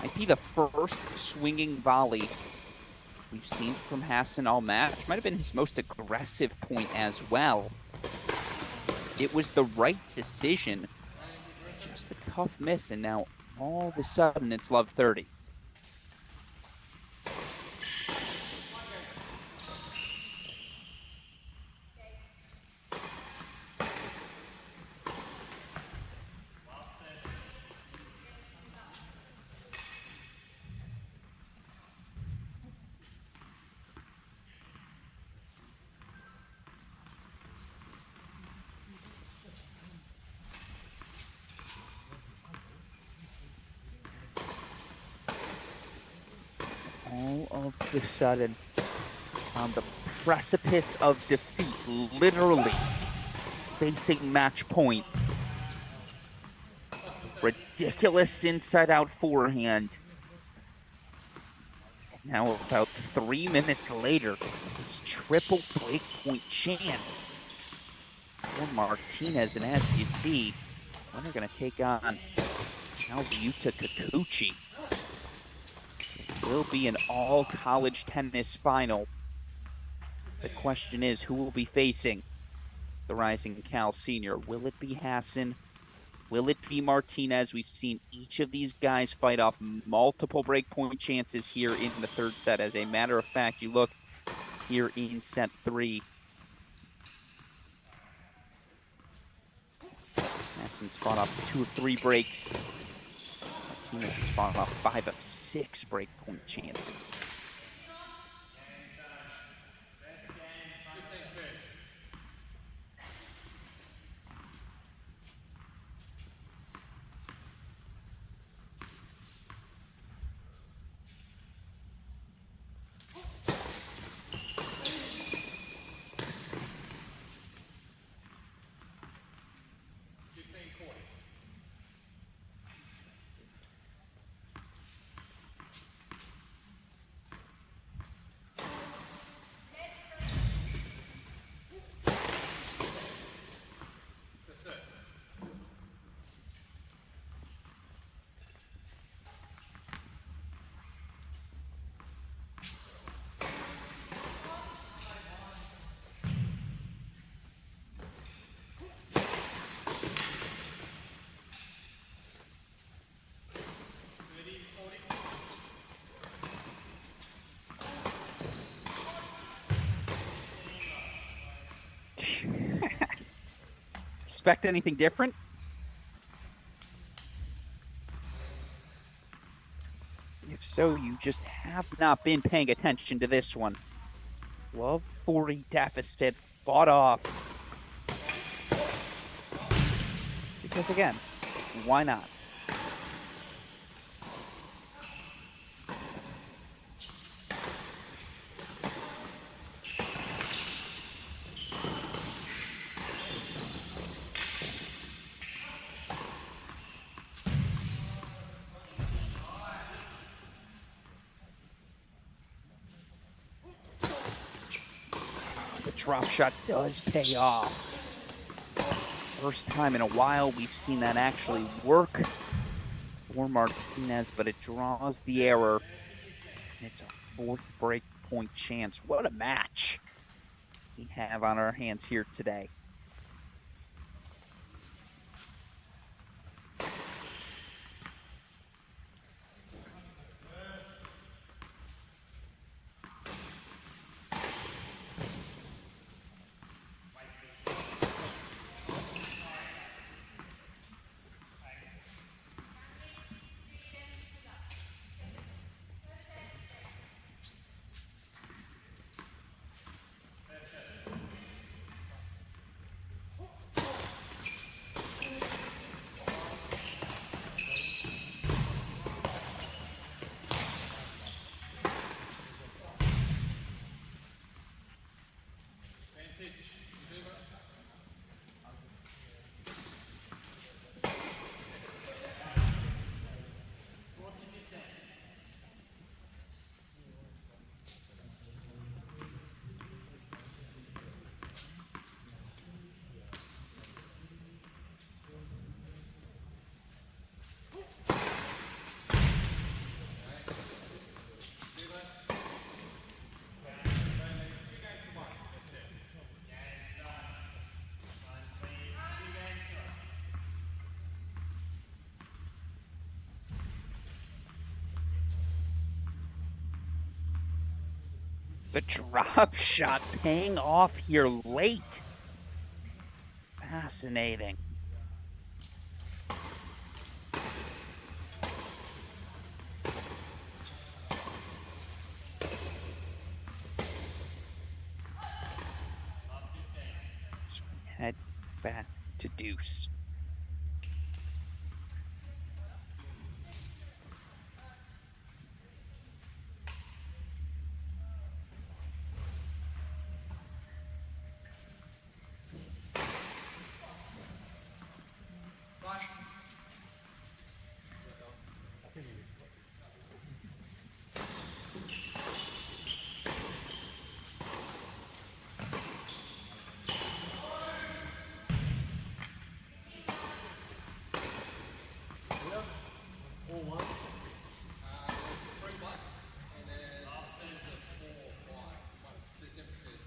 Might be the first swinging volley we've seen from Hassan all match. Might have been his most aggressive point as well. It was the right decision. Just a tough miss, and now all of a sudden it's love 30. All of a sudden, on the precipice of defeat, literally facing match point. Ridiculous inside-out forehand. Now, about 3 minutes later, it's triple breakpoint chance for Martinez. And as you see, they're going to take on Yuta Kikuchi. It will be an all-college tennis final. The question is, who will be facing the rising Cal senior? Will it be Hassan? Will it be Martinez? We've seen each of these guys fight off multiple breakpoint chances here in the third set. As a matter of fact, you look here in set 3. Hassan's fought off 2 of 3 breaks. Martinez has fought off 5 of 6 breakpoint chances. expect anything different? If so, you just have not been paying attention to this one. Love 40 deficit fought off. Because again, why not? The drop shot does pay off. First time in a while we've seen that actually work for Martinez, but it draws the error. It's a 4th break point chance. What a match we have on our hands here today. The drop shot paying off here late. Fascinating. So we head back to deuce.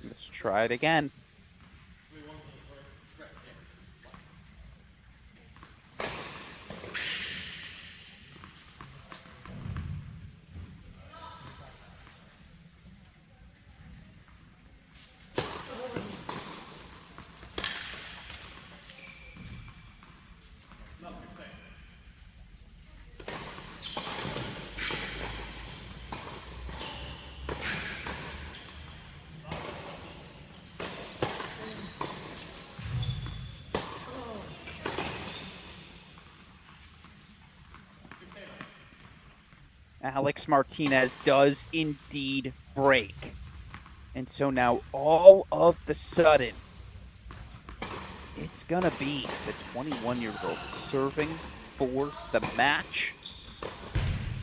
Let's try it again. Alex Martinez does indeed break. And so now all of the sudden, it's going to be the 21-year-old serving for the match.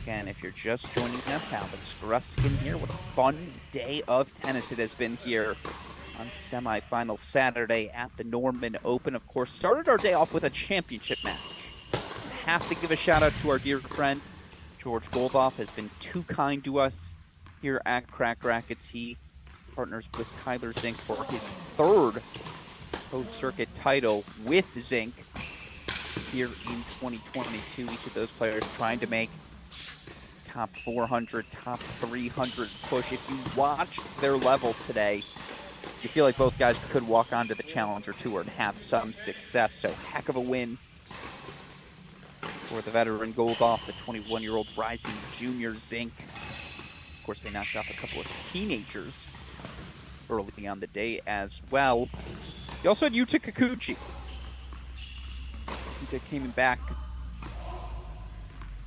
Again, if you're just joining us, Alex Gruskin here. What a fun day of tennis it has been here on semifinal Saturday at the Norman Open. Of course, started our day off with a championship match. Have to give a shout out to our dear friend, George Goldoff, has been too kind to us here at Crack Rackets. He partners with Tyler Zink for his 3rd Pro Circuit title with Zink here in 2022. Each of those players trying to make top 400, top 300 push. If you watched their level today, you feel like both guys could walk onto the Challenger Tour and have some success. So heck of a win for the veteran Golgoff, the 21-year-old rising junior Zink. Of course, they knocked off a couple of teenagers early on the day as well. You also had Yuta Kikuchi. Yuta came back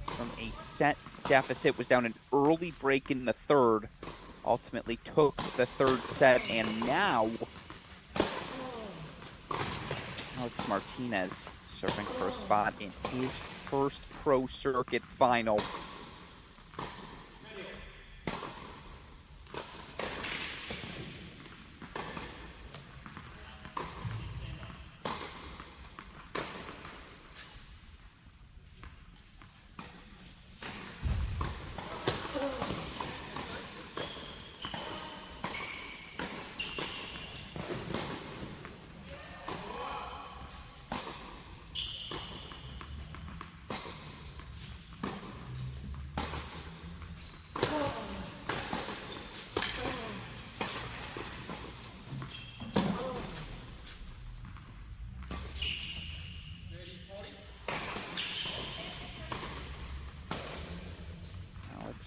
from a set deficit, was down an early break in the third, ultimately took the third set, and now Alex Martinez serving for a spot in his first pro circuit final.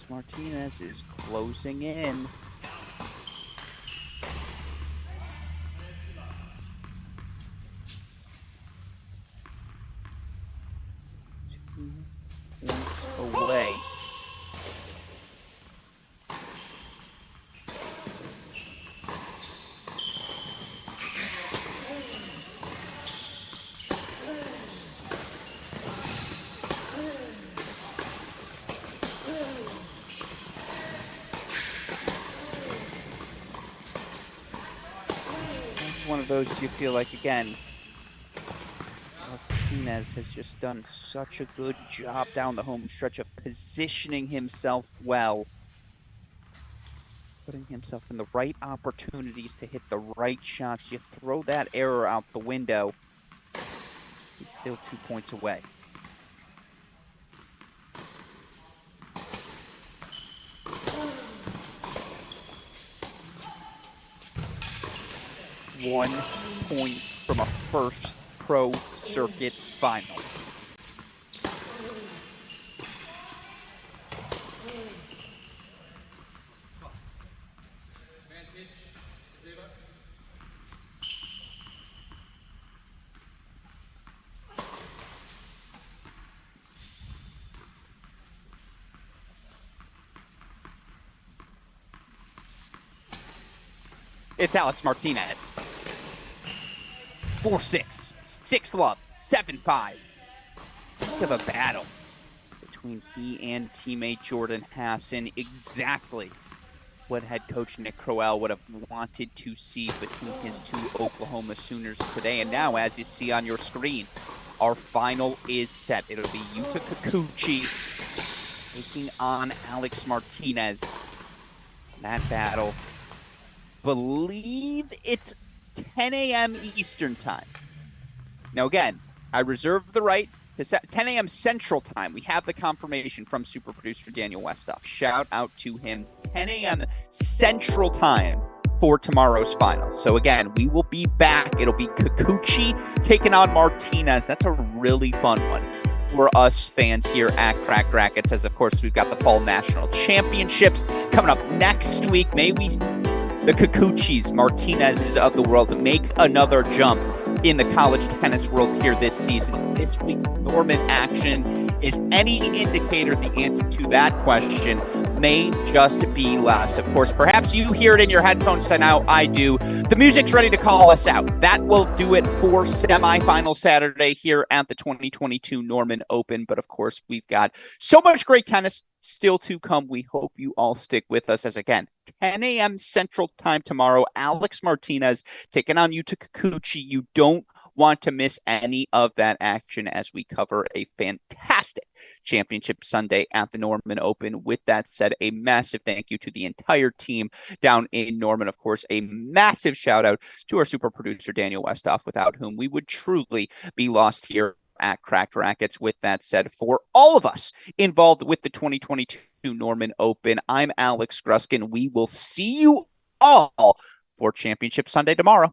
Martinez is closing in. Points away. One of those you feel like, again, Martinez has just done such a good job down the home stretch of positioning himself well, putting himself in the right opportunities to hit the right shots. You throw that error out the window, he's still 2 points away. One point from a first pro circuit final. It's Alex Martinez. 4-6, 6-love, 7-5. Think of a battle between he and teammate Jordan Hassan. Exactly what head coach Nick Crowell would have wanted to see between his two Oklahoma Sooners today. And now, as you see on your screen, our final is set. It'll be Yuta Kikuchi taking on Alex Martinez. That battle, believe it's 10 a.m. Eastern time. Now, again, I reserve the right to set 10 a.m. Central time. We have the confirmation from super producer Daniel Westoff. Shout out to him. 10 a.m. Central time for tomorrow's finals. So, again, we will be back. It'll be Kikuchi taking on Martinez. That's a really fun one for us fans here at Cracked Racquets, as, of course, we've got the Fall National Championships coming up next week. May we, the Kikuchis, Martinez's of the world, make another jump in the college tennis world here this season. This week's Norman action is any indicator. The answer to that question may just be less. Of course, perhaps you hear it in your headphones, so now I do. The music's ready to call us out. That will do it for semifinal Saturday here at the 2022 Norman Open. But of course, we've got so much great tennis still to come. We hope you all stick with us, as again, 10 a.m. Central time tomorrow, Alex Martinez taking on Yuta Kikuchi. You don't want to miss any of that action as we cover a fantastic championship Sunday at the Norman Open. With that said, a massive thank you to the entire team down in Norman. Of course, a massive shout out to our super producer, Daniel Westoff, without whom we would truly be lost here at Cracked Racquets. With that said, for all of us involved with the 2022 Norman Open, I'm Alex Gruskin. We will see you all for Championship Sunday tomorrow.